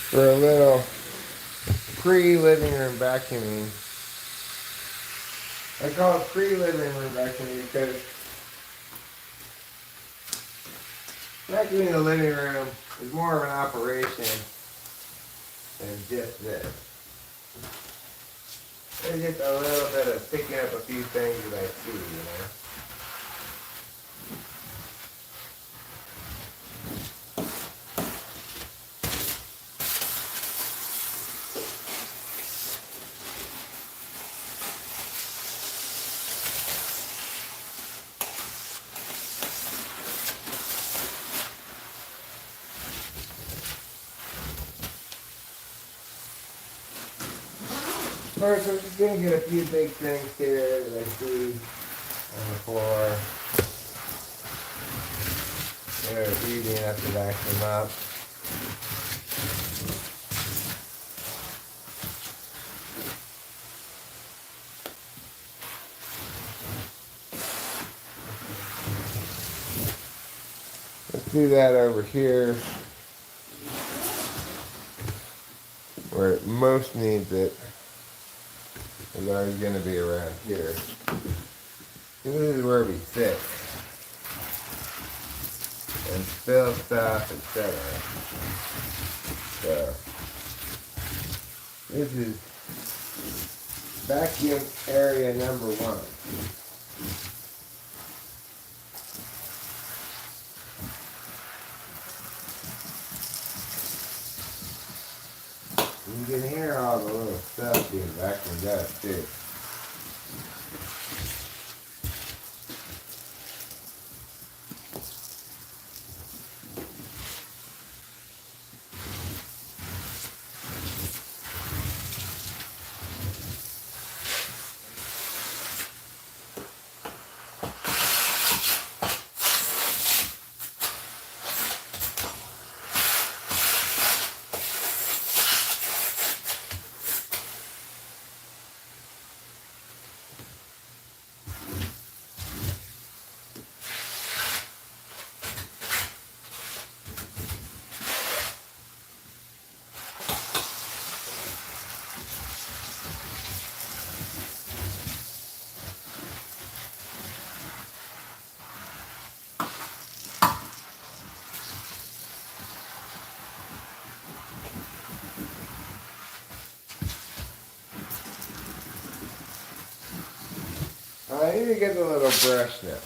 for a little pre-living room vacuuming. I call it pre-living room vacuuming because Vacuuming the living room is more of an operation than just this. There's just a little bit of picking up a few things that I see, you know. Alright, so we're just gonna get a few big things here that I see on the floor. They're easy enough to vacuum up. Let's do that over here where it most needs it. Is always going to be around here. This is where we sit and spill stuff, etc. So this is vacuum area number 1. You can hear all the little stuff being vacuumed up too. I need to get the little brush now.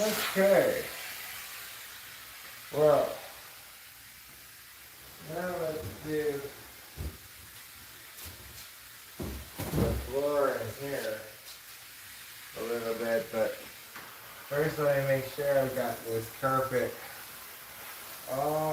Okay. Well, now let's do the floor in here a little bit, but first let me make sure I've got this carpet all.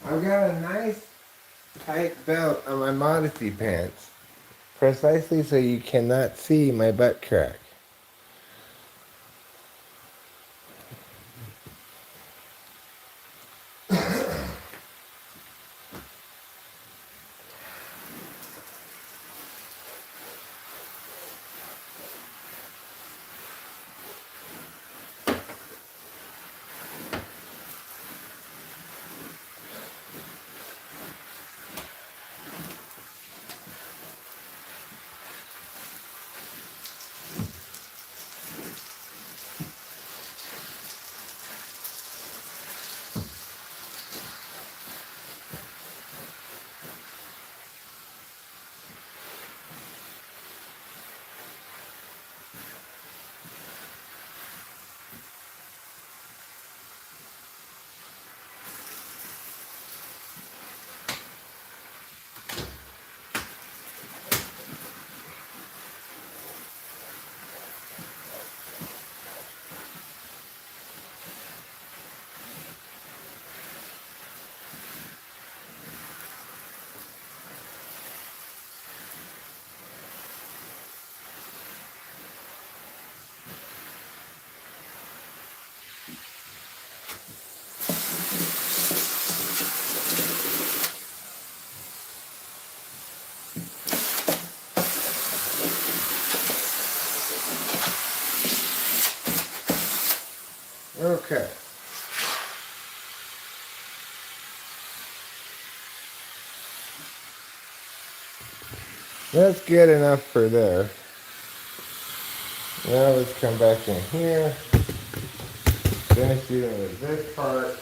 I've got a nice tight belt on my modesty pants, precisely so you cannot see my butt crack. Okay. That's good enough for there. Now let's come back in here. Finish dealing with this part.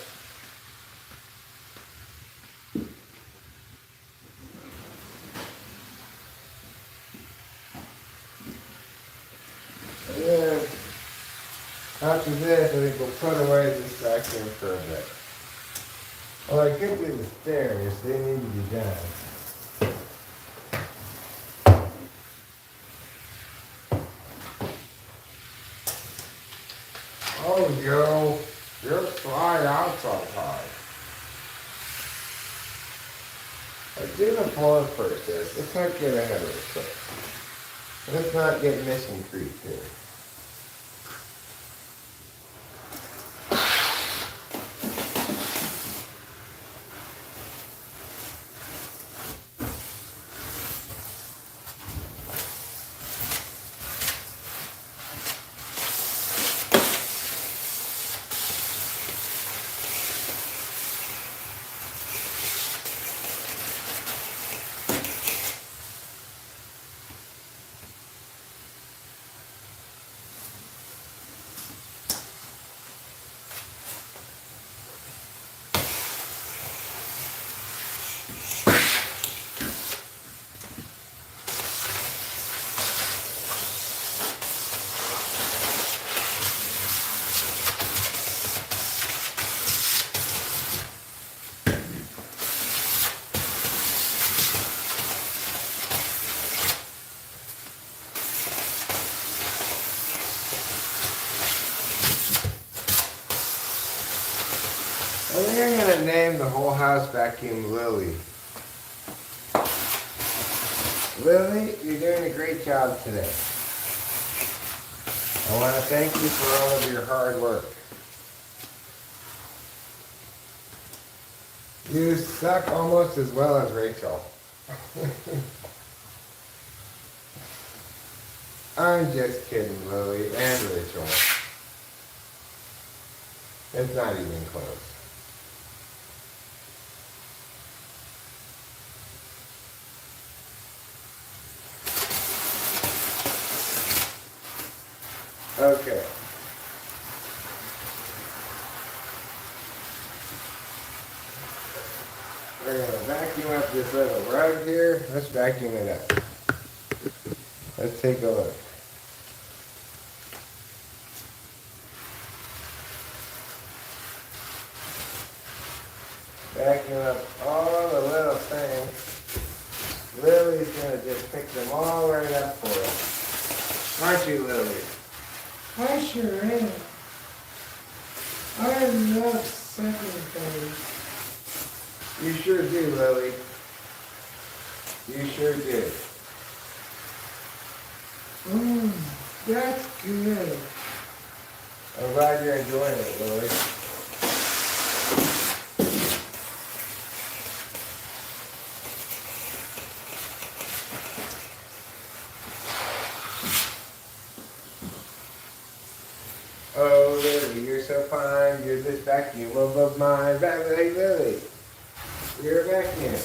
After this, I think we'll put away this vacuum for a bit. Well, I could do the stairs. They need to be done. Oh, yo, you're fly out sometime. Let's do the floor first. Let's not get ahead of ourselves. Let's not get mission creep here. I think I'm gonna name the whole house vacuum Lily. Lily, you're doing a great job today. I want to thank you for all of your hard work. You suck almost as well as Rachel. I'm just kidding, Lily and Rachel. It's not even close. Okay. We're going to vacuum up this little rug here. Let's vacuum it up. Let's take a look. Vacuum up all the little things. Lily's going to just pick them all right up for us. Aren't you, Lily? I sure am. I love sucking things. You sure do, Lily. You sure do. That's good. I'm glad you're enjoying it, Lily. Oh, Lily, you're so fine. You're this vacuum of mine. Hey, Lily, you're a vacuum.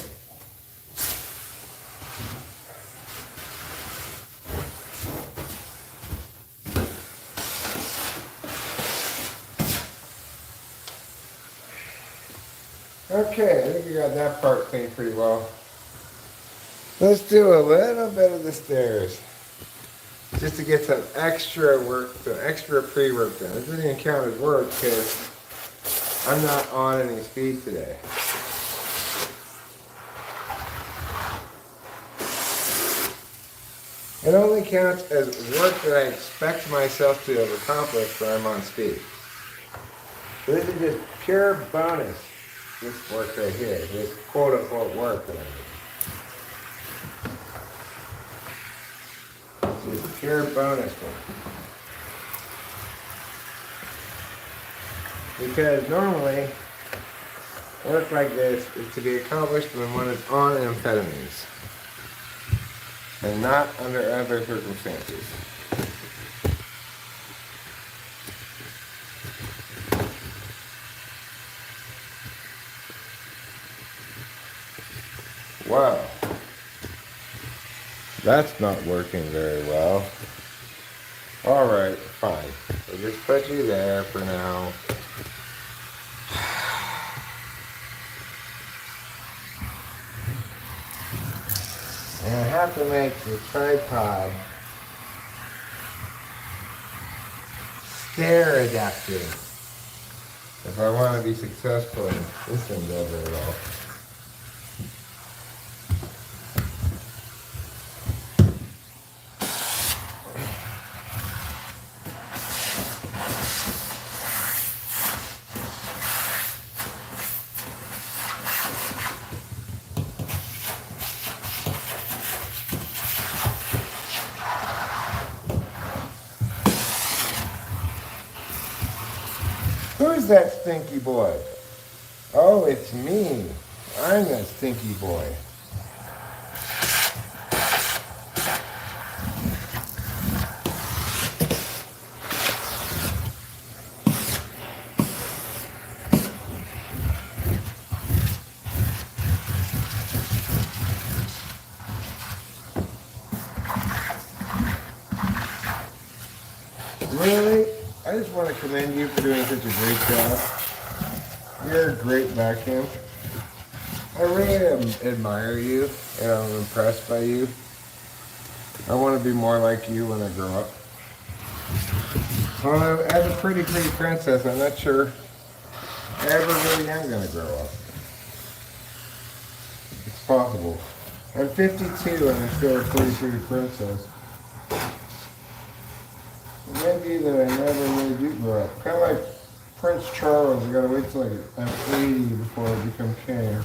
Okay, I think we got that part cleaned pretty well. Let's do a little bit of the stairs. Just to get some extra work, some extra pre-work done. This doesn't even count as work because I'm not on any speed today. It only counts as work that I expect myself to have accomplished when I'm on speed. So this is just pure bonus, this work right here, this quote-unquote work that I do. This is pure bonus work. Because normally, work like this is to be accomplished when one is on amphetamines. And not under other circumstances. Wow. That's not working very well. Alright, fine. We'll just put you there for now. And I have to make the tripod They're adapting. If I want to be successful in this endeavor at all. Who's that stinky boy? Oh, it's me. I'm that stinky boy. Really? I just want to commend you for doing such a great job. You're a great vacuum. I really admire you and I'm impressed by you. I want to be more like you when I grow up. Although, as a pretty princess, I'm not sure I ever really am going to grow up. It's possible. I'm 52 and I'm still a pretty princess. Maybe that I never really do grow up. Kind of like Prince Charles. I gotta wait till I'm 80 before I become king.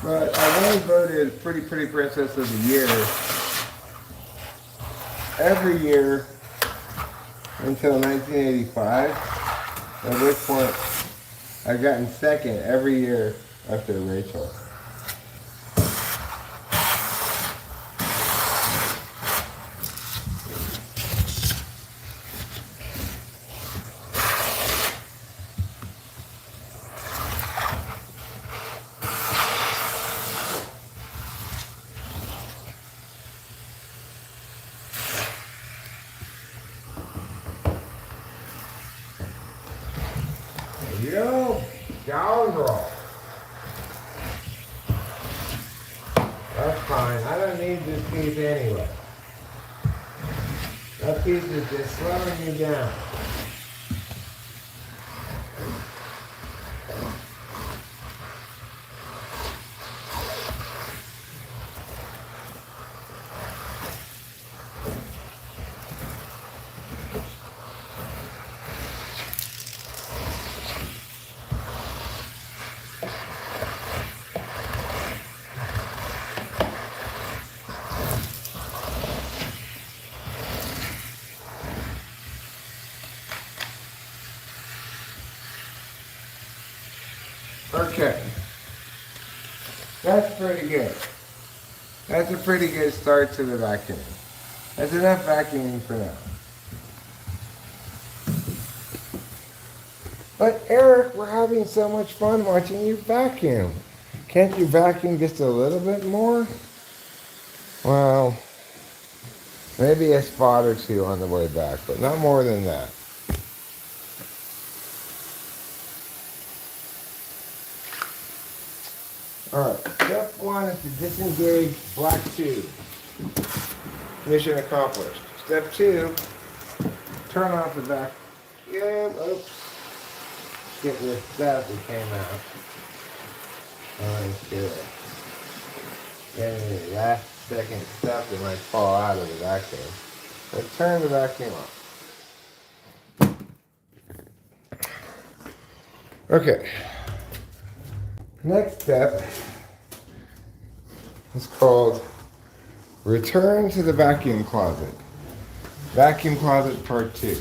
But I was voted pretty princess of the year every year until 1985, at which point I've gotten second every year after Rachel. Yo, scoundrel. That's fine. I don't need this piece anyway. That piece is just slowing you down. Okay. That's pretty good. That's a pretty good start to the vacuuming. That's enough vacuuming for now. But Eric, we're having so much fun watching you vacuum. Can't you vacuum just a little bit more? Well, maybe a spot or two on the way back, but not more than that. Alright, step one is to disengage black tube. Mission accomplished. Step two, turn off the vacuum. Oops. Get this stuff that came out. Let's do it. Getting the last second stuff that might fall out of the vacuum. Let's turn the vacuum off. Okay. Next step is called Return to the Vacuum Closet. Vacuum Closet Part 2.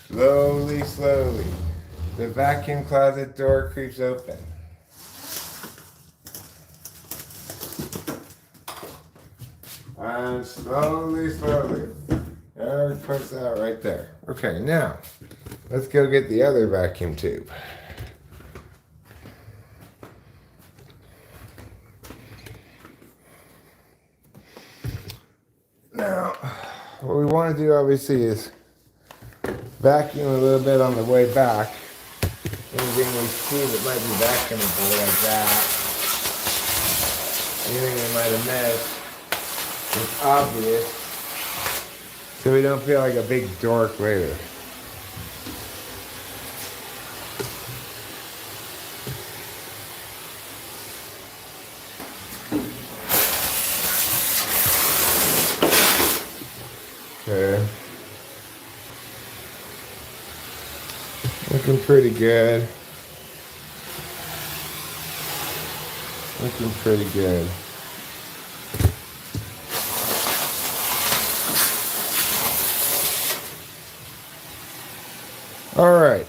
Slowly, slowly, the vacuum closet door creeps open. And slowly, slowly, Eric puts that right there. Okay, now, let's go get the other vacuum tube. Now, what we want to do obviously is vacuum a little bit on the way back. Anything we see that might be vacuumable like that. Anything we might have missed is obvious. So we don't feel like a big dork later. Okay. Looking pretty good. Looking pretty good. All right.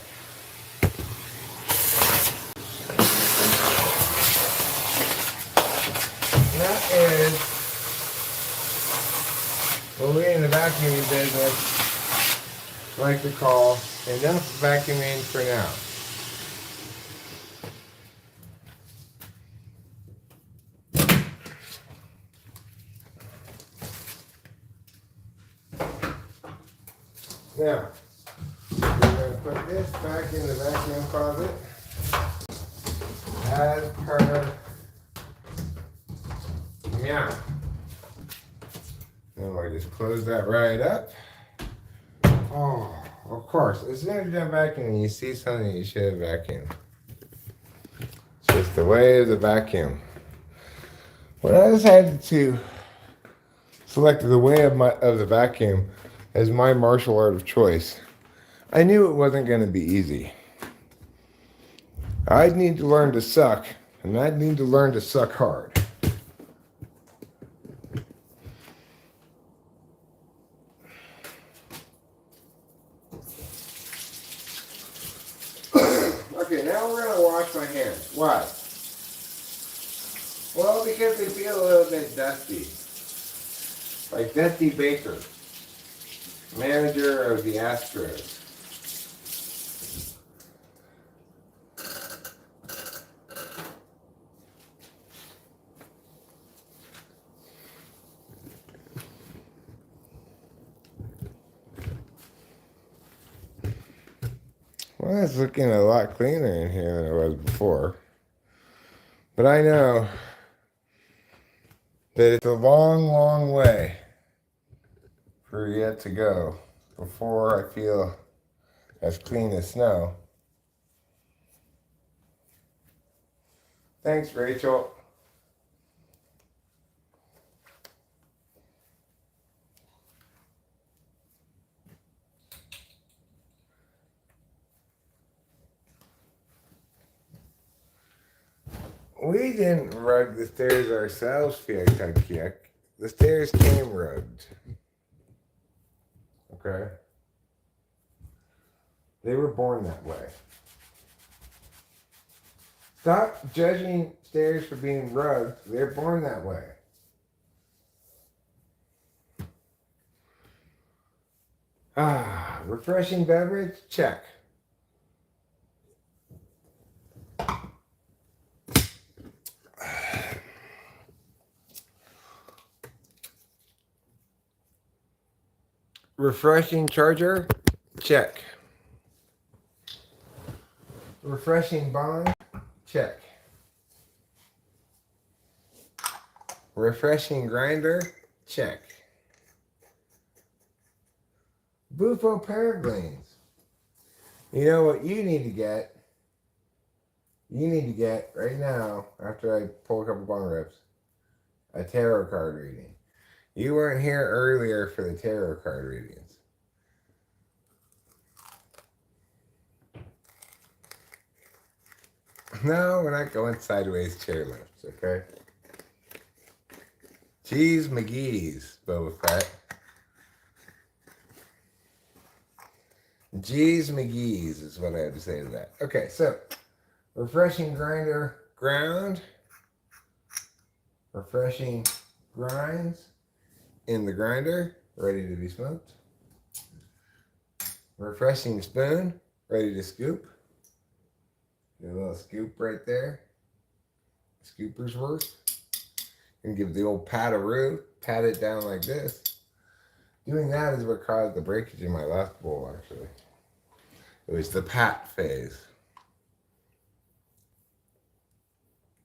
That is what we in the vacuuming business like to call enough vacuuming for now. Now, we're going to put this back in the vacuum closet as per meow. And we'll just close that right up. Oh, of course, as soon as you're done vacuuming, you see something you should have vacuumed. It's just the way of the vacuum. When I decided to select the way of the vacuum as my martial art of choice, I knew it wasn't going to be easy. I'd need to learn to suck, and I'd need to learn to suck hard. Okay, now we're going to wash my hands. Why? Well, because they feel a little bit dusty. Like Dusty Baker, manager of the Astros. Well, it's looking a lot cleaner in here than it was before. But I know that it's a long, long way for yet to go before I feel as clean as snow. Thanks, Rachel. We didn't rug the stairs ourselves, Fiak. The stairs came rugged. Okay? They were born that way. Stop judging stairs for being rugged. They're born that way. Refreshing beverage? Check. Refreshing charger? Check. Refreshing bond? Check. Refreshing grinder? Check. Bufo Peregrines. You know what you need to get? You need to get right now, after I pull a couple bong rips, a tarot card reading. You weren't here earlier for the tarot card readings. No, we're not going sideways chairlifts, okay? Jeez McGee's, Boba Fett. Jeez McGee's is what I have to say to that. Okay, so refreshing grinder ground. Refreshing grinds in the grinder, ready to be smoked. Refreshing spoon, ready to scoop. Get a little scoop right there. Scooper's worth. And give the old pat-a-roo, pat it down like this. Doing that is what caused the breakage in my last bowl, actually. It was the pat phase.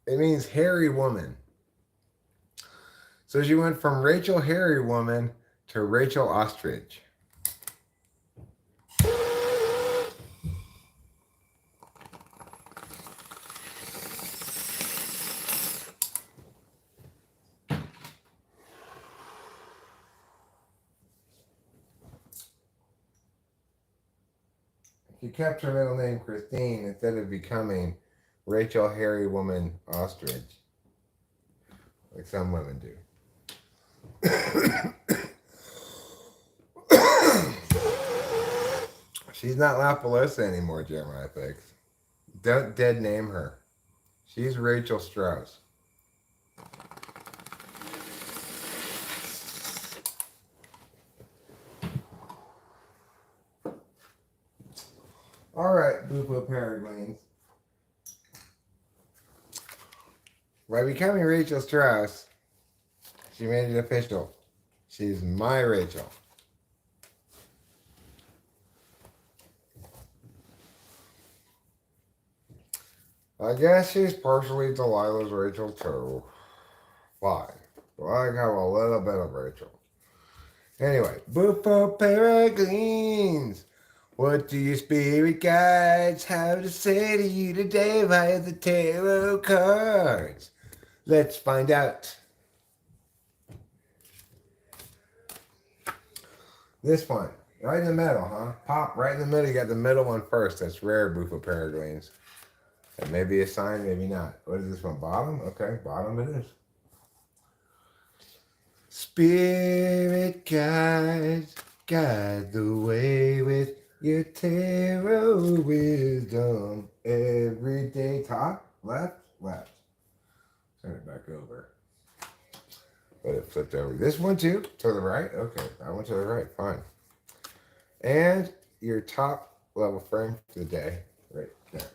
It means hairy woman. So she went from Rachel Hairy Woman to Rachel Ostrich. She kept her middle name Christine instead of becoming Rachel Hairy Woman Ostrich, like some women do. She's not Lapalosa anymore, Jeremiah thinks. Don't dead name her. She's Rachel Strauss. All right, Bufo Peregrines. By becoming Rachel Strauss, she made it official. She's my Rachel. I guess she's partially Delilah's Rachel too. Fine. Well, I have a little bit of Rachel. Anyway, Bufo Peregrines. What do your spirit guides have to say to you today via the tarot cards? Let's find out. This one, right in the middle, huh? Pop right in the middle. You got the middle one first. That's rare, Bufo Peregrines. That may be a sign, maybe not. What is this one? Bottom? Okay, bottom it is. Spirit guides, guide the way with your tarot wisdom every day. Top, left, left. Turn it back over. But it flipped over. This one too? To the right? Okay, that one to the right. Fine. And your top level frame for the day. Right there.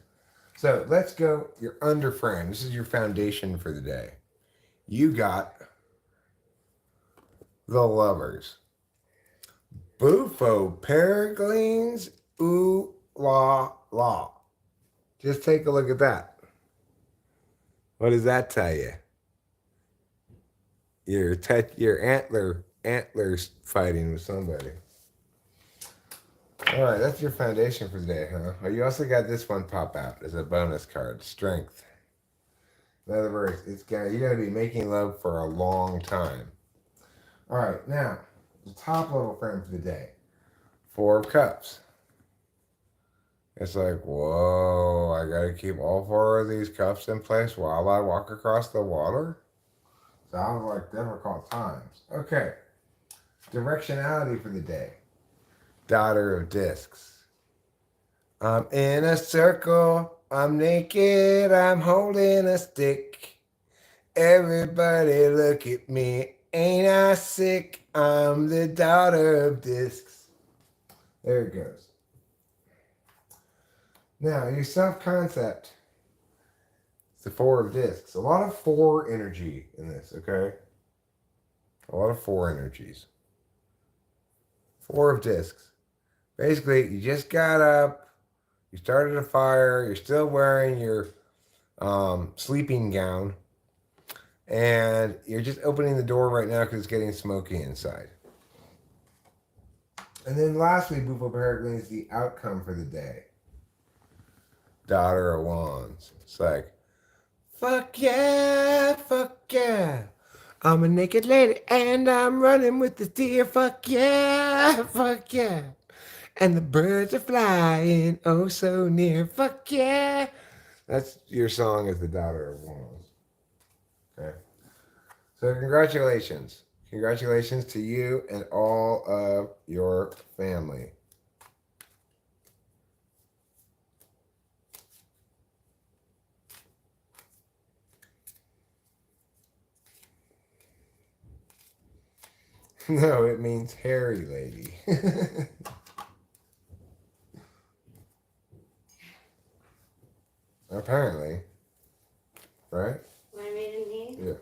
So let's go your under frame. This is your foundation for the day. You got the Lovers. Bufo Peregrines, ooh la la. Just take a look at that. What does that tell you? Your antlers fighting with somebody. All right, that's your foundation for the day, huh? Oh, you also got this one pop out as a bonus card, Strength. In other words, you're gonna be making love for a long time. All right, now the top level frame for the day. 4 of Cups. It's like, whoa, I gotta keep all 4 of these cups in place while I walk across the water? Sounds like difficult times. Okay. Directionality for the day. Daughter of Discs. I'm in a circle. I'm naked. I'm holding a stick. Everybody look at me. Ain't I sick? I'm the daughter of Discs. There it goes. Now, your self-concept. It's the 4 of Discs. A lot of 4 energy in this, okay? A lot of 4 energies. 4 of Discs. Basically, you just got up, you started a fire, you're still wearing your sleeping gown, and you're just opening the door right now because it's getting smoky inside. And then lastly, Bufo Peregrines is the outcome for the day. Daughter of Wands. It's like, fuck yeah, fuck yeah. I'm a naked lady and I'm running with the deer. Fuck yeah, fuck yeah. And the birds are flying oh so near. Fuck yeah. That's your song as the Daughter of Wands. Okay. So congratulations. Congratulations to you and all of your family. No, it means hairy lady. Apparently. Right? My maiden name? Yeah.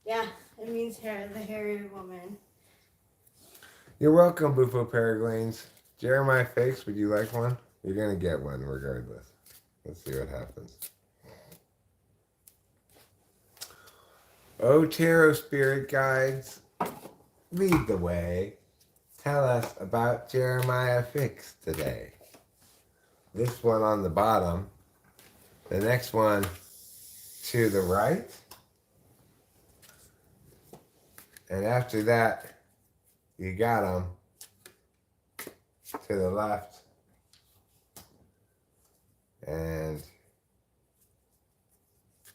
Yeah, it means the hairy woman. You're welcome, Bufo Peregrines. Jeremiah Fakes, would you like one? You're going to get one regardless. Let's see what happens. Oh, tarot spirit guides, lead the way. Tell us about Jeremiah Fix today. This one on the bottom. The next one to the right. And after that, you got them to the left. And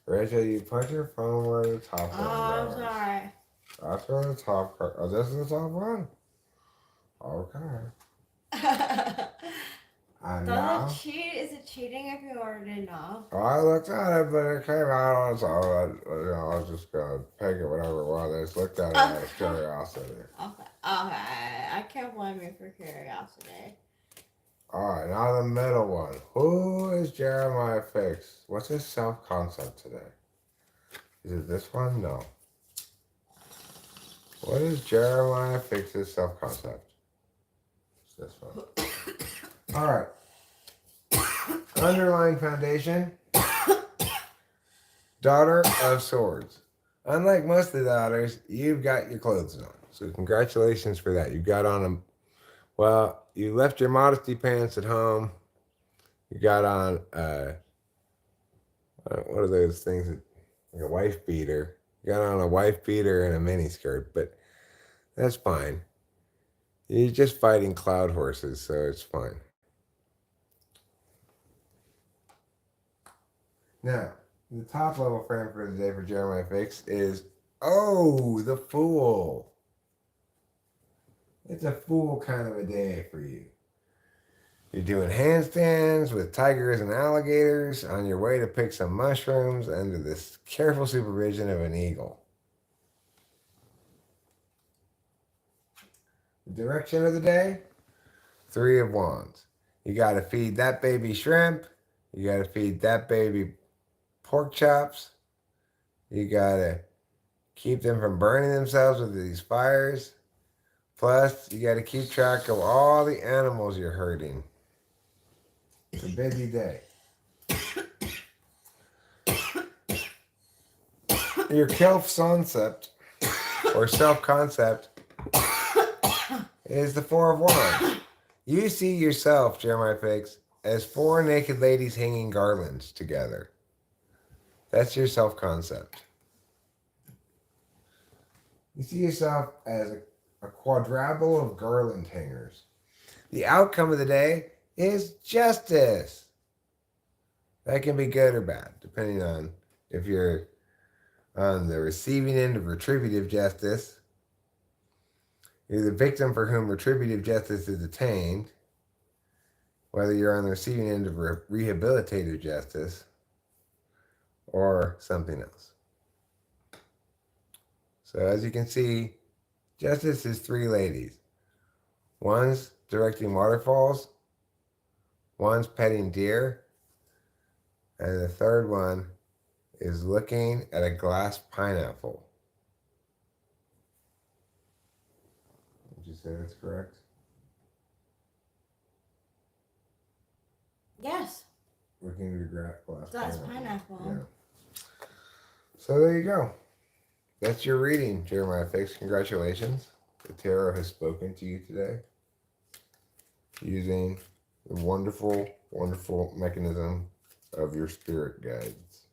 Rachel, you put your phone where the top one I'm goes. sorry. That's where the top part. Oh, this is the top one? Okay. And now, Is it cheating if you already know? I looked at it, but it came out on its own. I was just going to peg it whatever it was. I just looked at it out of curiosity. Okay. I can't blame you for curiosity. Alright, now the middle one. Who is Jeremiah Fix? What's his self-concept today? Is it this one? No. What is Jeremiah Fix's self-concept? It's this one. Alright. Underlying foundation. Daughter of Swords. Unlike most of the daughters, you've got your clothes on. So congratulations for that. You got on them. Well, you left your modesty pants at home. You got on, what are those things, like a wife beater. You got on a wife beater and a mini skirt, but that's fine. You're just fighting cloud horses, so it's fine. Now, the top level frame for the day for Jeremiah Fix is, oh, the Fool. It's a fool kind of a day for you. You're doing handstands with tigers and alligators on your way to pick some mushrooms under the careful supervision of an eagle. The direction of the day? 3 of Wands. You got to feed that baby shrimp. You got to feed that baby pork chops. You got to keep them from burning themselves with these fires. Plus, you got to keep track of all the animals you're herding. It's a busy day. Your self-concept, or self-concept, is the 4 of Wands. You see yourself, Jeremiah Fix, as 4 naked ladies hanging garlands together. That's your self-concept. You see yourself as a quadruple of garland hangers. The outcome of the day is justice. That can be good or bad, depending on if you're on the receiving end of retributive justice. You're the victim for whom retributive justice is attained, whether you're on the receiving end of rehabilitative justice or something else. So as you can see, justice is 3 ladies. One's directing waterfalls, one's petting deer, and the third one is looking at a glass pineapple. Would you say that's correct? Yes. Looking at a glass pineapple. Yeah. So there you go. That's your reading, Jeremiah Fix. Congratulations. The tarot has spoken to you today using the wonderful, wonderful mechanism of your spirit guides.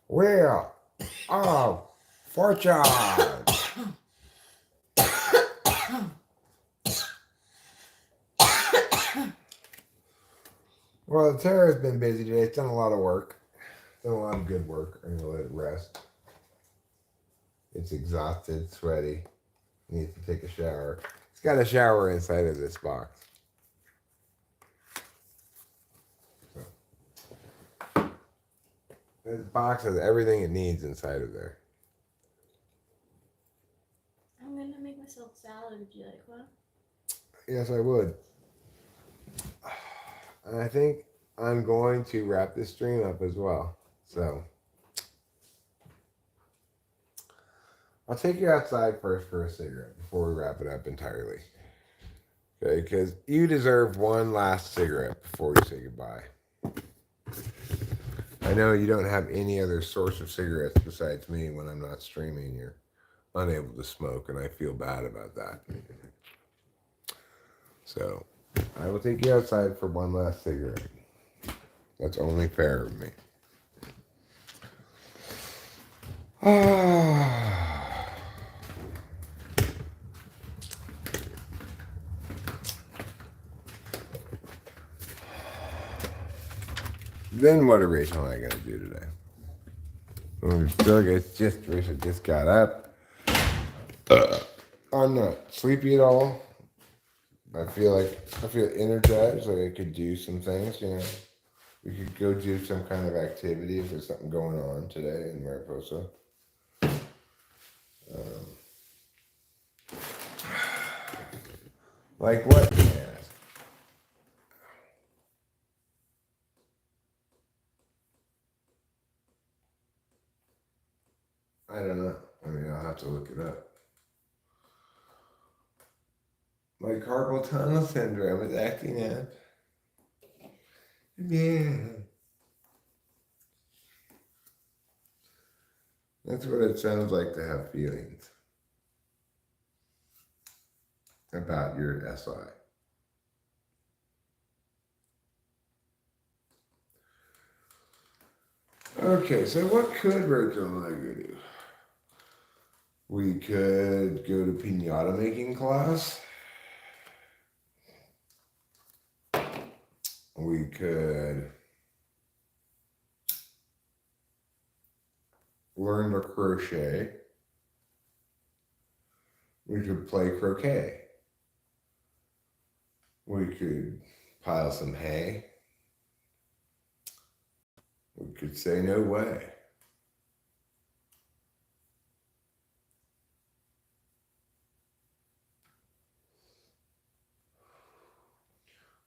Wheel of Fortune. Well, the tarot has been busy today. It's done a lot of work. Done a lot of good work. I'm going to let it rest. It's exhausted, sweaty. Needs to take a shower. It's got a shower inside of this box. So, this box has everything it needs inside of there. I'm gonna make myself salad. Would you like one? Yes, I would. And I think I'm going to wrap this stream up as well. So, I'll take you outside first for a cigarette before we wrap it up entirely. Okay, because you deserve one last cigarette before we say goodbye. I know you don't have any other source of cigarettes besides me when I'm not streaming. You're unable to smoke, and I feel bad about that. So, I will take you outside for one last cigarette. That's only fair of me. Then what are Rachel and I going to do today? I feel like Rachel just got up. I'm not sleepy at all. I feel energized, like I could do some things, We could go do some kind of activity if there's something going on today in Mariposa. Like what? Yeah. I don't know. I mean, I'll have to look it up. My carpal tunnel syndrome is acting up. Yeah. That's what it sounds like to have feelings about your SI. Okay, so what could Rachel and I go do? We could go to piñata making class. We could learn to crochet. We could play croquet. We could pile some hay. We could say no way.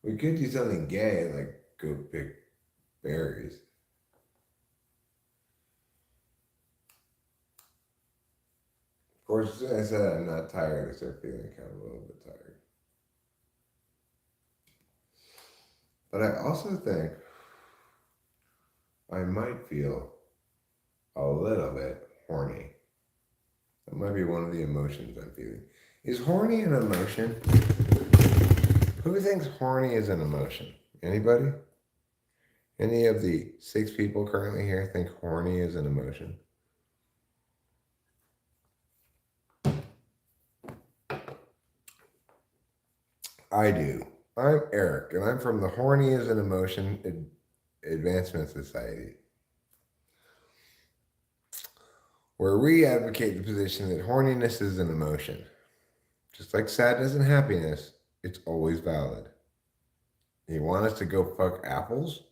We could do something gay, like go pick berries. Of course, as soon as I said I'm not tired, I start feeling kind of a little bit tired. But I also think I might feel a little bit horny. That might be one of the emotions I'm feeling. Is horny an emotion? Who thinks horny is an emotion? Anybody? Any of the 6 people currently here think horny is an emotion? I do. I'm Eric, and I'm from the Horny is an Emotion Advancement Society, where we advocate the position that horniness is an emotion. Just like sadness and happiness, it's always valid. You want us to go fuck apples?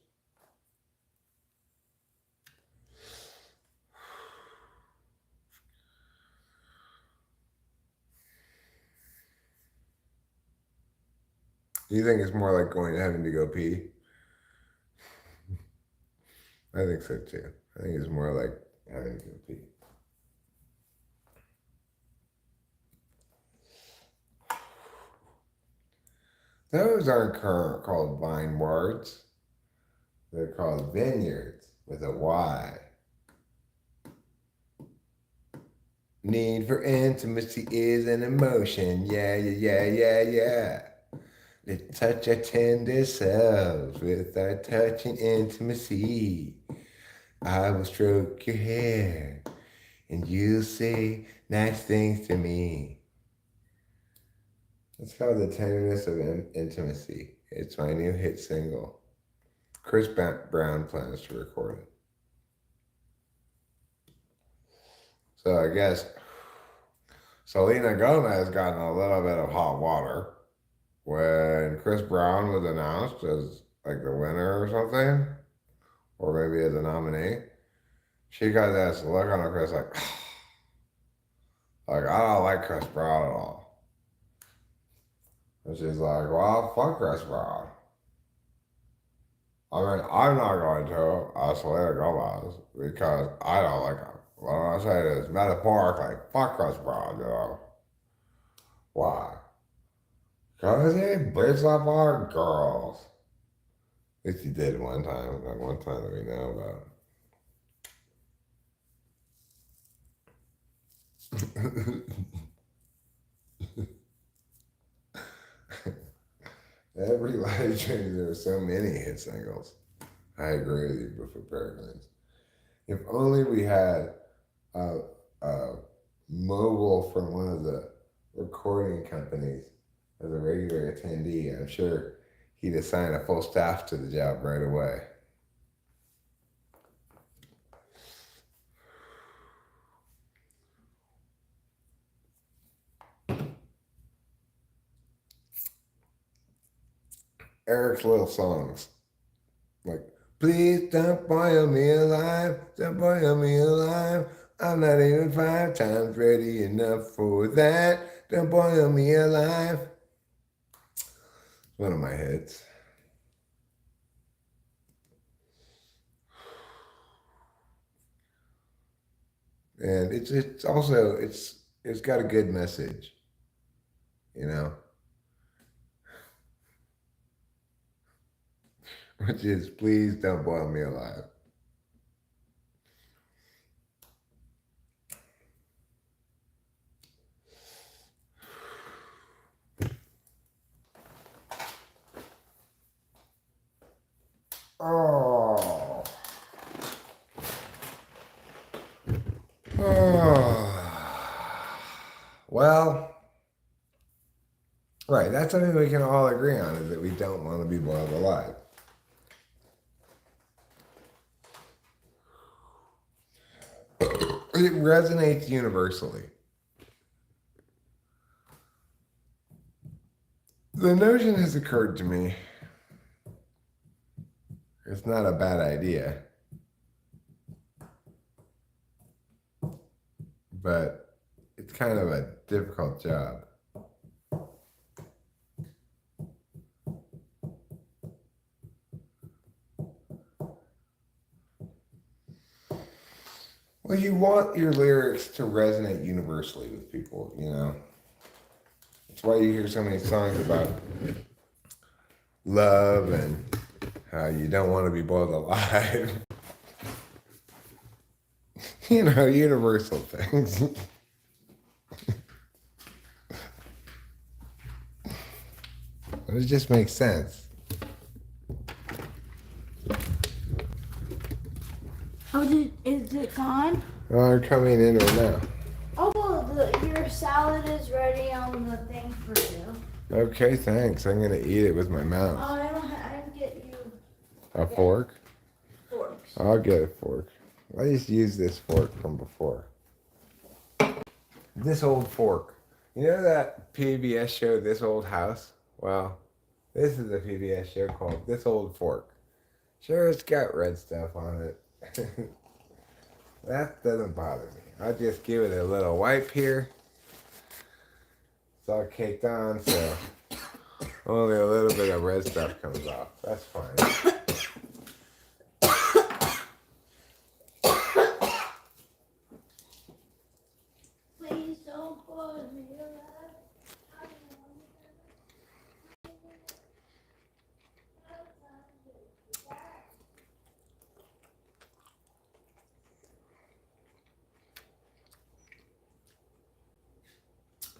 Do you think it's more like having to go pee? I think so too. I think it's more like having to go pee. Those aren't called vine wards. They're called vineyards with a Y. Need for intimacy is an emotion. Yeah, yeah, yeah, yeah, yeah. Let's touch our tender selves with our touching intimacy. I will stroke your hair and you'll say nice things to me. It's called The Tenderness of Intimacy. It's my new hit single. Chris Brown plans to record it. So I guess Selena Gomez got in a little bit of hot water when Chris Brown was announced as like the winner or something, or maybe as a nominee. She got this look on her face like I don't like Chris Brown at all. And she's like, well, fuck Chris Brown. I mean, I'm not going to Selena Gomez because I don't like him. Well, I say this metaphorically. Fuck us, bro. Why? Because he beats up our girls. At least he did one time. That one time that we know about. Every life change, there are so many hit singles. I agree with you, but for Peregrines. If only we had a mobile from one of the recording companies as a regular attendee, I'm sure he'd assign a full staff to the job right away. Eric's little songs, like, please don't boil me alive, don't boil me alive. I'm not even 5 times ready enough for that. Don't boil me alive. One of my hits. And it's also it's got a good message, you know, which is please don't boil me alive. Oh. Oh. Well, right, that's something we can all agree on, is that we don't want to be boiled alive. It resonates universally. The notion has occurred to me. It's not a bad idea. But it's kind of a difficult job. Well, you want your lyrics to resonate universally with people, you know. That's why you hear so many songs about love and how you don't want to be boiled alive. You know, universal things. It just makes sense. Oh, is it gone? Oh, I'm coming in right now. Oh, well, your salad is ready on the thing for you. Okay, thanks. I'm gonna eat it with my Oh, mouth. I didn't get you A fork? forks. I'll get a fork. I just used this fork from before. This old fork. You know that PBS show, This Old House? Well, this is a PBS show called This Old Fork. Sure, it's got red stuff on it. That doesn't bother me. I'll just give it a little wipe here. It's all caked on, so only a little bit of red stuff comes off. That's fine. Please don't boil me alive.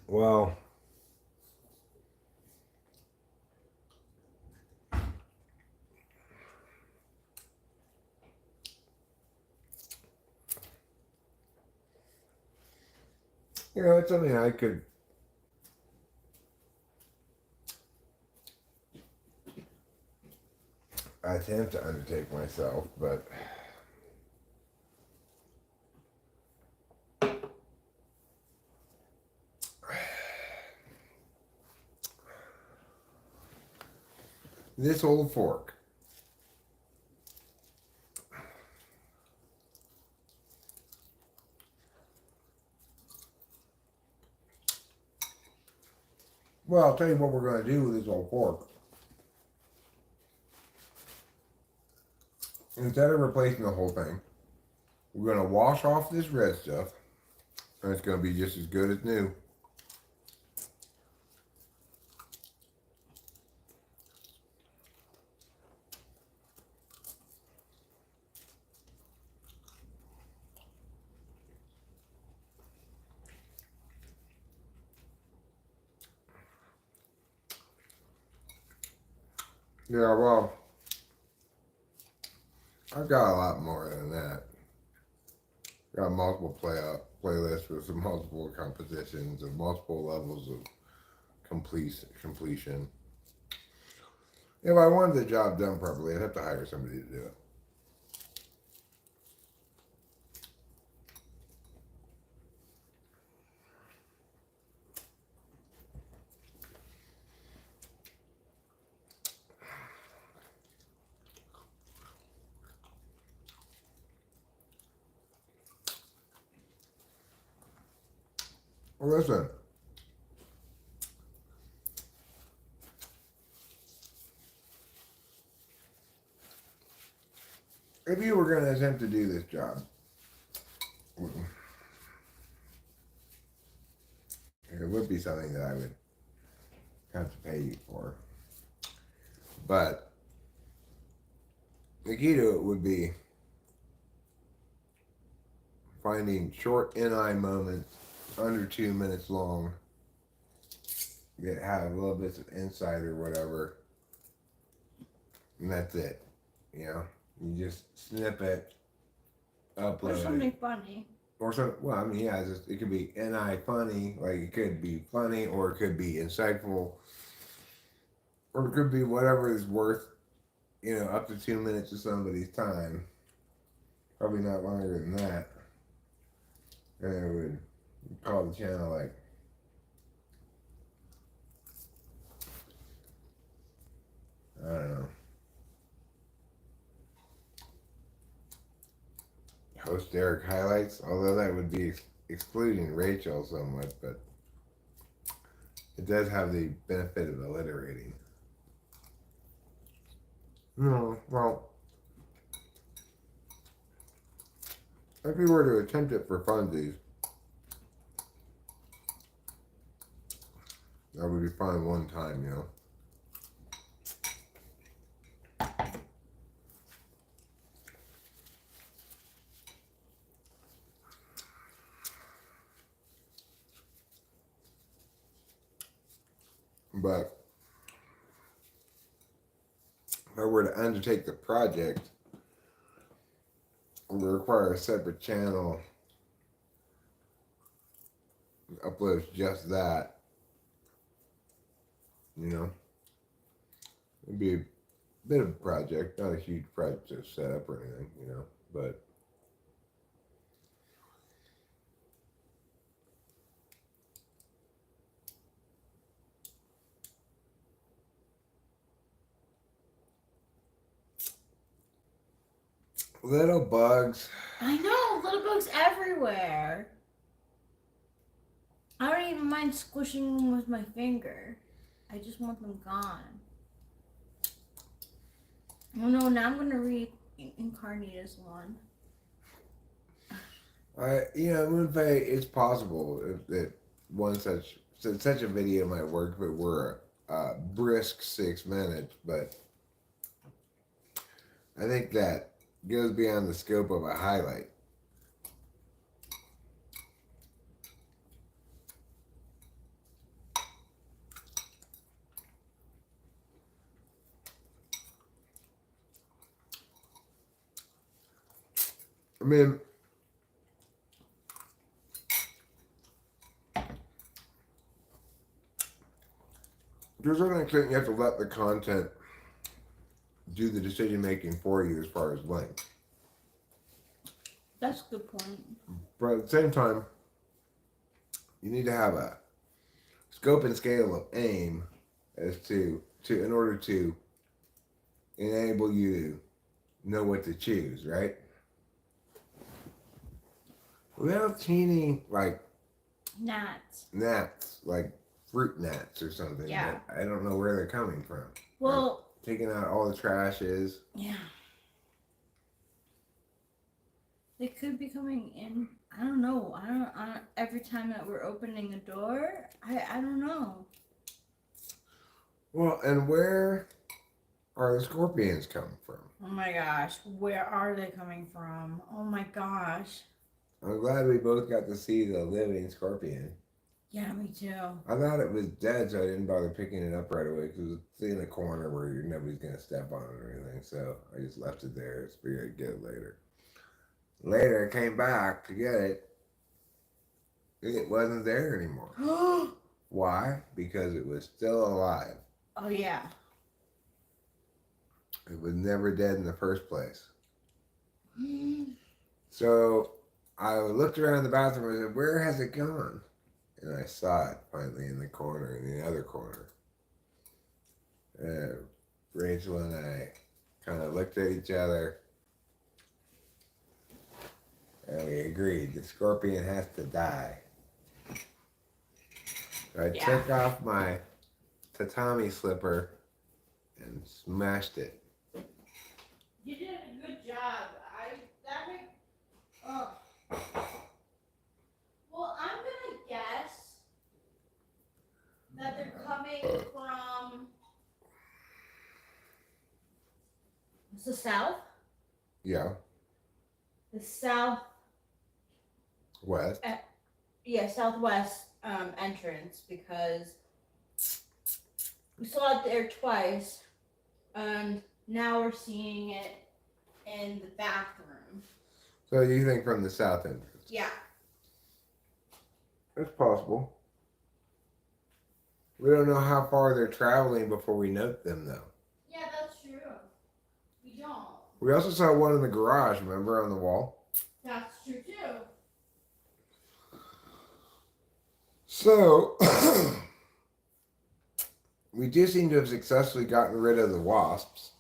Well, you know, it's something I could attempt to undertake myself, but this old fork. Well, I'll tell you what we're going to do with this old fork. Instead of replacing the whole thing, We're gonna wash off this red stuff, and it's gonna be just as good as new. Yeah, well, I've got a lot more than that. Got multiple playlists with some multiple compositions and multiple levels of completion. If I wanted the job done properly, I'd have to hire somebody to do it. Well, listen. If you were going to attempt to do this job, it would be something that I would have to pay you for. But the key to it would be finding short NI moments under 2 minutes long that have a little bits of insight or whatever, and that's it. You know, you just snip it, upload Or something funny. Or some, well, I mean, yeah, it could be NI funny, like it could be funny, or it could be insightful, or it could be whatever is worth, up to 2 minutes of somebody's time. Probably not longer than that. And it would call the channel like, I don't know, Host Derek highlights, although that would be excluding Rachel somewhat, but it does have the benefit of alliterating. No, well, if we were to attempt it for funsies, that would be fine one time, But if I were to undertake the project, it would require a separate channel that uploads just that. It'd be a bit of a project, not a huge project to set up or anything, but little bugs. I know, little bugs everywhere. I don't even mind squishing them with my finger. I just want them gone. Oh no, now I'm gonna reincarnate as one. Moonfae, it's possible that such a video might work if it were a brisk 6 minutes, but I think that goes beyond the scope of a highlight. I mean, to a certain extent, you have to let the content do the decision making for you as far as length. That's a good point. But at the same time, you need to have a scope and scale of aim as to in order to enable you to know what to choose, right? Little teeny like gnats, like fruit gnats or something. Yeah. I don't know where they're coming from. Well, taking out all the trashes. yeah. They could be coming in. I don't know. I don't. Every time that we're opening a door, I don't know. Well, and where are the scorpions coming from? Oh my gosh, where are they coming from? Oh my gosh. I'm glad we both got to see the living scorpion. Yeah, me too. I thought it was dead, so I didn't bother picking it up right away because it's in a corner where nobody's gonna step on it or anything. So I just left it there. I figured I'd get it later. Later, I came back to get it. It wasn't there anymore. Oh Why? Because it was still alive. yeah. It was never dead in the first place. So I looked around the bathroom and said, "Where has it gone?" And I saw it finally in the corner, in the other corner. Rachel and I kind of looked at each other and we agreed the scorpion has to die. So I took off my tatami slipper and smashed it. You did a good job. Oh. Well, I'm gonna guess that they're coming from the south. Yeah. The south. West. Southwest entrance because we saw it there twice, and now we're seeing it in the bathroom. So you think from the south entrance? Yeah. It's possible. We don't know how far they're traveling before we note them, though. Yeah, that's true. We don't. We also saw one in the garage, remember, on the wall? That's true too. So, we do seem to have successfully gotten rid of the wasps.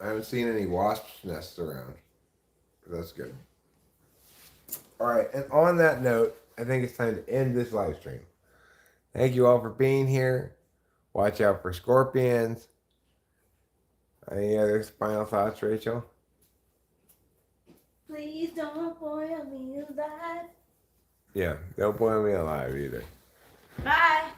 I haven't seen any wasp nests around. That's good. Alright, and on that note, I think it's time to end this live stream. Thank you all for being here. Watch out for scorpions. Any other final thoughts, Rachel? Please don't boil me alive. Yeah, don't boil me alive either. Bye.